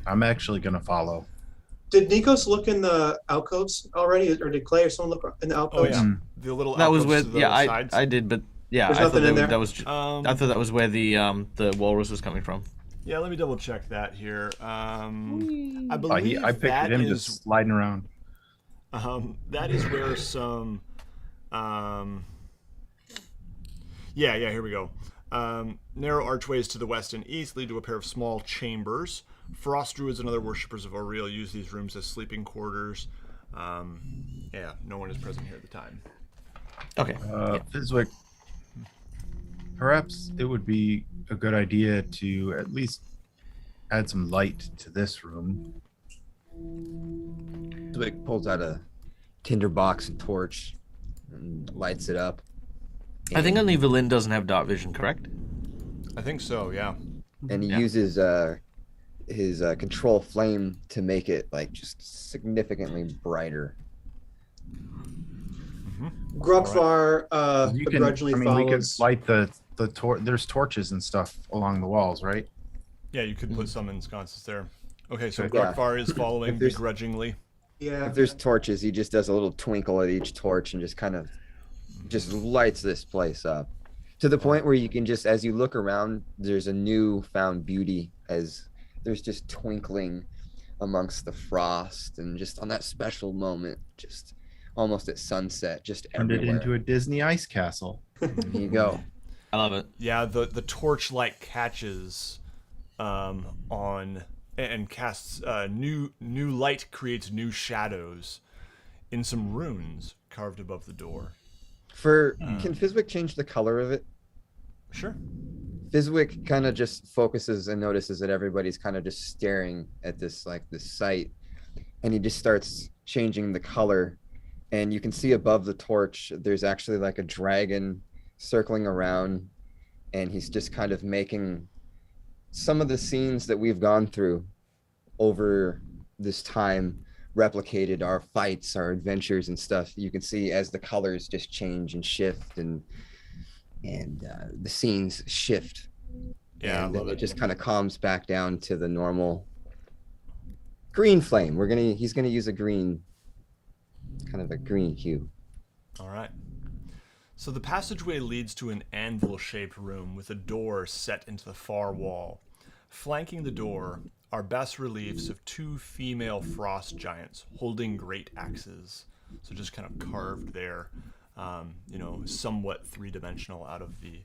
S4: I'm actually going to follow.
S5: Did Nikos look in the alcoves already, or did Clay or someone look in the alcoves?
S1: Oh yeah, the little
S3: That was
S1: alcoves
S3: where
S1: to the sides.
S3: I did, but yeah,
S5: There's
S3: I thought
S5: nothing in there?
S3: that was I thought that was where the walrus was coming from.
S1: Yeah, let me double check that here. I believe
S4: I pictured
S1: that
S4: him
S1: is
S4: just sliding around.
S1: that is where some yeah, here we go. Narrow archways to the west and east lead to a pair of small chambers. Frost druids and other worshippers of Aureel use these rooms as sleeping quarters. Yeah, no one is present here at the time.
S3: Okay.
S4: Fizwick, perhaps it would be a good idea to at least add some light to this room.
S2: Fizwick pulls out a tinderbox and torch and lights it up.
S3: I think only Valin doesn't have dark vision, correct?
S1: I think so, yeah.
S2: And he uses his control flame to make it like just significantly brighter.
S5: Grokvar
S4: We
S5: begrudgingly
S4: can
S5: follows.
S4: light the there's torches and stuff along the walls, right?
S1: Yeah, you could put some ensconces there. Okay, so
S2: Yeah.
S1: Grokvar is following
S2: If there's-
S1: begrudgingly.
S5: Yeah.
S2: If there's torches, he just does a little twinkle at each torch and just kind of just lights this place up to the point where you can just, as you look around, there's a new found beauty as there's just twinkling amongst the frost and just on that special moment, just almost at sunset, just
S4: Turned it
S2: everywhere.
S4: into a Disney ice castle.
S2: There you go.
S3: I love it.
S1: Yeah, the torchlight catches on and casts new light, creates new shadows in some runes carved above the door.
S2: Can Fizwick change the color of it?
S1: Sure.
S2: Fizwick kind of just focuses and notices that everybody's kind of just staring at this sight, and he just starts changing the color, and you can see above the torch there's actually like a dragon circling around, and he's just kind of making some of the scenes that we've gone through over this time replicated, our fights, our adventures and stuff. You can see as the colors just change and shift and the scenes shift.
S1: Yeah,
S2: And
S1: I
S2: then
S1: love
S2: it
S1: it.
S2: just kind of calms back down to the normal green flame. He's gonna use a green, kind of a green hue.
S1: All right. So the passageway leads to an anvil-shaped room with a door set into the far wall. Flanking the door are bas-reliefs of two female frost giants holding great axes. So just kind of carved there, somewhat three-dimensional out of the...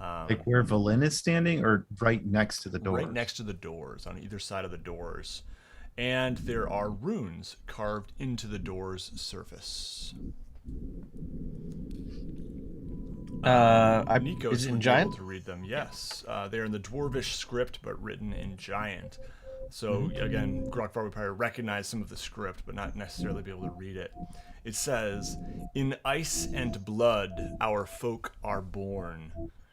S4: Like where Valin is standing, or right next to the door?
S1: Right next to the doors, on either side of the doors. And there are runes carved into the door's surface. Nikos
S3: is it in
S1: would be
S3: giant?
S1: able to read them. Yes, they're in the dwarvish script, but written in giant. So again, Grokvar would probably recognize some of the script, but not necessarily be able to read it. It says, "In ice and blood our folk are born.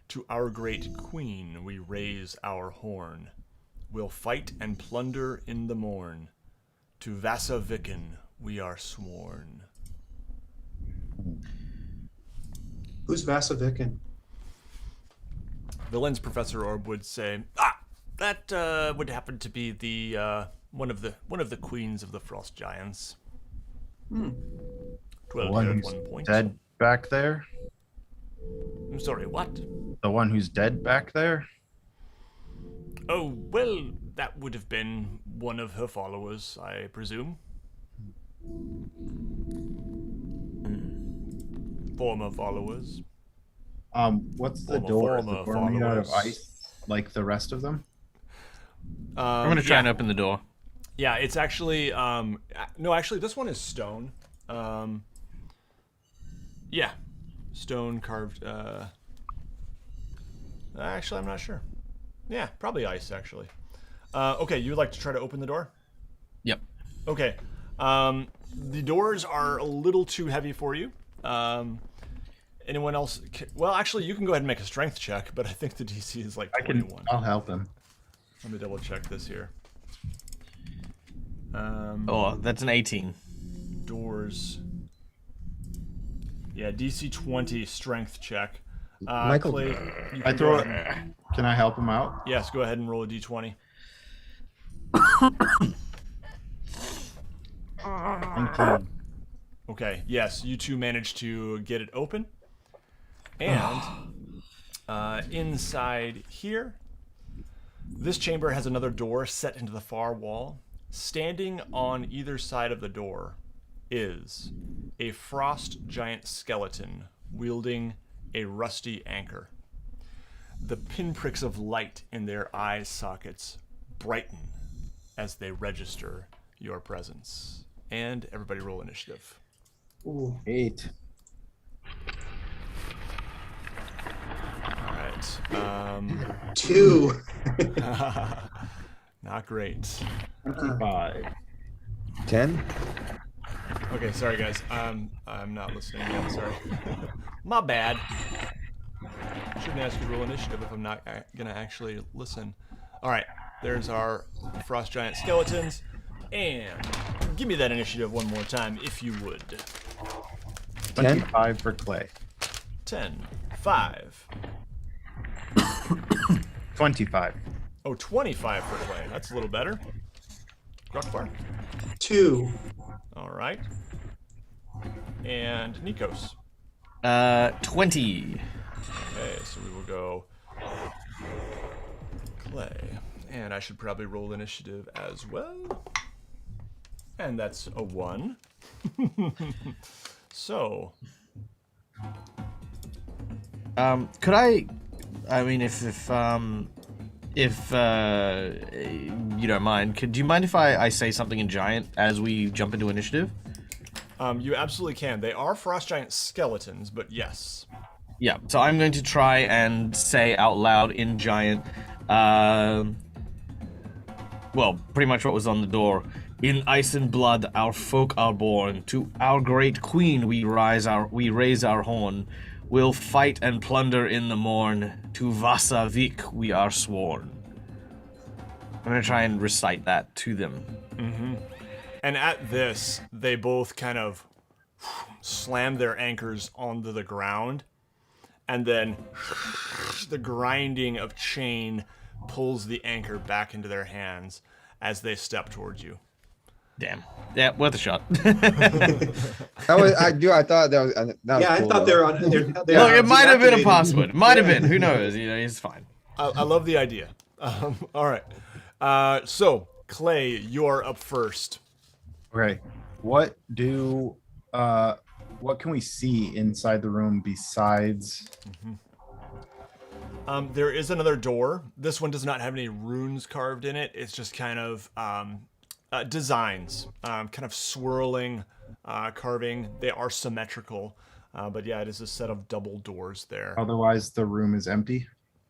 S1: To our great queen we raise our horn. We'll fight and plunder in the morn. To Vasaviken we are sworn."
S5: Who's Vasaviken?
S1: Villain's Professor Orb would say, that would happen to be the one of the queens of the Frost Giants. 12
S4: one
S1: here at
S4: who's
S1: 1 point.
S4: dead back there?
S1: I'm sorry, what?
S4: The one who's dead back there?
S1: Oh, well, that would have been one of her followers, I presume. Former followers.
S4: What's the
S1: Former-
S4: door? Is the
S1: former
S4: door made out of
S1: followers.
S4: ice like the rest of them?
S3: I'm gonna try and open the door.
S1: Yeah, it's actually no, actually this one is stone. Yeah. Stone carved actually I'm not sure. Yeah, probably ice actually. Okay, you would like to try to open the door?
S3: Yep.
S1: Okay. The doors are a little too heavy for you. Anyone else? Well, actually, you can go ahead and make a strength check, but I think the DC is like 21.
S4: I'll help him.
S1: Let me double check this here.
S3: Oh, that's an 18.
S1: Doors. Yeah, DC 20 strength check.
S2: Michael-
S1: Clay, you
S4: I
S1: can
S4: throw
S1: go
S4: it.
S1: ahead
S4: Can I help him out?
S1: yes, go ahead and roll a D20.
S4: 19.
S1: Okay, yes, you two managed to get it open. And inside here, This chamber has another door set into the far wall. Standing on either side of the door is a frost giant skeleton wielding a rusty anchor. The pinpricks of light in their eye sockets brighten as they register your presence. And everybody roll initiative.
S5: Ooh.
S4: 8.
S1: All right.
S5: 2.
S1: Not great.
S4: 25.
S2: 10.
S1: Okay, sorry guys. I'm not listening yet. Sorry. My bad. Shouldn't ask you to roll initiative if I'm not gonna actually listen. All right. There's our frost giant skeletons, and give me that initiative one more time, if you would.
S4: 25 for Clay.
S1: 10, 5.
S4: 25.
S1: Oh, 25 for Clay. That's a little better. Grokbar.
S5: 2.
S1: All right. And Nikos.
S3: 20.
S1: Okay, so we will go Clay. And I should probably roll initiative as well. And that's a 1. So.
S3: Could I mean, if you don't mind, do you mind if I say something in giant as we jump into initiative?
S1: You absolutely can. They are frost giant skeletons, but yes.
S3: Yeah, so I'm going to try and say out loud in giant, well, pretty much what was on the door. In ice and blood, our folk are born. To our great queen we raise our horn. We'll fight and plunder in the morn. To Fizwick we are sworn. I'm gonna try and recite that to them.
S1: Mm-hmm. And at this, they both kind of slam their anchors onto the ground, and then the grinding of chain pulls the anchor back into their hands as they step towards you.
S3: Damn. Yeah, worth a shot.
S2: I thought that was
S5: Yeah, I
S2: cool,
S5: thought
S2: though.
S5: they were on. Look,
S3: Look, it might have been a password. Might have been. Who knows? You know, it's fine.
S1: I love the idea. All right. So, Clay, you're up first.
S4: Okay. What can we see inside the room besides?
S1: There is another door. This one does not have any runes carved in it. It's just kind of designs, kind of swirling carving. They are symmetrical, but yeah, it is a set of double doors there.
S4: Otherwise, the room is empty.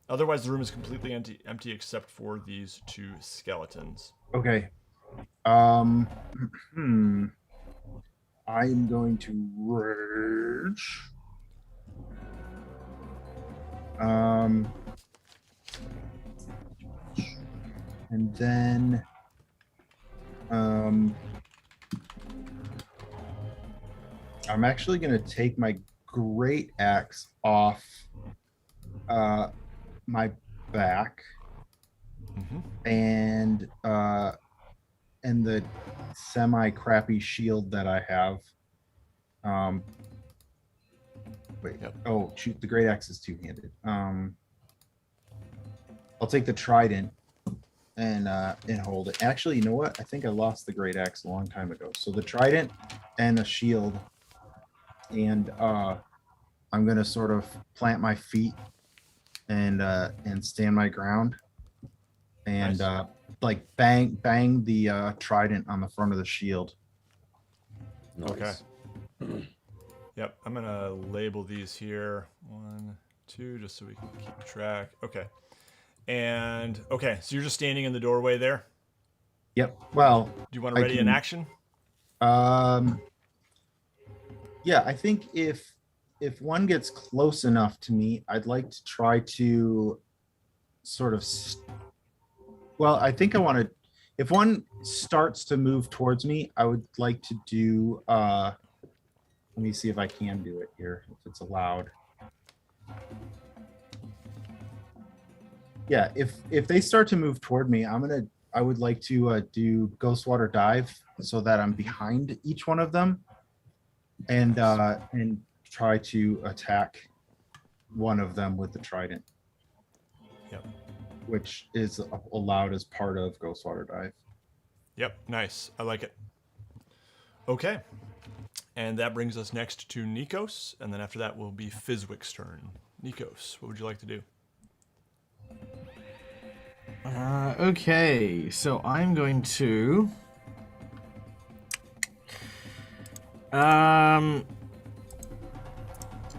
S1: Otherwise, the room is completely empty except for these 2 skeletons.
S4: Okay. I'm going to rage. And then I'm actually going to take my great axe off my back, and the semi crappy shield that I have. Wait.
S1: Yep.
S4: Oh shoot! The great axe is 2-handed. I'll take the trident and hold it. Actually, you know what? I think I lost the great axe a long time ago. So the trident and a shield, and I'm gonna sort of plant my feet and stand my ground, and
S1: Nice.
S4: like bang the trident on the front of the shield.
S1: Okay. Yep, I'm gonna label these here. 1, 2, just so we can keep track. Okay. And okay, so you're just standing in the doorway there.
S4: Yep. Well,
S1: Do you want to ready an action?
S4: Yeah, I think if one gets close enough to me, I'd like to try to sort of well, I think I want to, if one starts to move towards me, I would like to do let me see if I can do it here, if it's allowed. Yeah, if they start to move toward me, I would like to do Ghost Water Dive so that I'm behind each one of them, and try to attack one of them with the trident.
S1: Yep.
S4: which is allowed as part of Ghostwater Dive.
S1: Yep, nice. I like it. Okay. And that brings us next to Nikos, and then after that will be Fizwick's turn. Nikos, what would you like to do?
S3: Okay, so I'm going to...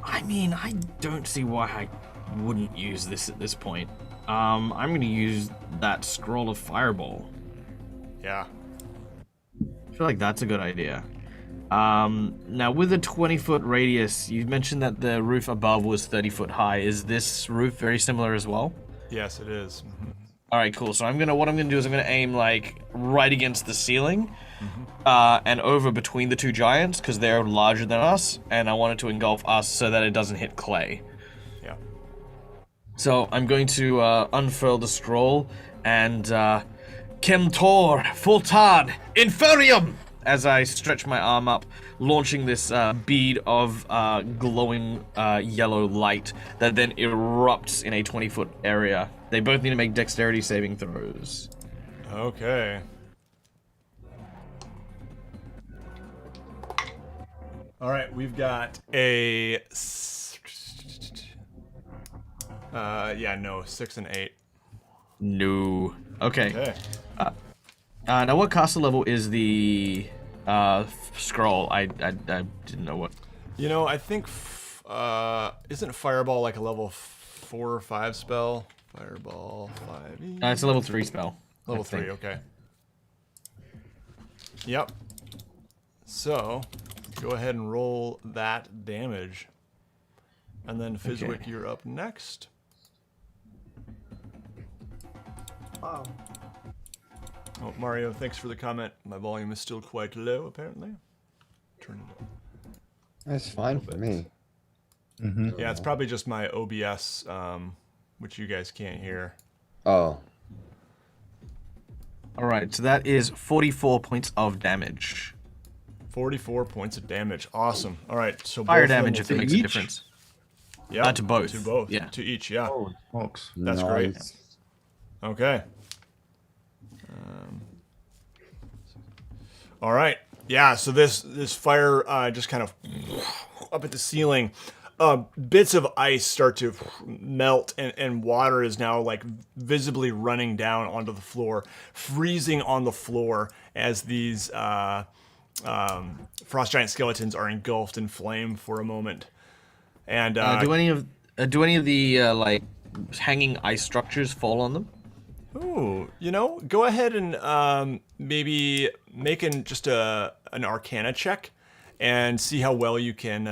S3: I mean, I don't see why I wouldn't use this at this point. I'm going to use that Scroll of Fireball.
S1: Yeah.
S3: I feel like that's a good idea. Now, with a 20-foot radius, you mentioned that the roof above was 30 foot high. Is this roof very similar as well?
S1: Yes, it is. Mm-hmm.
S3: All right, cool. So what I'm gonna do is I'm gonna aim like right against the ceiling, and over between the two giants because they're larger than us, and I want it to engulf us so that it doesn't hit Clay.
S1: Yeah.
S3: So I'm going to unfurl the scroll and Chemtor Fultad Inferium as I stretch my arm up, launching this bead of glowing yellow light that then erupts in a 20-foot area. They both need to make dexterity saving throws.
S1: Okay. All right, we've got a... 6 and 8.
S3: No. Okay.
S1: Okay.
S3: Now, what caster level is the scroll? I didn't know what.
S1: You know, I think isn't Fireball like a level 4 or 5 spell? Fireball 5.
S3: It's a level 3 spell.
S1: Level 3. Okay. Yep. So, go ahead and roll that damage, and then Fizwick,
S3: Okay.
S1: you're up next.
S5: Wow.
S1: Oh, Mario, thanks for the comment. My volume is still quite low, apparently. Turn it up.
S2: That's fine for me.
S4: Mm-hmm.
S1: Yeah, it's probably just my OBS, which you guys can't hear.
S2: Oh,
S3: All right, so that is 44 points of damage.
S1: 44 points of damage. Awesome. All right, so
S3: Fire
S1: both of them
S3: damage
S1: will
S3: if it
S1: take-
S3: makes a
S4: each?
S3: difference.
S1: Yeah,
S3: to both.
S1: To both.
S3: Yeah.
S1: To each. Yeah.
S4: Oh, smokes.
S1: That's great.
S2: nice.
S1: Okay. All right. Yeah. So this fire just kind of up at the ceiling. Bits of ice start to melt, and water is now like visibly running down onto the floor, freezing on the floor as these frost giant skeletons are engulfed in flame for a moment. And
S3: Do any of the like hanging ice structures fall on them?
S1: ooh, you know, go ahead and maybe make just an Arcana check and see how well you can,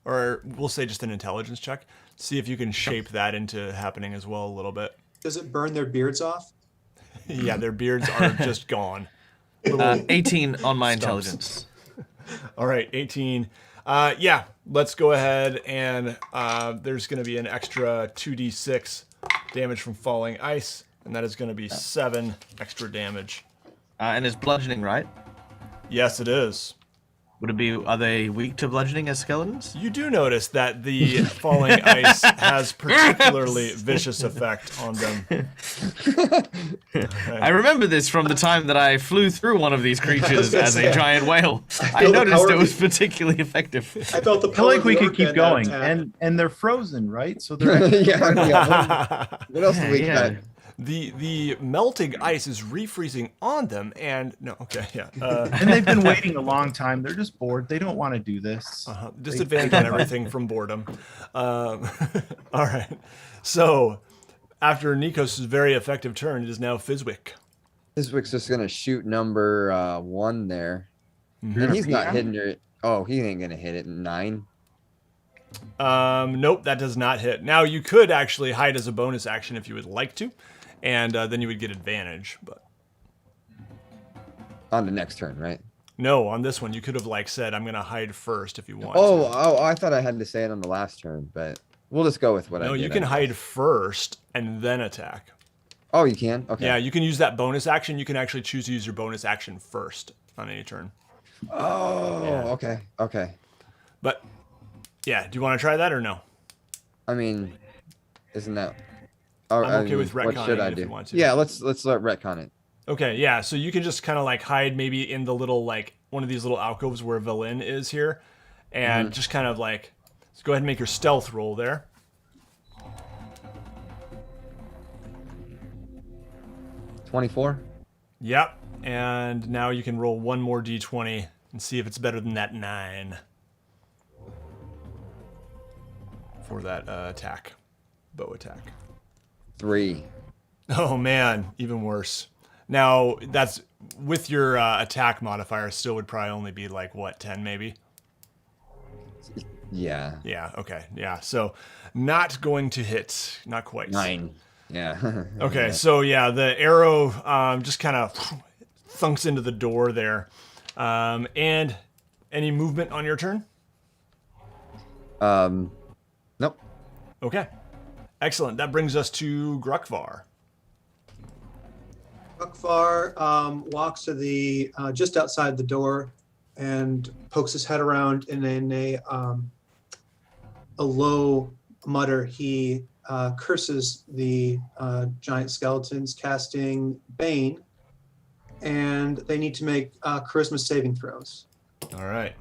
S1: or we'll say just an intelligence check. See if you can shape that into happening as well a little bit.
S5: Does it burn their beards off?
S1: Yeah, their beards are just gone.
S3: 18 on my
S1: Stumps.
S3: intelligence.
S1: All right, 18. Yeah, let's go ahead and there's going to be an extra 2d6 damage from falling ice, and that is going to be 7 extra damage.
S3: And it's bludgeoning, right?
S1: Yes, it is.
S3: Are they weak to bludgeoning as skeletons?
S1: You do notice that the falling ice has particularly vicious effect on them.
S3: I remember this from the time that I flew through one of these creatures
S5: gonna
S3: as
S5: say,
S3: a giant whale. I
S5: feel the
S3: noticed
S5: power
S3: it
S5: of
S3: was
S5: the-
S3: particularly effective.
S5: I felt the
S4: I feel
S5: power
S4: like
S5: of
S4: we
S5: the
S4: could
S5: orc
S4: keep
S5: in that
S4: going,
S5: attack.
S4: and they're frozen, right? So they're
S2: Yeah. What else do we
S3: Yeah.
S2: got?
S1: The melting ice is refreezing on them, and no, okay, yeah.
S4: and they've been waiting a long time. They're just bored. They don't want to do this.
S1: Disadvantage on everything from boredom. All right. So, after Nikos' very effective turn, it is now Fizwick.
S2: Fizwick's just gonna shoot number 1 there,
S1: Mm-hmm.
S2: and he's not hitting your. Oh, he ain't gonna hit it. 9.
S1: Nope, that does not hit. Now, you could actually hide as a bonus action if you would like to, and then you would get advantage. But
S2: On the next turn, right?
S1: no, on this one, you could have like said, "I'm going to hide first if you want."
S2: Oh, I thought I had to say it on the last turn, but we'll just go with what I
S1: No,
S2: did.
S1: you can
S2: I guess.
S1: hide first and then attack.
S2: Oh, you can. Okay.
S1: Yeah, you can use that bonus action. You can actually choose to use your bonus action first on any turn.
S2: Oh,
S1: Yeah.
S2: okay. Okay.
S1: But yeah, do you want to try that or no?
S2: I mean, isn't that?
S1: I'm okay with
S2: what should
S1: retconning
S2: I
S1: it if
S2: do?
S1: you want to.
S2: Yeah, let's let retcon it.
S1: Okay, yeah. So you can just kind of like hide maybe in the little like one of these little alcoves where Velen is here, and just kind of like let's go ahead and make your stealth roll there.
S2: 24.
S1: Yep. And now you can roll one more d20 and see if it's better than that 9 for that bow attack.
S2: 3.
S1: Oh man, even worse. Now that's with your attack modifier. Still would probably only be like what 10 maybe.
S2: Yeah.
S1: Yeah. Okay. Yeah. So not going to hit. Not quite.
S2: 9. Yeah.
S1: Okay. So yeah, the arrow just kind of thunks into the door there. And any movement on your turn?
S2: Nope.
S1: Okay. Excellent. That brings us to Grukvar.
S5: Grukvar walks to the just outside the door and pokes his head around, and in a low mutter, he curses the giant skeletons, casting Bane, and they need to make charisma saving throws.
S1: All right.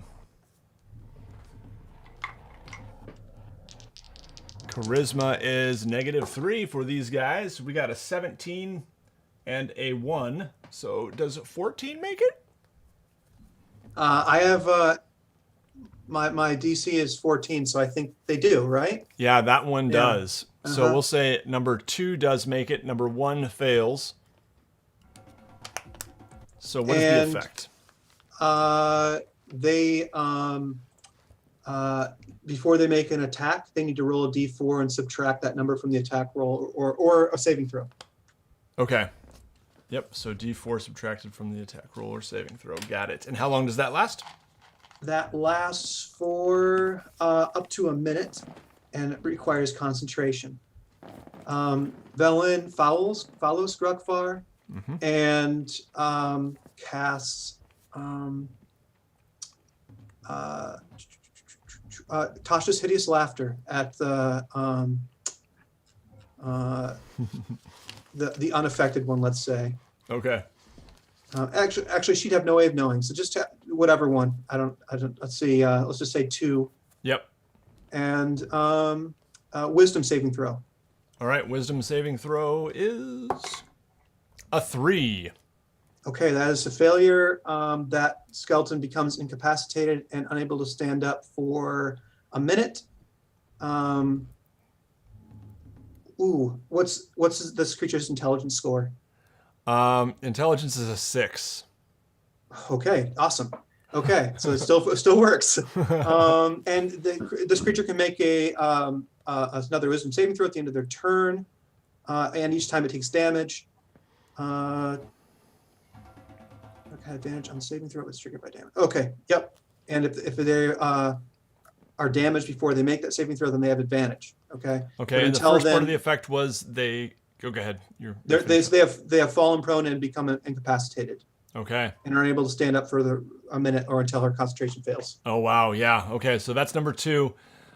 S1: Charisma is -3 for these guys. We got a 17 and a 1. So does 14 make it?
S5: I have my DC is 14, so I think they do, right?
S1: Yeah, that one does. So
S5: Uh-huh.
S1: we'll say number 2 does make it. Number 1 fails. So what is
S5: And
S1: the effect?
S5: They before they make an attack, they need to roll a d4 and subtract that number from the attack roll, or a saving throw.
S1: Okay. Yep, so d4 subtracted from the attack roll or saving throw. Got it. And how long does that last?
S5: That lasts for up to a minute, and it requires concentration. Velen follows Grukvar and casts Tasha's Hideous Laughter at the unaffected one, let's say.
S1: Okay.
S5: Actually, she'd have no way of knowing. So just whatever one. I don't. Let's see. Let's just say 2.
S1: Yep.
S5: And wisdom saving throw.
S1: All right, wisdom saving throw is a 3.
S5: Okay, that is a failure. That skeleton becomes incapacitated and unable to stand up for a minute. What's this creature's intelligence score?
S1: Intelligence is a 6.
S5: Okay, awesome. Okay, so it still works. And this creature can make another wisdom saving throw at the end of their turn, and each time it takes damage. Okay, advantage on saving throw is triggered by damage. Okay, yep. And if they are damaged before they make that saving throw, then they have advantage. Okay.
S1: Okay.
S5: But
S1: And the first part of the effect was they go ahead.
S5: They have fallen prone and become incapacitated
S1: Okay.
S5: and are unable to stand up for a minute or until her concentration fails.
S1: Oh wow, yeah. Okay, so that's number 2,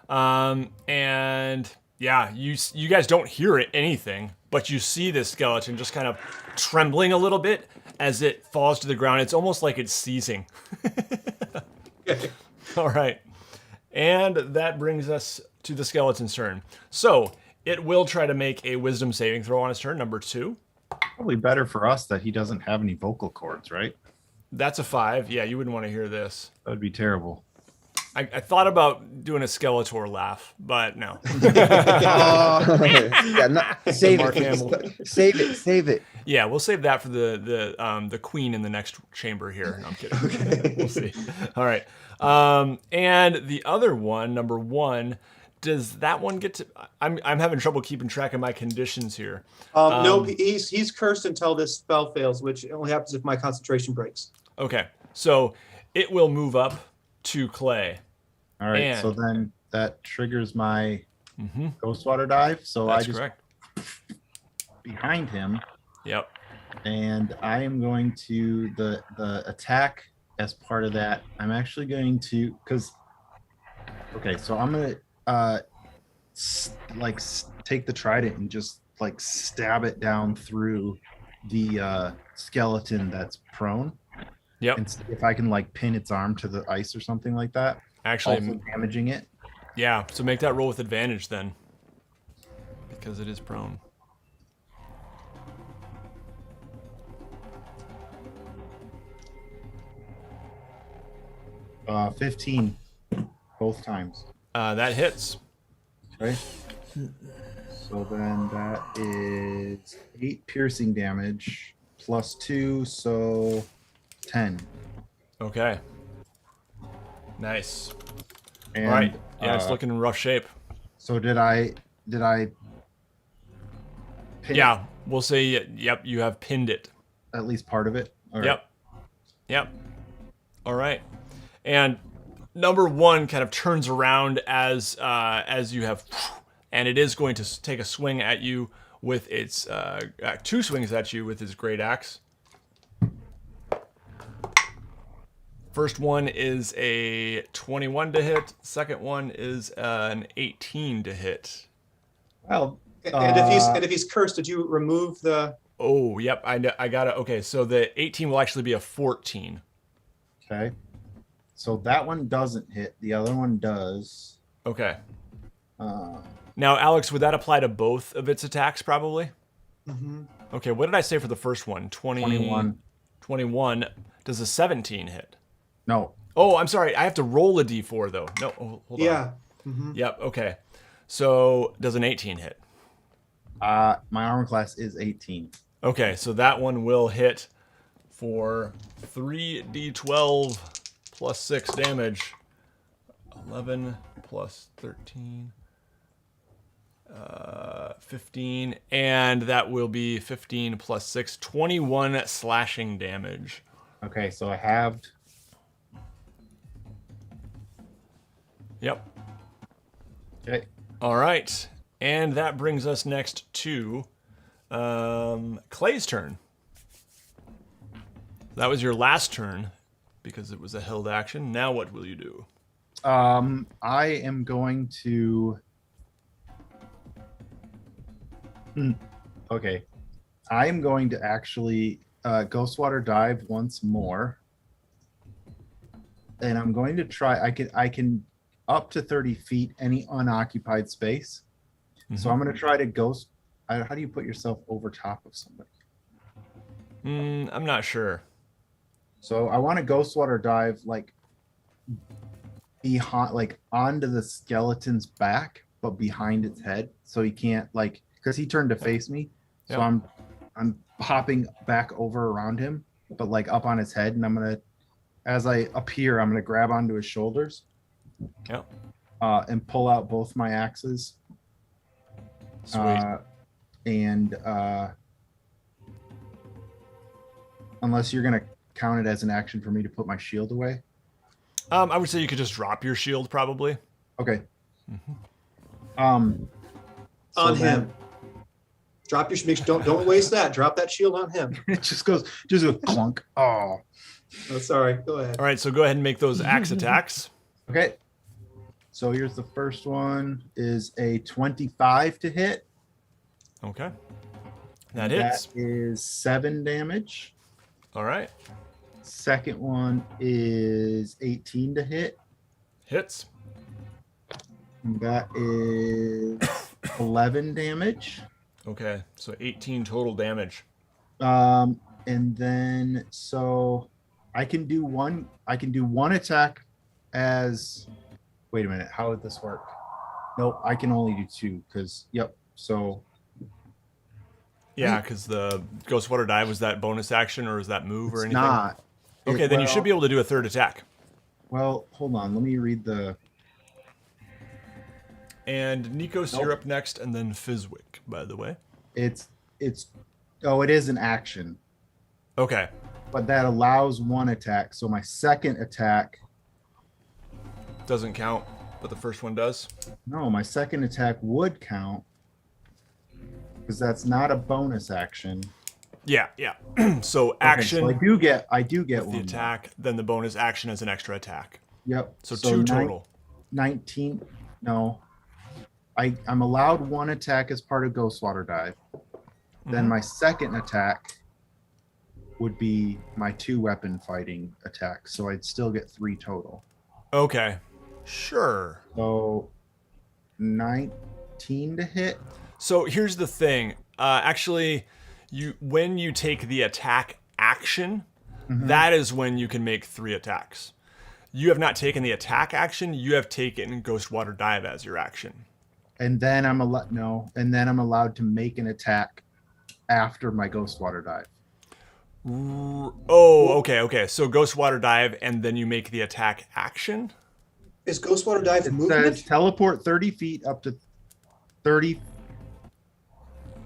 S1: and yeah, you guys don't hear anything, but you see this skeleton just kind of trembling a little bit as it falls to the ground. It's almost like it's seizing.
S5: Okay.
S1: All right, and that brings us to the skeleton's turn. So it will try to make a wisdom saving throw on its turn, number 2.
S4: Probably better for us that he doesn't have any vocal cords, right?
S1: That's a 5. Yeah, you wouldn't want to hear this.
S4: That would be terrible.
S1: I thought about doing a Skeletor laugh, but no.
S2: Save
S1: Mark
S2: it.
S1: Hamill.
S2: Save it.
S1: Yeah, we'll save that for the queen in the next chamber here. No, I'm kidding. Okay. We'll see. All right. And the other one, number 1, does that one get to? I'm having trouble keeping track of my conditions here.
S5: No, he's cursed until this spell fails, which only happens if my concentration breaks.
S1: Okay, so it will move up to Clay.
S4: All right,
S1: And-
S4: so then that triggers my ghost water dive. So
S1: That's
S4: I just
S1: correct.
S4: behind him,
S1: Yep.
S4: and I am going to the attack as part of that. I'm actually going to okay, so I'm gonna take the trident and just like stab it down through the skeleton that's prone.
S1: Yep.
S4: And see if I can like pin its arm to the ice or something like that.
S1: Actually,
S4: Also damaging it.
S1: yeah. So make that roll with advantage then, because it is prone.
S4: 15 both times.
S1: That hits.
S4: Okay. So then that is 8 piercing damage plus 2, so 10.
S1: Okay. Nice.
S4: And,
S1: All right. Yeah, it's looking in rough shape.
S4: So did I pin
S1: Yeah, we'll say yep. You have pinned it.
S4: at least part of it? All right.
S1: Yep. Yep. All right. And number one kind of turns around as you have, and it is going to take a swing at you with its 2 swings at you with its great axe. First one is a 21 to hit. Second one is an 18 to hit.
S4: Well,
S5: And if he's cursed, did you remove the?
S1: Oh, yep. I got it. Okay, so the 18 will actually be a 14.
S4: okay. So that one doesn't hit. The other one does.
S1: Okay.
S4: Uh,
S1: Now, Alex, would that apply to both of its attacks, probably?
S5: Mm-hmm.
S1: Okay, what did I say for the first one?
S4: 21.
S1: 21. Does a 17 hit?
S4: No.
S1: Oh, I'm sorry. I have to roll a d4, though. No, hold on.
S5: Yeah. Mm-hmm.
S1: Yep, okay. So, does an 18 hit?
S4: My armor class is 18.
S1: Okay, so that one will hit for 3d12 plus 6 damage. 11 plus 13. 15. And that will be 15 plus 6. 21 slashing damage.
S4: Okay, so I halved.
S1: Yep.
S4: Okay.
S1: All right. And that brings us next to Clay's turn. That was your last turn because it was a held action. Now what will you do?
S4: I am going to. Okay. I am going to actually Ghostwater dive once more. And I'm going to try. I can up to 30 feet any unoccupied space. So I'm going to try to ghost. How do you put yourself over top of somebody?
S1: I'm not sure.
S4: So I want to Ghostwater dive like behind, like onto the skeleton's back, but behind its head, so he can't like because he turned to face me. So
S1: Yep.
S4: I'm hopping back over around him, but like up on his head, and I'm gonna, as I appear, I'm gonna grab onto his shoulders.
S1: Yep.
S4: And pull out both my axes.
S1: Sweet.
S4: And unless you're gonna count it as an action for me to put my shield away.
S1: I would say you could just drop your shield, probably.
S4: Okay.
S5: On
S4: so
S5: him.
S4: then-
S5: Drop your. Don't waste that. Drop that shield on him.
S4: It just goes clunk. Oh.
S5: Oh, sorry. Go ahead.
S1: All right, so go ahead and make those axe attacks.
S4: Okay. So here's the first one is a 25 to hit.
S1: Okay. That hits.
S4: That is 7 damage.
S1: All right.
S4: Second one is 18 to hit.
S1: Hits.
S4: And that is 11 damage.
S1: Okay, so 18 total damage.
S4: And then so I can do one attack as wait a minute, how would this work? Nope, I can only do 2 because so
S1: Yeah, because the Ghostwater Dive was that bonus action or is that move or
S4: it's
S1: anything?
S4: not.
S1: Okay, then you should be able to do a third attack.
S4: Well, hold on, let me read the
S1: And Nikos,
S4: Nope.
S1: you're up next, and then Fizwick, by the way.
S4: it is an action,
S1: Okay.
S4: but that allows one attack. So my second attack,
S1: Doesn't count, but the first one does.
S4: no, my second attack would count because that's not a bonus action.
S1: Yeah. So
S4: Okay,
S1: action,
S4: so I do get
S1: with
S4: one
S1: the
S4: more.
S1: attack, then the bonus action is an extra attack.
S4: Yep.
S1: So 2 total.
S4: 19. No. I'm allowed one attack as part of Ghostwater Dive. Then my second attack would be my 2-weapon fighting attack. So I'd still get 3 total.
S1: Okay. Sure.
S4: So 19 to hit.
S1: So here's the thing. Actually, when you take the attack action, that is when you can make 3 attacks. You have not taken the attack action. You have taken Ghost Water Dive as your action.
S4: And then I'm allowed to make an attack after my Ghost Water Dive.
S1: Oh, okay. So Ghost Water Dive, and then you make the attack action?
S5: Is Ghost Water Dive
S4: It
S5: movement?
S4: says teleport 30 feet up to 30.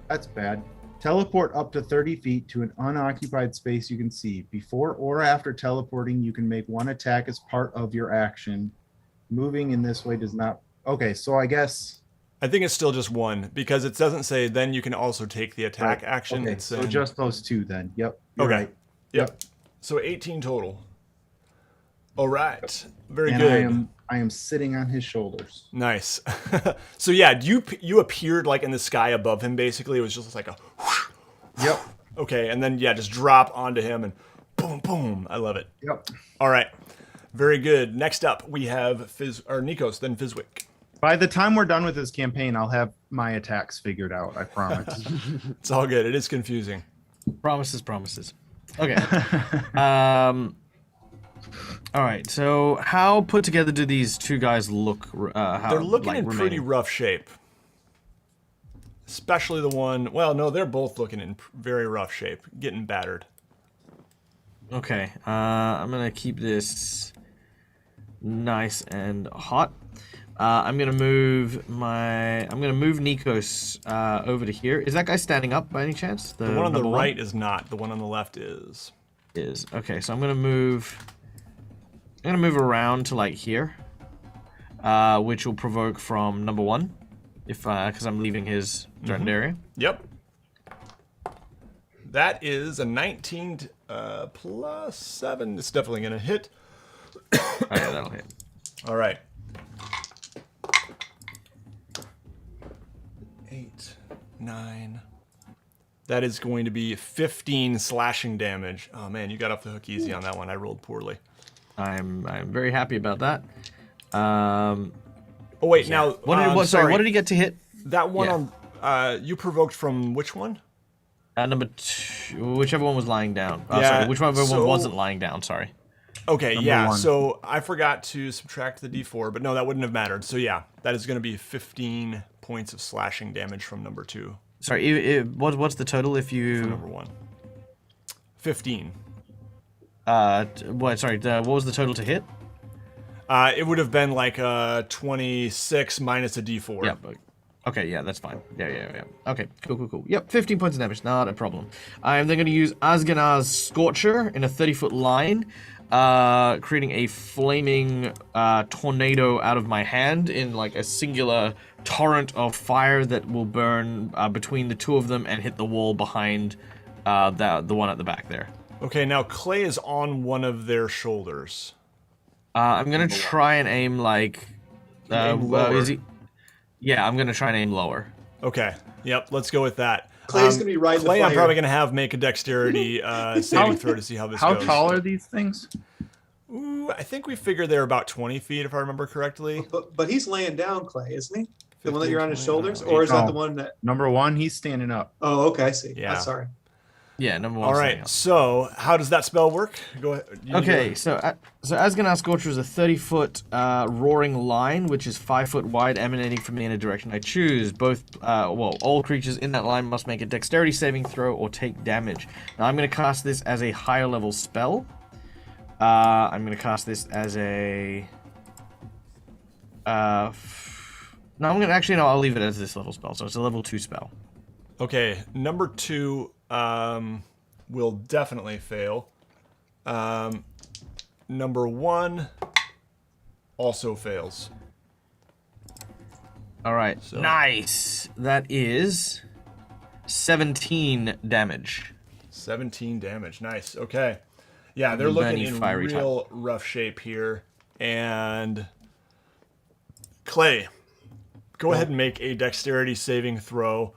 S4: That's bad. Teleport up to 30 feet to an unoccupied space you can see. Before or after teleporting, you can make 1 attack as part of your action. Moving in this way does not... Okay, so I guess...
S1: I think it's still just 1, because it doesn't say then you can also take the attack action.
S4: Okay,
S1: It's
S4: so just those 2 then. Yep.
S1: Okay.
S4: Right.
S1: Yep. So 18 total. All right. Very
S4: And
S1: good.
S4: I am sitting on his shoulders.
S1: Nice. So yeah, you appeared like in the sky above him. Basically, it was just like a. Whoosh,
S4: Yep.
S1: okay, and then yeah, just drop onto him and boom, boom. I love it.
S4: Yep.
S1: All right, very good. Next up, we have Nikos, then Fizwick.
S4: By the time we're done with this campaign, I'll have my attacks figured out. I promise.
S1: It's all good. It is confusing.
S3: Promises. Okay. All right. So, how put together do these 2 guys look?
S1: They're looking in pretty rough shape. Especially the one. Well, no, they're both looking in very rough shape, getting battered.
S3: Okay. I'm gonna keep this nice and hot. I'm gonna move Nikos over to here. Is that guy standing up by any chance?
S1: The one on the right is not. The one on the left is.
S3: Okay. So I'm gonna move around to like here, which will provoke from number 1, if because I'm leaving his threatened area.
S1: Yep. That is a 19 plus 7. It's definitely gonna hit.
S3: Oh, yeah, that'll hit.
S1: All right. 8, 9. That is going to be 15 slashing damage. Oh man, you got off the hook easy on that one. I rolled poorly.
S3: I'm very happy about that.
S1: Oh wait, now
S3: Sorry, what did he get to hit?
S1: That one on you provoked from which one?
S3: Number 2, whichever one was lying down.
S1: Yeah,
S3: Sorry, whichever
S1: so-
S3: one wasn't lying down. Sorry.
S1: Okay,
S4: Number
S1: yeah.
S4: 1.
S1: So I forgot to subtract the d4, but no, that wouldn't have mattered. So yeah, that is going to be 15 points of slashing damage from number 2.
S3: Sorry, what's the total if you?
S1: Number 1. 15.
S3: What? Sorry, what was the total to hit?
S1: It would have been like 26 minus a d4.
S3: Yep. Okay, yeah, that's fine. Yeah. Okay, cool. Yep, 15 points of damage, not a problem. I'm then going to use Asganar's Scorcher in a 30-foot line, creating a flaming tornado out of my hand in like a singular torrent of fire that will burn between the 2 of them and hit the wall behind the one at the back there.
S1: Okay, now Clay is on one of their shoulders.
S3: I'm going to try and aim like...
S1: Aim lower.
S3: Is he... Yeah, I'm going to try and aim lower.
S1: Okay, yep, let's go with that.
S5: Clay's gonna be right in the
S1: Clay, I'm
S5: fire.
S1: probably going to have make a dexterity saving throw to see how this
S4: How
S1: goes.
S4: tall are these things?
S1: Ooh, I think we figured they're about 20 feet, if I remember correctly.
S5: But he's laying down, Clay, isn't he? The one that
S1: 15,
S5: you're on his
S1: 20,
S5: shoulders, or is that the
S4: Oh.
S5: one that?
S4: Number 1, he's standing up.
S5: Oh, okay, I see.
S1: Yeah.
S5: Sorry.
S3: Yeah, number 1.
S1: All right, so how does that spell work? Go ahead. You
S3: Okay,
S1: do it.
S3: so Asganar's Scorcher is a 30-foot roaring line, which is 5 foot wide, emanating from the inner direction I choose. All creatures in that line must make a dexterity saving throw or take damage. Now, I'm going to cast this as a higher level spell. I'm going to cast this as a... I'll leave it as this level spell, so it's a level 2 spell.
S1: Okay, number 2 will definitely fail. Number 1 also fails.
S3: All right,
S1: So-
S3: nice. That is 17 damage.
S1: 17 damage. Nice. Okay. Yeah, they're looking
S3: Many
S1: in
S3: fiery
S1: real rough shape here. And Clay, go ahead and make a dexterity saving throw.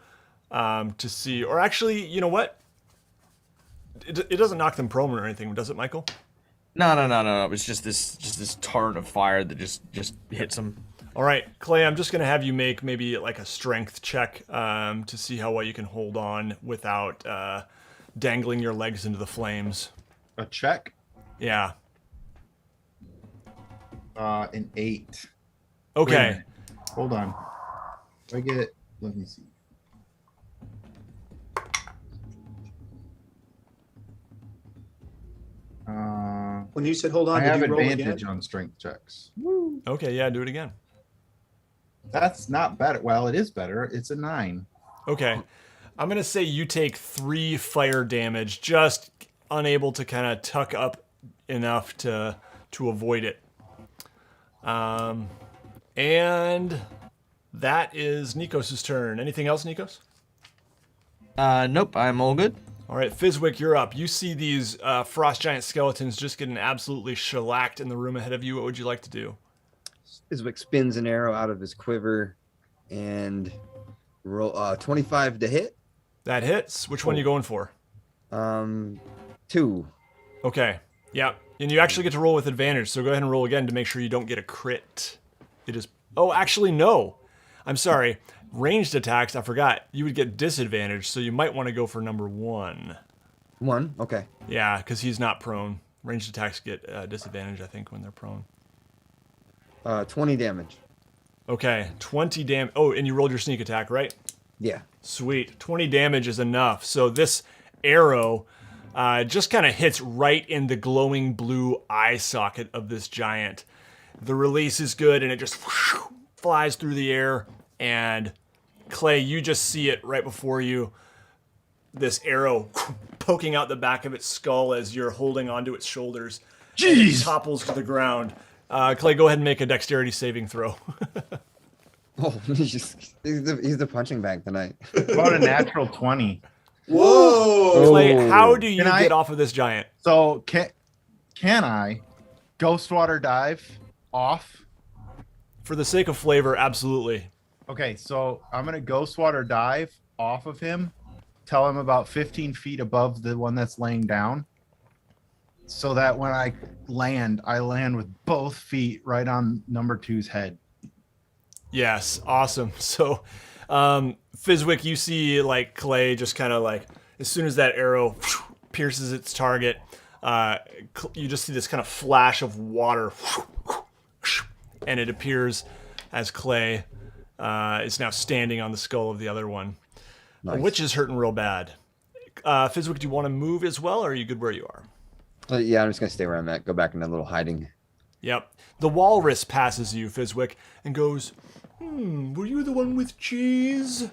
S1: to see. Or actually, you know what? It doesn't knock them prone or anything, does it, Michael?
S3: No. It's just this torrent of fire that just hits them.
S1: All right, Clay, I'm just going to have you make maybe like a strength check to see how well you can hold on without dangling your legs into the flames.
S4: A check?
S1: Yeah.
S4: An 8. Wait a
S1: Okay.
S4: minute. Hold on. Let me see.
S5: When you said hold on,
S4: I
S5: did
S4: have
S5: you roll
S4: advantage
S5: again?
S4: on strength checks.
S1: Okay, yeah, do it again.
S4: That's not better. Well, it is better. It's a 9.
S1: Okay. I'm going to say you take 3 fire damage, just unable to kind of tuck up enough to avoid it. And that is Nikos' turn. Anything else, Nikos?
S3: Nope, I'm all good.
S1: All right, Fizwick, you're up. You see these frost giant skeletons just getting absolutely shellacked in the room ahead of you. What would you like to do?
S2: Fizwick spins an arrow out of his quiver and roll 25 to hit.
S1: That hits. Which one are you going for?
S2: 2.
S1: Okay. Yeah. And you actually get to roll with advantage, so go ahead and roll again to make sure you don't get a crit. It is... Oh, actually, no. I'm sorry. Ranged attacks, I forgot. You would get disadvantage, so you might want to go for number 1.
S2: 1. Okay.
S1: Yeah, because he's not prone. Ranged attacks get disadvantage, I think, when they're prone.
S2: 20 damage.
S1: Okay, 20 damage. Oh, and you rolled your sneak attack, right?
S2: Yeah.
S1: Sweet. 20 damage is enough. So this arrow just kind of hits right in the glowing blue eye socket of this giant. The release is good, and it just flies through the air. And Clay, you just see it right before you. This arrow poking out the back of its skull as you're holding onto its shoulders. Jeez! It topples to the ground. Clay, go ahead and make a dexterity saving throw.
S2: Oh, he's the punching bag tonight.
S4: About a natural 20.
S5: Whoa!
S1: Clay, how do you
S4: Can I-
S1: get off of this giant?
S4: So can I ghost water dive off?
S1: For the sake of flavor, absolutely.
S4: Okay, so I'm gonna ghost water dive off of him, tell him about 15 feet above the one that's laying down, so that when I land with both feet right on number 2's head.
S1: Yes, awesome. So, Fizwick, you see like Clay just kind of like, as soon as that arrow pierces its target, you just see this kind of flash of water, and it appears as Clay is now standing on the skull of the other one.
S2: Nice.
S1: Which is hurting real bad. Fizwick, do you want to move as well, or are you good where you are?
S2: Yeah, I'm just going to stay where I'm at. Go back in that little hiding.
S1: Yep. The walrus passes you, Fizwick, and goes, were you the one with cheese?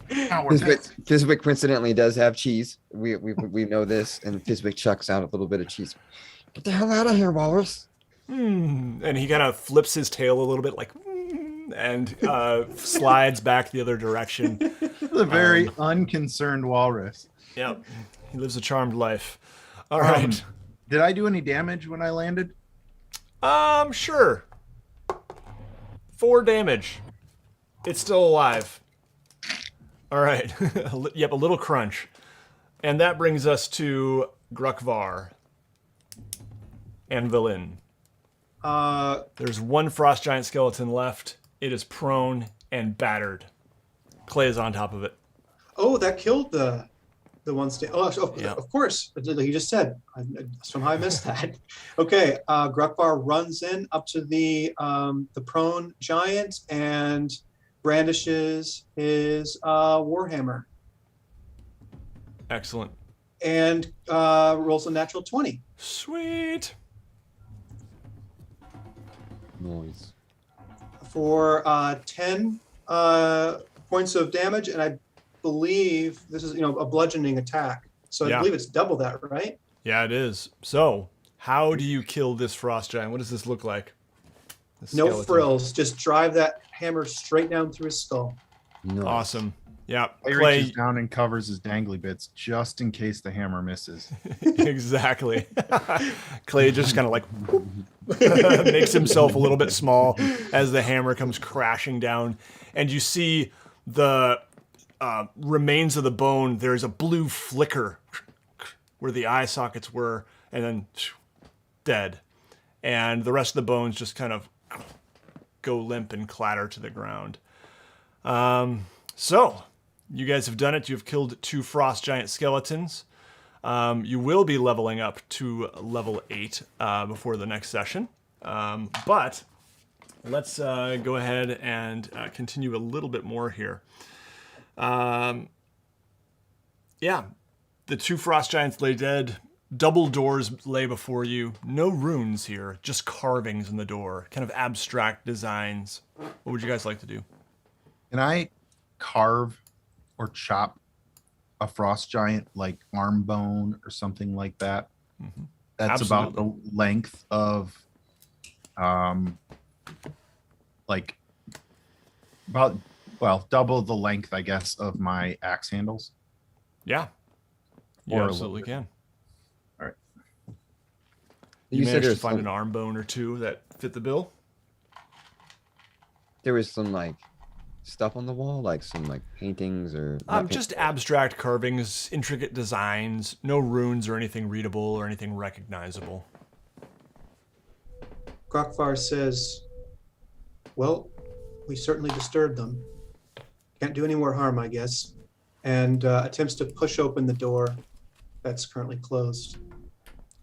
S2: Fizwick coincidentally does have cheese. We know this, and Fizwick chucks out a little bit of cheese. Get the hell out of here, walrus.
S1: And he kind of flips his tail a little bit like, and slides back the other direction.
S4: The very unconcerned walrus.
S1: Yep. He lives a charmed life. All right.
S4: Did I do any damage when I landed?
S1: Sure. 4 damage. It's still alive. All right. Yep, a little crunch. And that brings us to Grukvar and Velen. There's one frost giant skeleton left. It is prone and battered. Clay is on top of it.
S5: Oh, that killed the one.
S1: Yeah.
S5: Of course. Like you just said. Somehow I missed that. Okay. Grukvar runs in up to the prone giant and brandishes his warhammer
S1: Excellent.
S5: and rolls a natural 20.
S1: Sweet.
S2: Noise.
S5: For 10 points of damage, and I believe this is a bludgeoning attack. So I believe it's double that, right?
S1: Yeah, it is. So, how do you kill this frost giant? What does this look like? This
S5: No
S1: skeleton.
S5: frills. Just drive that hammer straight down through his skull.
S2: Nice.
S1: Awesome. Yeah,
S4: Clay reaches down and covers his dangly bits just in case the hammer misses.
S1: Exactly. Clay just kind of like makes himself a little bit small as the hammer comes crashing down, and you see the remains of the bone. There's a blue flicker where the eye sockets were, and then dead. And the rest of the bones just kind of go limp and clatter to the ground. So, you guys have done it. You've killed 2 frost giant skeletons. You will be leveling up to level 8 before the next session. But let's go ahead and continue a little bit more here. Yeah, the 2 frost giants lay dead. Double doors lay before you. No runes here, just carvings in the door. Kind of abstract designs. What would you guys like to do?
S4: Can I carve or chop a frost giant like arm bone or something like that?
S1: Mm-hmm.
S4: That's
S1: Absolutely.
S4: about the length of like about double the length, I guess, of my axe handles.
S1: Yeah, you
S4: Or a
S1: absolutely
S4: little
S1: can.
S4: All right.
S1: You
S2: said
S1: managed to
S2: there's
S1: find
S2: some-
S1: an arm bone or 2 that fit the bill?
S2: There was some like stuff on the wall, like some like paintings or
S1: Just abstract carvings, intricate designs, no runes or anything readable or anything recognizable.
S5: Grokvar says, well, we certainly disturbed them. Can't do any more harm, I guess. And attempts to push open the door that's currently closed.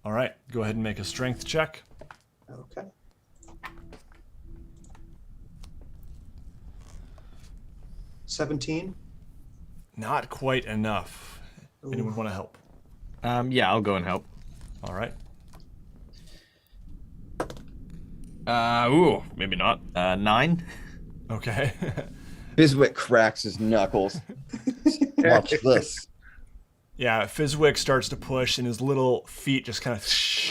S1: All right, go ahead and make a strength check.
S5: Okay. $17.
S1: Not quite enough. Anyone want to help?
S3: Yeah, I'll go and help.
S1: All right.
S3: Maybe not. 9.
S1: Okay.
S2: Fizwick cracks his knuckles. Watch this.
S1: Yeah, Fizwick starts to push, and his little feet just kind of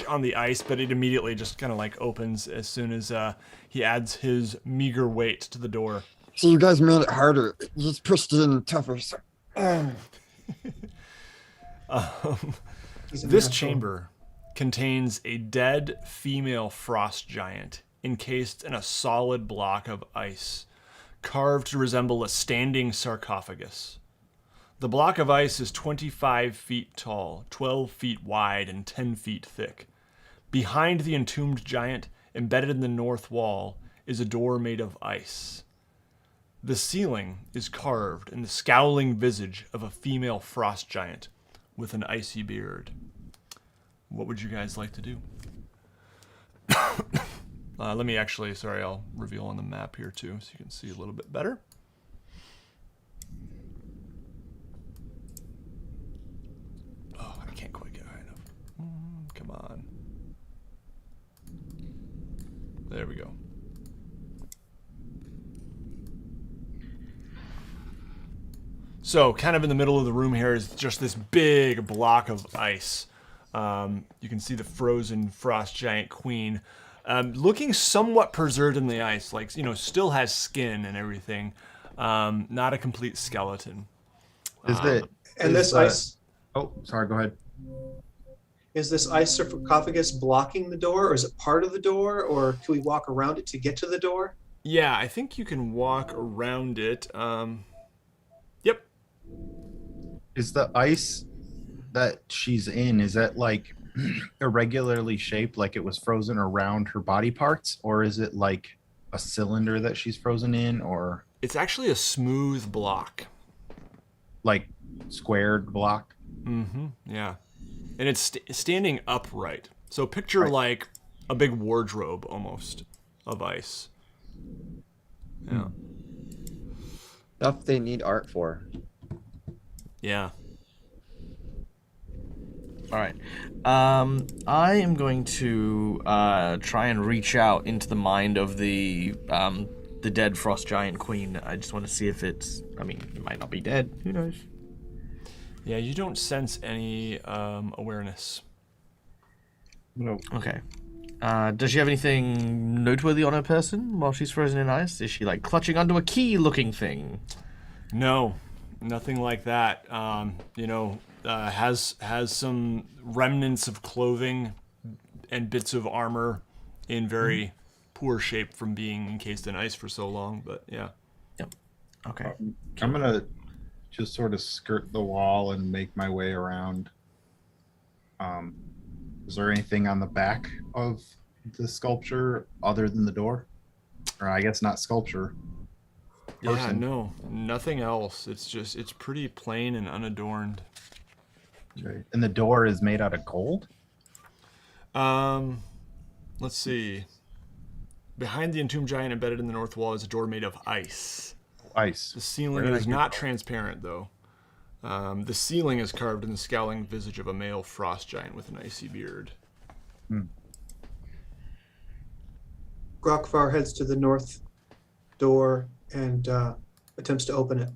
S1: on the ice, but it immediately just kind of like opens as soon as he adds his meager weight to the door.
S2: So you guys made it harder. You just pushed it in tougher.
S5: He's a
S1: This
S5: natural.
S1: chamber contains a dead female frost giant encased in a solid block of ice, carved to resemble a standing sarcophagus. The block of ice is 25 feet tall, 12 feet wide, and 10 feet thick. Behind the entombed giant, embedded in the north wall, is a door made of ice. The ceiling is carved in the scowling visage of a female frost giant with an icy beard. What would you guys like to do? Let me actually, I'll reveal on the map here too, so you can see a little bit better. Oh, I can't quite get high enough. Come on. There we go. So, kind of in the middle of the room here is just this big block of ice. You can see the frozen frost giant queen, looking somewhat preserved in the ice, like, still has skin and everything. Not a complete skeleton.
S5: And this ice,
S4: Oh, sorry. Go ahead.
S5: is this ice sarcophagus blocking the door, or is it part of the door, or can we walk around it to get to the door?
S1: Yeah, I think you can walk around it. Yep.
S4: Is the ice that she's in, is that like irregularly shaped, like it was frozen around her body parts, or is it like a cylinder that she's frozen in, or
S1: It's actually a smooth block.
S4: like squared block?
S1: Mm-hmm. Yeah. And it's standing upright. So picture
S4: Right.
S1: like a big wardrobe almost of ice. Yeah.
S2: Stuff they need art for.
S1: Yeah.
S3: All right. I am going to try and reach out into the mind of the dead frost giant queen. I just want to see if it's. I mean, it might not be dead. Who knows?
S1: Yeah, you don't sense any awareness.
S4: No.
S3: Okay. Does she have anything noteworthy on her person while she's frozen in ice? Is she like clutching onto a key-looking thing?
S1: No. Nothing like that. Has some remnants of clothing and bits of armor in very poor shape from being encased in ice for so long. But yeah.
S3: Yep. Okay.
S4: I'm gonna just sort of skirt the wall and make my way around. Is there anything on the back of the sculpture other than the door? Or I guess not sculpture.
S1: Yeah,
S4: Person.
S1: no, nothing else. It's pretty plain and unadorned.
S4: Okay. And the door is made out of gold?
S1: Let's see. Behind the entombed giant embedded in the north wall is a door made of ice.
S4: Ice.
S1: The ceiling
S4: Where did I
S1: is
S4: get
S1: not transparent, though. The ceiling is carved in the scowling visage of a male frost giant with an icy beard.
S5: Grokvar heads to the north door and attempts to open it.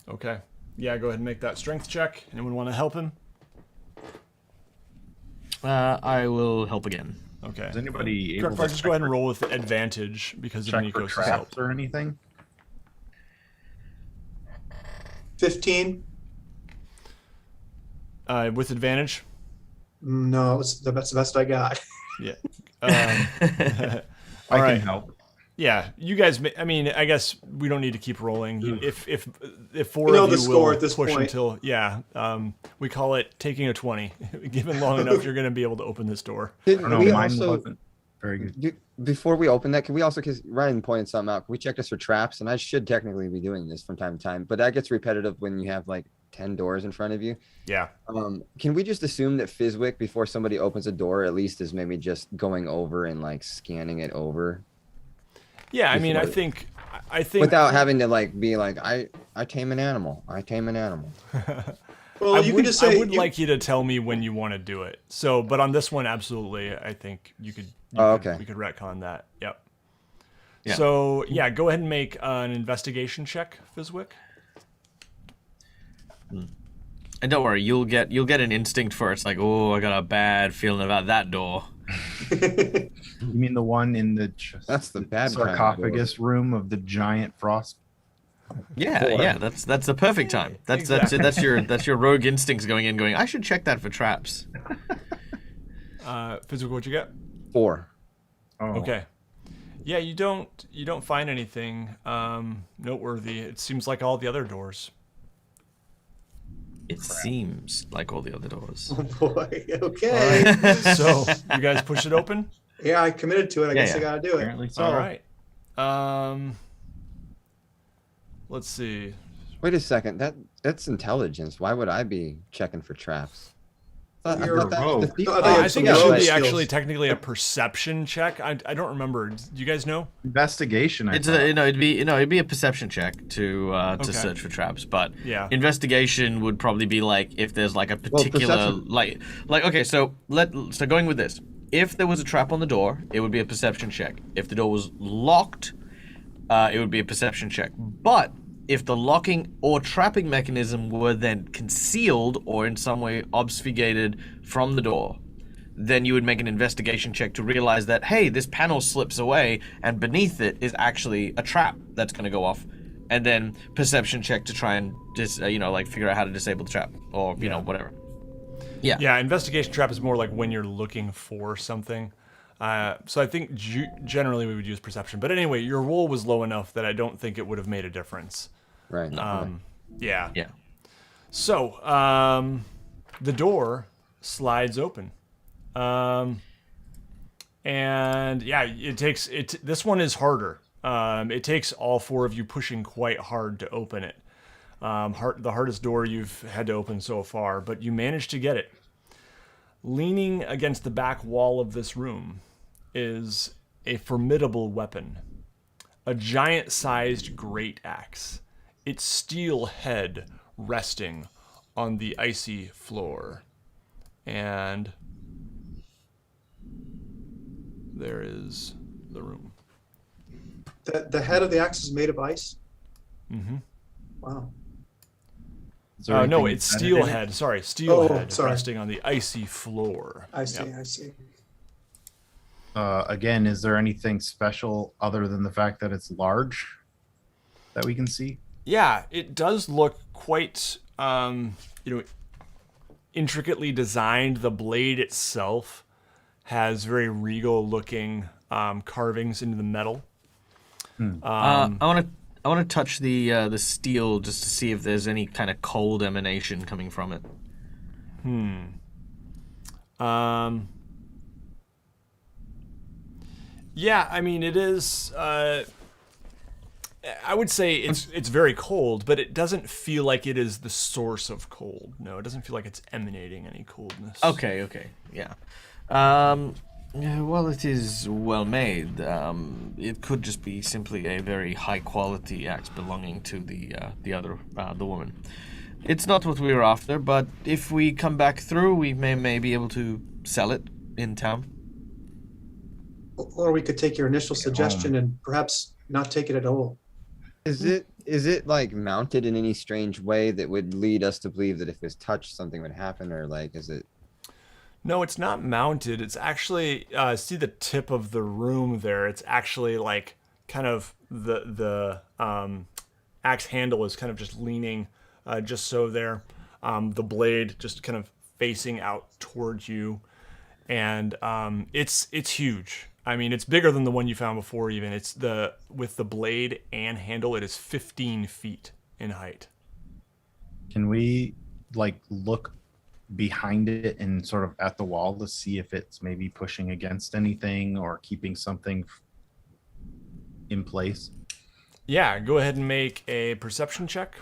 S1: Okay. Yeah, go ahead and make that strength check. Anyone want to help him?
S3: I will help again.
S1: Okay.
S4: Is anybody able
S1: Grokvar,
S4: to
S1: just go ahead and roll with advantage because of
S4: check for
S1: Nikos' help.
S4: traps or anything?
S5: 15?
S1: With advantage?
S5: No, that's the best I got.
S1: Yeah.
S4: I
S1: All right.
S4: can help.
S1: Yeah, you guys. I mean, I guess we don't need to keep rolling. If four
S5: You know
S1: of
S5: the
S1: you
S5: score
S1: will
S5: at this
S1: push
S5: point.
S1: until we call it taking a 20. Given long enough, you're going to be able to open this door.
S4: I don't know,
S2: we
S4: mine
S2: also,
S4: wasn't very good.
S2: before we open that, can we also, because Ryan pointed something out, can we check this for traps? And I should technically be doing this from time to time, but that gets repetitive when you have like 10 doors in front of you.
S1: Yeah.
S2: Can we just assume that Fizwick, before somebody opens a door, at least is maybe just going over and like scanning it over?
S1: Yeah, I mean, I
S2: Before-
S1: think
S2: Without having to like be like, I tame an animal. I tame an animal.
S5: Well, you can just
S1: I
S5: say
S1: would like you to tell me when you want to do it. So, but on this one, absolutely, I think you could.
S2: Okay.
S1: We could retcon that. Yep.
S3: Yeah.
S1: So yeah, go ahead and make an investigation check, Fizwick.
S3: And don't worry, you'll get an instinct for it. It's like, oh, I got a bad feeling about that door.
S4: You mean the one in the
S2: That's the bad kind of
S4: sarcophagus room of the giant frost?
S3: Yeah, yeah, that's the perfect time. That's that's your rogue instincts going in, going, I should check that for traps.
S1: Fizwick, what'd you get?
S2: 4.
S4: Oh.
S1: Okay. Yeah, you don't find anything noteworthy. It seems like all the other doors.
S3: It seems like all the other doors.
S5: Oh boy. Okay.
S1: All right. So you guys push it open.
S5: Yeah, I committed to it. I guess
S3: yeah.
S5: I gotta do it.
S4: Apparently so.
S1: All right. Let's see.
S2: Wait a second. That's intelligence. Why would I be checking for traps? I
S5: You're
S2: thought that was
S4: rogue.
S2: defeat
S5: No, I
S2: power.
S1: I think it
S5: some
S1: should
S5: rogue
S1: be
S5: skills.
S1: actually technically a perception check. I don't remember. Do you guys know?
S4: Investigation. I
S3: It's
S4: thought.
S3: it'd be a perception check to
S1: Okay.
S3: search for traps, but
S1: Yeah.
S3: investigation would probably be like if there's like a particular
S2: perception.
S3: like okay, so going with this. If there was a trap on the door, it would be a perception check. If the door was locked, it would be a perception check. But if the locking or trapping mechanism were then concealed or in some way obfuscated from the door, then you would make an investigation check to realize that, hey, this panel slips away and beneath it is actually a trap that's going to go off. And then perception check to try and figure out how to disable the trap or, you know, whatever. Yeah.
S1: Yeah, investigation trap is more like when you're looking for something. So I think generally we would use perception. But anyway, your roll was low enough that I don't think it would have made a difference.
S2: Right.
S1: Yeah.
S3: Yeah.
S1: So the door slides open. And yeah, this one is harder. It takes all 4 of you pushing quite hard to open it. The hardest door you've had to open so far, but you managed to get it. Leaning against the back wall of this room is a formidable weapon. A giant-sized great axe. Its steel head resting on the icy floor. And there is the room.
S5: The head of the axe is made of ice.
S1: Mm-hmm.
S5: Wow.
S4: Is there
S1: No,
S4: anything
S1: it's
S4: embedded in it?
S1: steelhead. Sorry, steelhead
S5: sorry.
S1: resting on the icy floor.
S5: I see.
S1: Yep.
S5: I see.
S4: Again, is there anything special other than the fact that it's large that we can see?
S1: Yeah, it does look quite, intricately designed. The blade itself has very regal looking carvings into the metal.
S3: I want to touch the steel just to see if there's any kind of cold emanation coming from it.
S1: Yeah, I mean it is. I would say it's very cold, but it doesn't feel like it is the source of cold. No, it doesn't feel like it's emanating any coldness.
S3: Okay, yeah. Yeah, well, it is well made. It could just be simply a very high quality axe belonging to the woman. It's not what we were after, but if we come back through, we may be able to sell it in town.
S5: Or we could take your initial suggestion and perhaps not take it at all.
S2: Is it like mounted in any strange way that would lead us to believe that if it's touched, something would happen, or like is it?
S1: No, it's not mounted. It's actually see the tip of the room there. It's actually like kind of the axe handle is kind of just leaning just so there. The blade just kind of facing out towards you, and it's huge. I mean, it's bigger than the one you found before. Even it's with the blade and handle, it is 15 feet in height.
S4: Can we like look behind it and sort of at the wall to see if it's maybe pushing against anything or keeping something in place?
S1: Yeah, go ahead and make a perception check.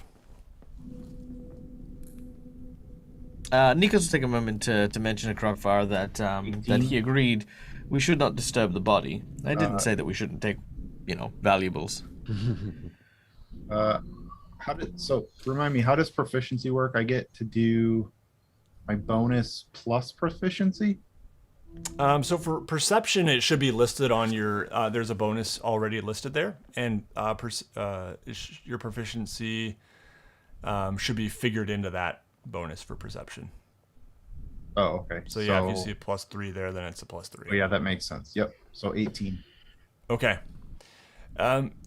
S3: Nikos will take a moment to mention to Crowdfire that he agreed we should not disturb the body. I didn't say that we shouldn't take, valuables.
S4: So remind me, how does proficiency work? I get to do my bonus plus proficiency?
S1: So for perception, it should be listed on your. There's a bonus already listed there, and your proficiency should be figured into that bonus for perception.
S4: Oh, okay.
S1: So yeah, if you see a +3 there, then it's a +3.
S4: Oh, yeah, that makes sense. Yep. So 18.
S1: Okay.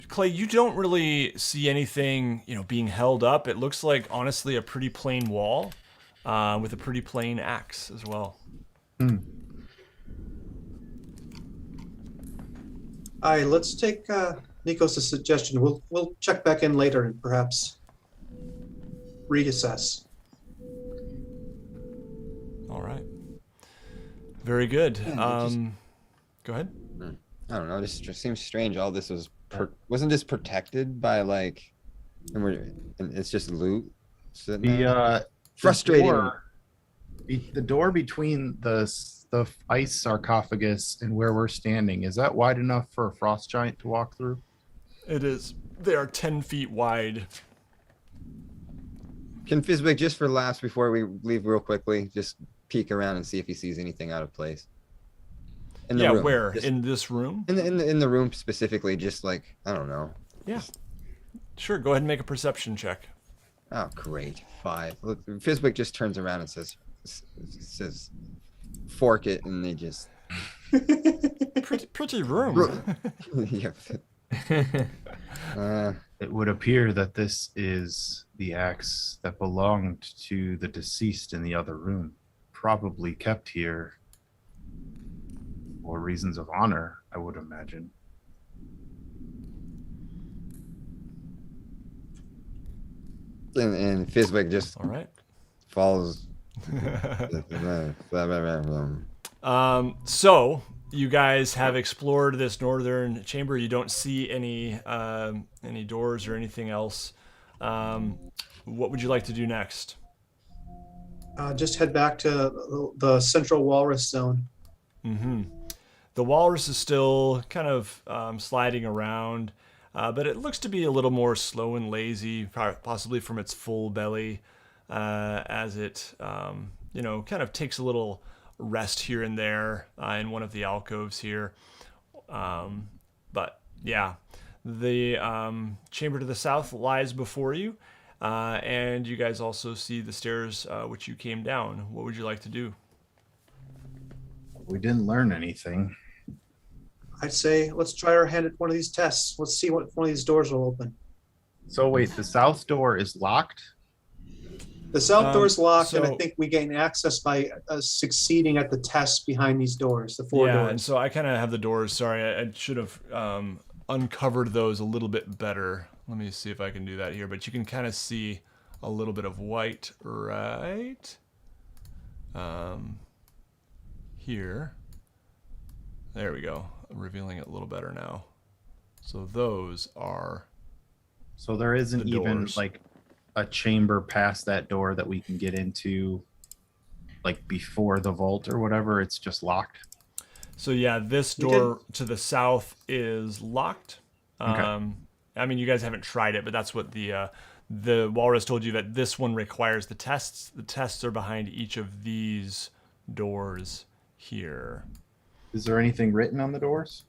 S1: Clay, you don't really see anything, being held up. It looks like honestly a pretty plain wall, with a pretty plain axe as well.
S5: All right, let's take Nikos' suggestion. We'll check back in later and perhaps reassess.
S1: All right. Very good.
S2: Yeah,
S1: Go ahead.
S2: I don't know. This just seems strange. All this wasn't this protected by like, and it's just loot. Frustrating.
S4: The door between the ice sarcophagus and where we're standing, is that wide enough for a frost giant to walk through?
S1: It is. They are 10 feet wide.
S2: Can Fizwick, just for laughs before we leave real quickly, just peek around and see if he sees anything out of place? In the room.
S1: Where?
S2: Just,
S1: in this room?
S2: in the room specifically, just like, I don't know.
S1: Yeah. Sure, go ahead and make a perception check.
S2: Oh, great. 5. Look, Fizwick just turns around and says, fork it, and they just...
S1: Pretty room.
S2: Yeah.
S4: It would appear that this is the axe that belonged to the deceased in the other room, probably kept here for reasons of honor, I would imagine.
S2: And Fizwick just
S1: All right.
S2: follows.
S1: So you guys have explored this northern chamber. You don't see any doors or anything else. What would you like to do next?
S5: Just head back to the central walrus zone.
S1: Mm-hmm. The walrus is still kind of sliding around, but it looks to be a little more slow and lazy, possibly from its full belly, as it, kind of takes a little rest here and there in one of the alcoves here. But yeah, the chamber to the south lies before you, and you guys also see the stairs which you came down. What would you like to do?
S4: We didn't learn anything.
S5: I'd say let's try our hand at one of these tests. Let's see what one of these doors will open.
S4: So wait, the south door is locked?
S5: The south door's locked, and I
S1: so-
S5: think we gain access by succeeding at the tests behind these doors, the four
S1: Yeah,
S5: doors.
S1: and so I kind of have the doors. Sorry, I should have uncovered those a little bit better. Let me see if I can do that here. But you can kind of see a little bit of white right here. There we go. I'm revealing it a little better now. So those are
S4: So there isn't
S1: The
S4: even
S1: doors.
S4: like a chamber past that door that we can get into, like before the vault or whatever. It's just locked.
S1: So yeah, this
S5: You
S1: door to the south is locked.
S4: Okay.
S1: I mean, you guys haven't tried it, but that's what the walrus told you, that this one requires the tests. The tests are behind each of these doors here.
S4: Is there anything written on the doors?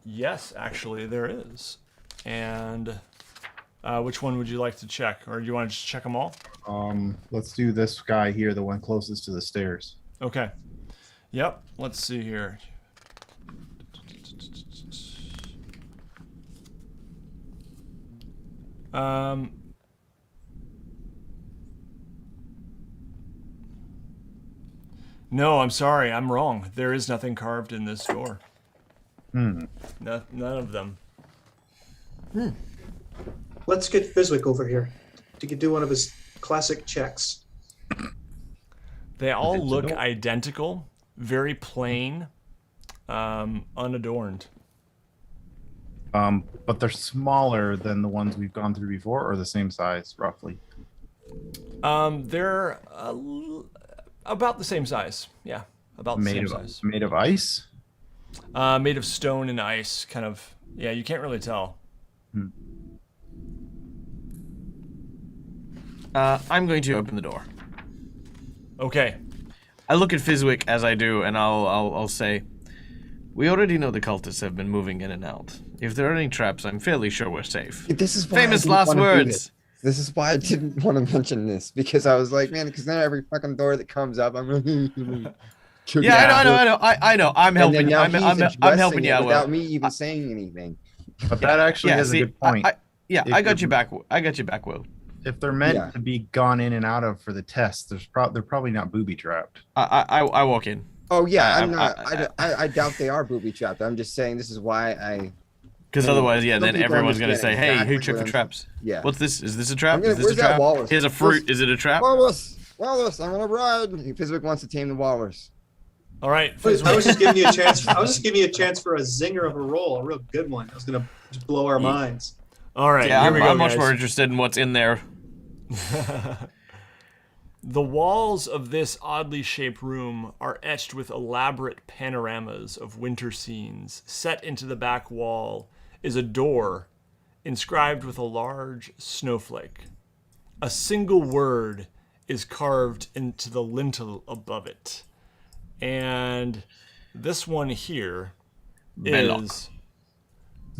S1: Yes, actually there is. And which one would you like to check, or do you want to just check them all?
S4: Let's do this guy here, the one closest to the stairs.
S1: Okay. Yep. Let's see here. No, I'm sorry. I'm wrong. There is nothing carved in this door.
S4: Hmm.
S1: None of them.
S5: Let's get Fizwick over here to do one of his classic checks.
S1: They all
S4: It's a
S1: look
S4: door.
S1: identical, very plain, unadorned.
S4: But they're smaller than the ones we've gone through before, or the same size, roughly.
S1: They're about the same size. Yeah, about the same size.
S4: Made of ice.
S1: Made of stone and ice, kind of. Yeah, you can't really tell.
S3: I'm going to open the door.
S1: Okay.
S3: I look at Fizwick as I do, and I'll say, we already know the cultists have been moving in and out. If there are any traps, I'm fairly sure we're safe.
S2: This is why I
S3: Famous
S2: didn't
S3: last
S2: wanna do
S3: words.
S2: this. This is why I didn't want to mention this, because I was like, man, because now every fucking door that comes up, I'm really.
S3: Yeah, I know. I'm helping you. I'm helping you out.
S2: without
S3: Will.
S2: me even saying anything.
S4: But that actually
S3: Yeah,
S4: is
S3: see,
S4: a good point.
S3: I got you back. I got you back, Will.
S4: If they're meant
S2: Yeah.
S4: to be gone in and out of for the test, they're probably not booby trapped.
S3: I walk in.
S2: Oh yeah,
S3: I-
S2: I doubt they are booby trapped. I'm just saying this is why I.
S3: Because
S2: I mean,
S3: otherwise, yeah,
S2: some
S3: then
S2: people
S3: everyone's gonna say,
S2: understand
S3: "Hey,
S2: exactly
S3: who tripped
S2: what
S3: for
S2: I'm-
S3: traps?
S2: Yeah.
S3: What's this? Is this a trap?
S2: I'm gonna-
S3: Is this
S2: where's
S3: a trap?
S2: that walrus?
S3: Here's a fruit. Is it a trap?"
S2: Walrus, I'm gonna ride. Fizwick wants to tame the walrus.
S1: All right.
S5: I was
S1: Fizwick.
S5: just giving you a chance. I was just giving you a chance for a zinger of a roll, a real good one. I was gonna just blow our minds.
S1: All right.
S3: Yeah,
S1: here we go,
S3: I'm much
S1: guys.
S3: more interested in what's in there.
S1: The walls of this oddly shaped room are etched with elaborate panoramas of winter scenes. Set into the back wall is a door inscribed with a large snowflake. A single word is carved into the lintel above it. And this one here
S3: Belloc.
S1: is,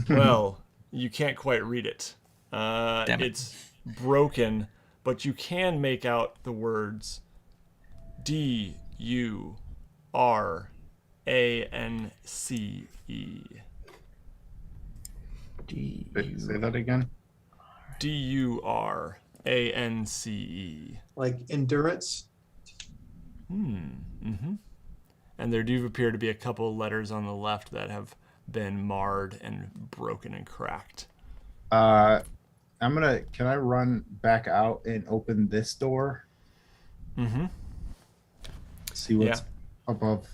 S1: well, you can't quite read it.
S3: Damn it.
S1: It's broken, but you can make out the words D-U-R-A-N-C-E.
S4: Say that again.
S1: D-U-R-A-N-C-E.
S5: Like endurance.
S1: And there do appear to be a couple of letters on the left that have been marred and broken and cracked.
S4: Can I run back out and open this door? See what's above.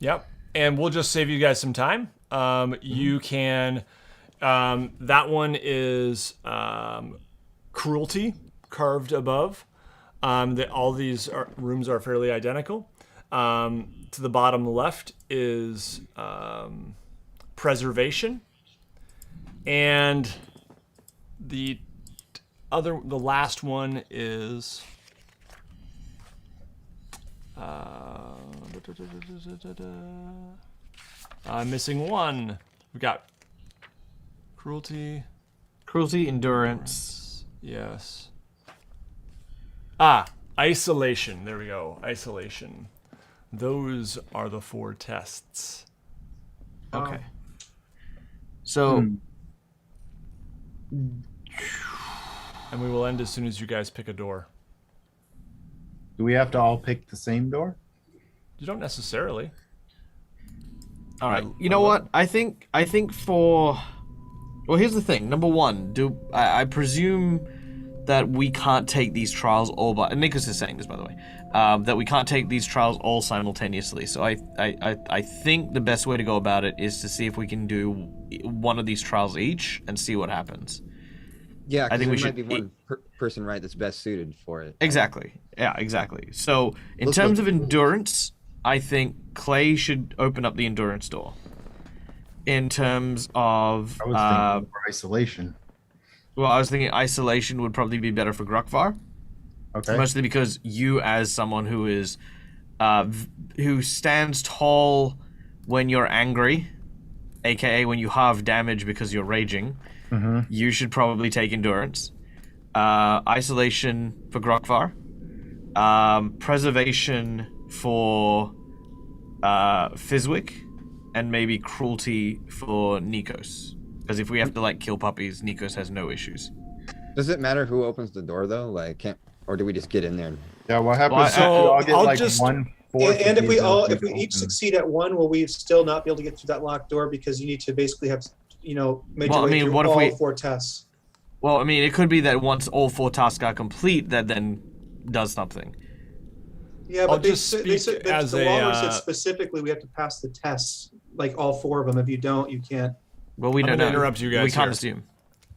S1: Yep. And we'll just save you guys some time. You can, that one is cruelty carved above. All these rooms are fairly identical. To the bottom left is preservation. And the last one is I'm missing one. We got cruelty.
S3: Cruelty, endurance.
S1: Yes. Isolation. There we go. Isolation. Those are the 4 tests.
S3: Okay. So,
S1: And we will end as soon as you guys pick a door.
S4: Do we have to all pick the same door?
S1: You don't necessarily.
S3: All right. You know what? I think for. Well, here's the thing. Number one, I presume that we can't take these trials all by. And Nikos is saying this, by the way, that we can't take these trials all simultaneously. So I think the best way to go about it is to see if we can do one of these trials each and see what happens.
S2: Yeah,
S3: I think
S2: there
S3: we
S2: might
S3: should
S2: be one person, right, that's best suited for it.
S3: Exactly. Yeah, exactly. So in terms of endurance, I think Clay should open up the endurance door. In terms of
S4: I was thinking for isolation.
S3: Well, I was thinking isolation would probably be better for Grukvar.
S4: Okay.
S3: Mostly because you, as someone who is, who stands tall when you're angry, aka when you have damage because you're raging, you should probably take endurance. Isolation for Grukvar. Preservation for Fizwick, and maybe cruelty for Nikos. Because if we have to like kill puppies, Nikos has no issues.
S2: Does it matter who opens the door though? Like, or do we just get in there?
S4: Yeah, what happens
S3: Well,
S4: if we all get
S1: I'll
S4: like
S1: just-
S4: 1/4
S5: And
S4: of
S5: if
S4: the
S5: we
S4: ability to
S5: each
S4: open?
S5: succeed at one, will we still not be able to get through that locked door because you need to basically have, made your way through
S3: what if
S5: all
S3: we-
S5: 4 tests?
S3: Well, I mean, it could be that once all 4 tasks are complete, that then does something.
S5: Yeah,
S1: I'll
S5: but
S1: just speak as
S5: the
S1: a,
S5: walrus said specifically we have to pass the tests, like all 4 of them. If you don't, you can't.
S3: Well, we
S1: I'm
S3: don't
S1: gonna
S3: know.
S1: interrupt you guys
S3: We can't
S1: here.
S3: assume.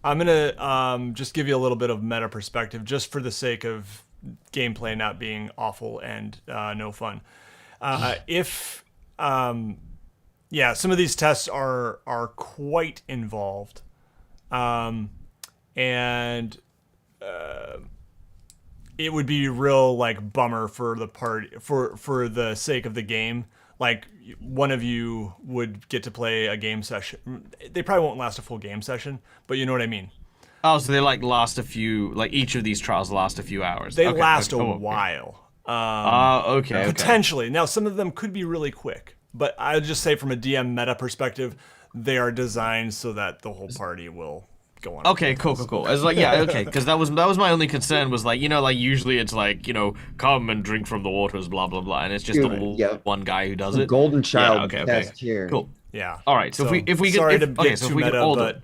S1: I'm gonna just give you a little bit of meta perspective, just for the sake of gameplay not being awful and no fun. Some of these tests are quite involved, and it would be real like bummer for the party for the sake of the game. Like one of you would get to play a game session. They probably won't last a full game session, but you know what I mean.
S3: Oh, so they like last a few, like each of these trials last a few hours.
S1: They
S3: Okay,
S1: last
S3: okay.
S1: a
S3: Oh, okay.
S1: while.
S3: Okay.
S1: Potentially. Now, some of them could be really quick, but I would just say from a DM meta perspective, they are designed so that the whole party will go on.
S3: Okay, cool. It's like, yeah, okay, because that was my only concern was like, like usually it's like, come and drink from the waters, blah blah blah, and it's just one guy who does
S2: The
S3: it.
S2: golden child
S3: Yeah, okay.
S2: test here.
S3: Cool.
S1: Yeah.
S3: All right. So if we
S1: sorry
S3: get
S1: to get too meta, but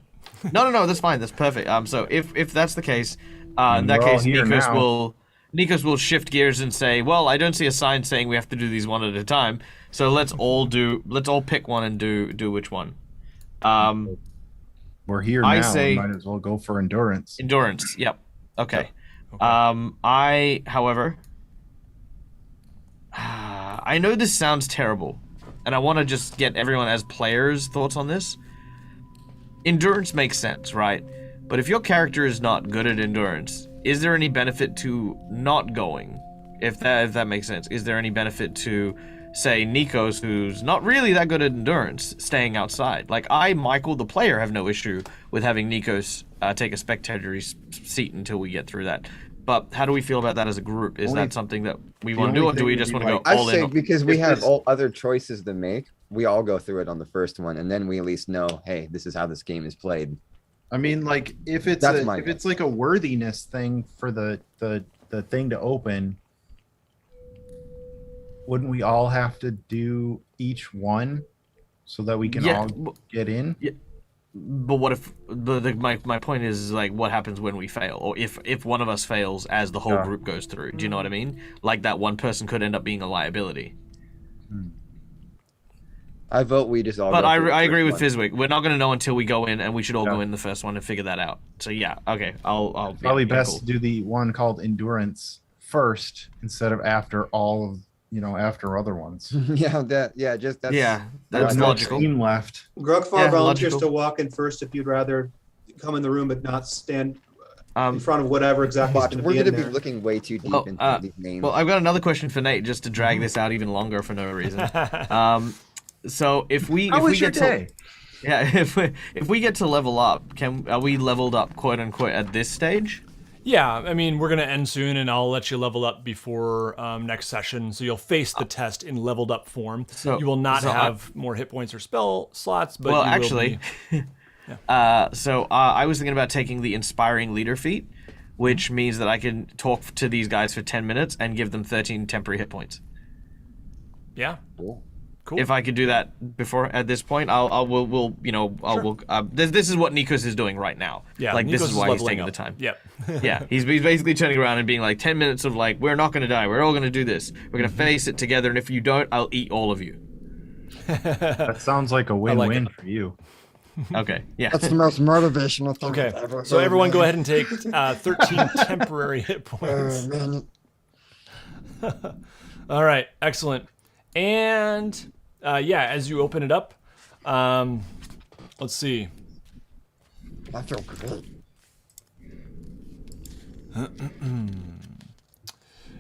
S3: no, that's fine. That's perfect. So if that's the case, in that
S4: we're all
S3: case,
S4: here now.
S3: Nikos will shift gears and say, well, I don't see a sign saying we have to do these one at a time. So let's all pick one and do which one.
S4: We're here
S3: I
S4: now.
S3: say-
S4: We might as well go for endurance.
S3: Endurance. Yep. Okay.
S1: Okay.
S3: However, I know this sounds terrible, and I want to just get everyone as players' thoughts on this. Endurance makes sense, right? But if your character is not good at endurance, is there any benefit to not going? If that makes sense. Is there any benefit to, say, Nikos, who's not really that good at endurance, staying outside? Like, Michael, the player, have no issue with having Nikos take a spectator seat until we get through that. But how do we feel about that as a group? Is that something that we want to do, or do we just want to go
S2: I'd
S3: all
S2: say
S3: in?
S2: because we have all other choices to make, we all go through it on the first one, and then we at least know, hey, this is how this game is played.
S4: I mean, like if it's if it's like a worthiness thing for the thing to open, wouldn't we all have to do each one so that we can all get in?
S3: Yeah. But what if my point is like what happens when we fail, or if one of us fails as the whole group goes through? Do you know what I mean? Like that one person could end up being a liability.
S2: I vote we just all.
S3: But
S2: go through the
S3: I agree with
S2: first
S3: Fizwick. We're not going to know until we go in, and we should all go in the first one and figure that out. So yeah, okay, I'll
S4: Probably best
S3: cool.
S4: to do the one called endurance first instead of after all of after other ones.
S2: one. That's
S3: That's
S4: no
S3: logical.
S4: team left.
S5: Grukvar volunteers
S3: logical.
S5: to walk in first if you'd rather come in the room but not stand in front of whatever exactly is
S2: Watch,
S5: going
S2: we're
S5: to be
S2: going
S5: in
S2: to be
S5: there.
S2: looking way too deep into these names.
S3: Well, I've got another question for Nate, just to drag this out even longer for no reason. So if we get to if we get to level up, are we leveled up quote unquote at this stage?
S1: Yeah, I mean, we're going to end soon, and I'll let you level up before next session, so you'll face the test in leveled up form.
S3: So-
S1: you will not
S3: so
S1: have more hit points or spell slots, but
S3: Well,
S1: you
S3: actually,
S1: will
S3: So I was thinking about taking the Inspiring Leader feat, which means that I can talk to these guys for 10 minutes and give them 13 temporary hit points.
S1: Yeah.
S2: Cool.
S1: Cool.
S3: If I could do that before at this point, this is what Nikos is doing right now.
S1: Yeah,
S3: like
S1: Nikos
S3: this is why he's
S1: leveling
S3: taking
S1: up.
S3: the time.
S1: Yep.
S3: Yeah, he's basically turning around and being like 10 minutes of like, we're not going to die. We're all going to do this. We're going to face it together. And if you don't, I'll eat all of you.
S4: That sounds like a win-win for you.
S3: Okay. Yeah.
S2: That's the most motivational thing.
S1: Okay.
S2: I've ever
S1: So
S2: heard,
S1: everyone,
S2: man.
S1: go ahead and take 13 temporary hit points.
S2: Man.
S1: All right. Excellent. And as you open it up, let's see.
S2: I feel great.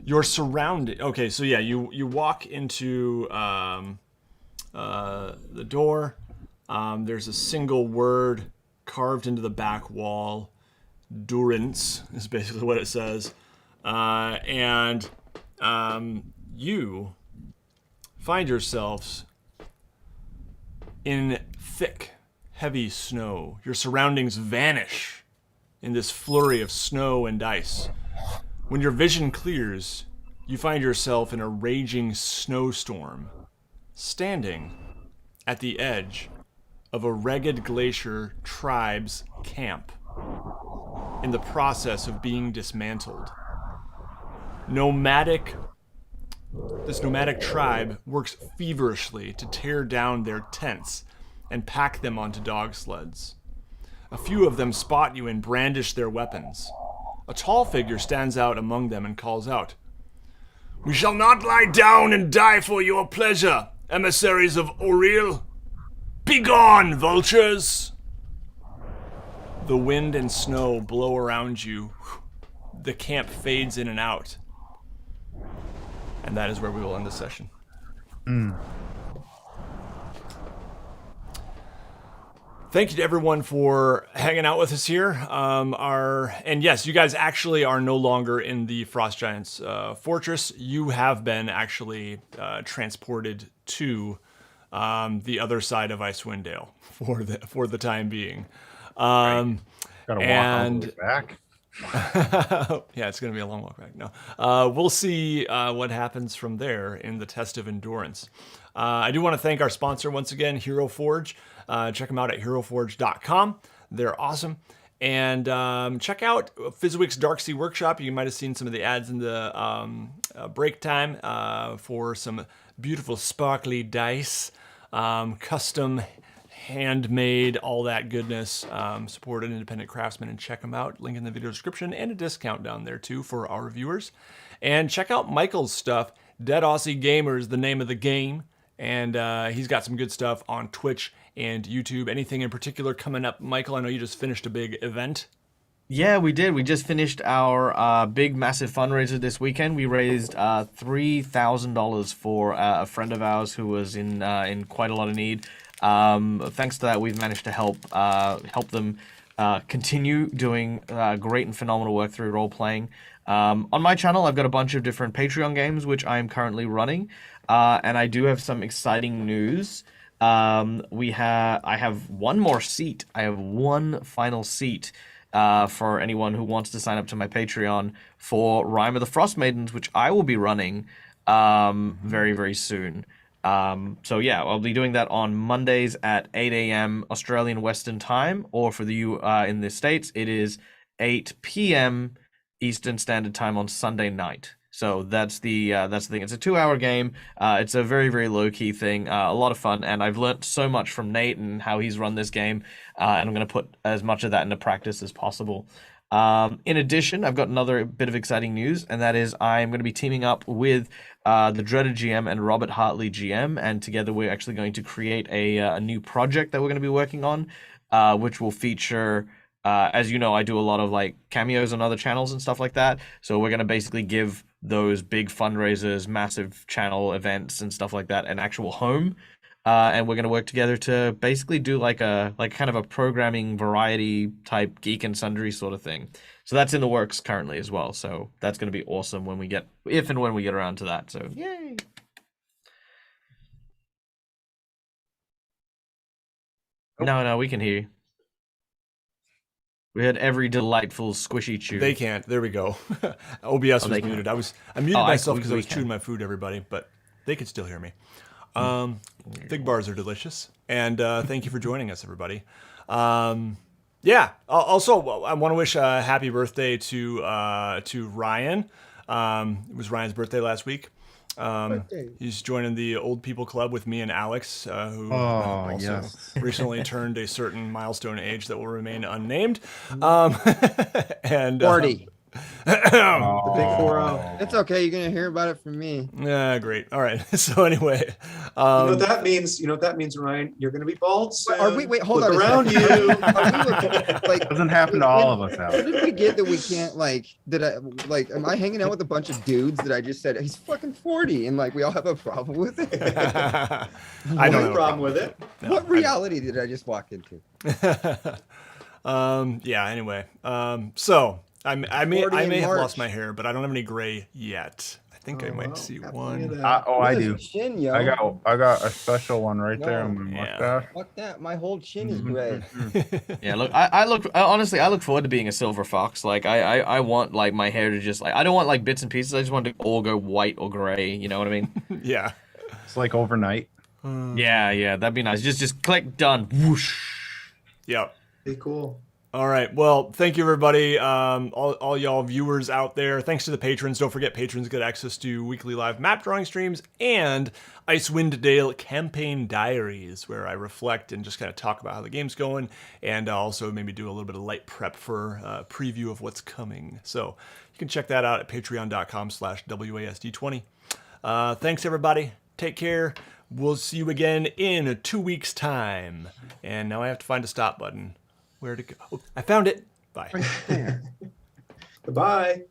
S1: You're surrounded. Okay, so yeah, you walk into the door. There's a single word carved into the back wall. Durance is basically what it says. And you find yourselves in thick, heavy snow. Your surroundings vanish in this flurry of snow and ice. When your vision clears, you find yourself in a raging snowstorm, standing at the edge of a Ragged Glacier tribe's camp, in the process of being dismantled. This nomadic tribe works feverishly to tear down their tents and pack them onto dog sleds. A few of them spot you and brandish their weapons. A tall figure stands out among them and calls out, "We shall not lie down and die for your pleasure, emissaries of Auril. Begone, vultures!" The wind and snow blow around you. The camp fades in and out. And that is where we will end the session. Thank you to everyone for hanging out with us here. And yes, you guys actually are no longer in the Frost Giants fortress. You have been actually transported to the other side of Icewind Dale for the time being.
S4: Gotta walk all the way back.
S1: Yeah, it's going to be a long walk back. No, we'll see what happens from there in the test of endurance. I do want to thank our sponsor once again, Hero Forge. Check them out at heroforge.com. They're awesome. And check out Fizwick's Darksea Workshop. You might have seen some of the ads in the break time for some beautiful sparkly dice, custom, handmade, all that goodness. Support an independent craftsman and check them out. Link in the video description and a discount down there too for our viewers. And check out Michael's stuff. Dead Aussie Gamer is the name of the game. And he's got some good stuff on Twitch and YouTube. Anything in particular coming up, Michael? I know you just finished a big event.
S3: Yeah, we did. We just finished our big, massive fundraiser this weekend. We raised $3,000 for a friend of ours who was in quite a lot of need. Thanks to that, we've managed to help them continue doing great and phenomenal work through role playing. On my channel, I've got a bunch of different Patreon games which I am currently running, and I do have some exciting news. I have one more seat. I have one final seat for anyone who wants to sign up to my Patreon for Rime of the Frost Maidens, which I will be running very, very soon. So yeah, I'll be doing that on Mondays at 8 a.m. Australian Western Time, or for you in the States, it is 8 p.m. Eastern Standard Time on Sunday night. So that's the thing. It's a 2-hour game. It's a very, very low-key thing. A lot of fun, and I've learnt so much from Nate and how he's run this game, and I'm going to put as much of that into practice as possible. In addition, I've got another bit of exciting news, and that is I'm going to be teaming up with the Dreaded GM and Robert Hartley GM, and together we're actually going to create a new project that we're going to be working on, which will feature, as you know, I do a lot of like cameos on other channels and stuff like that. So we're going to basically give those big fundraisers, massive channel events and stuff like that an actual home. And we're going to work together to basically do like kind of a programming variety type Geek and Sundry sort of thing. So that's in the works currently as well. So that's going to be awesome if and when we get around to that. So yay. No, we can hear you. We had every delightful squishy chew.
S1: They can't. There we go. OBS was
S3: they
S1: muted.
S3: can't.
S1: I muted myself
S3: we
S1: because I was
S3: can.
S1: chewing my food, everybody, but they could still hear me. Fig bars are delicious, and thank you for joining us, everybody. Yeah. Also, I want to wish a happy birthday to Ryan. It was Ryan's birthday last week. He's joining the Old People Club with me and Alex, who also recently turned a certain milestone age that will remain unnamed. And
S2: 40.
S5: The big 4-0.
S2: It's okay. You're gonna hear about it from me.
S1: Yeah, great. All right. So anyway,
S5: You know what that means? You know what that means, Ryan? You're going to be bald soon.
S2: Are we? Wait, hold
S5: Look
S2: on.
S5: around
S2: a second.
S5: you.
S2: Are we like,
S6: Doesn't happen to all of us,
S2: How
S6: Alex.
S2: did we get that we can't am I hanging out with a bunch of dudes that I just said he's fucking 40 and like we all have a problem with it?
S1: I don't
S5: No
S1: have a
S5: problem with it.
S1: No,
S2: What reality did I just walk into?
S1: Yeah. Anyway, so I may
S2: 40 in
S1: have
S2: March.
S1: lost my hair, but I don't have any gray yet. I think I might see
S5: Got plenty of
S1: one.
S5: that.
S6: I
S2: Look at
S6: do.
S2: his Chin, yo.
S6: I got a special one right there on my
S1: Yeah.
S6: mustache.
S2: Fuck that. My whole chin is gray.
S3: Yeah, look, honestly, I look forward to being a silver fox. Like, I want like my hair to just like, I don't want like bits and pieces. I just want to all go white or gray. You know what I mean?
S1: Yeah.
S6: It's like overnight.
S3: Yeah, that'd be nice. Just click done. Whoosh.
S1: Yep.
S5: Be cool.
S1: All right. Well, thank you, everybody. All y'all viewers out there. Thanks to the patrons. Don't forget, patrons get access to weekly live map drawing streams and Icewind Dale campaign diaries, where I reflect and just kind of talk about how the game's going, and also maybe do a little bit of light prep for a preview of what's coming. So you can check that out at patreon.com/WASD20. Thanks, everybody. Take care. We'll see you again in 2 weeks' time. And now I have to find a stop button. Where to go? Oh, I found it. Bye.
S5: Goodbye.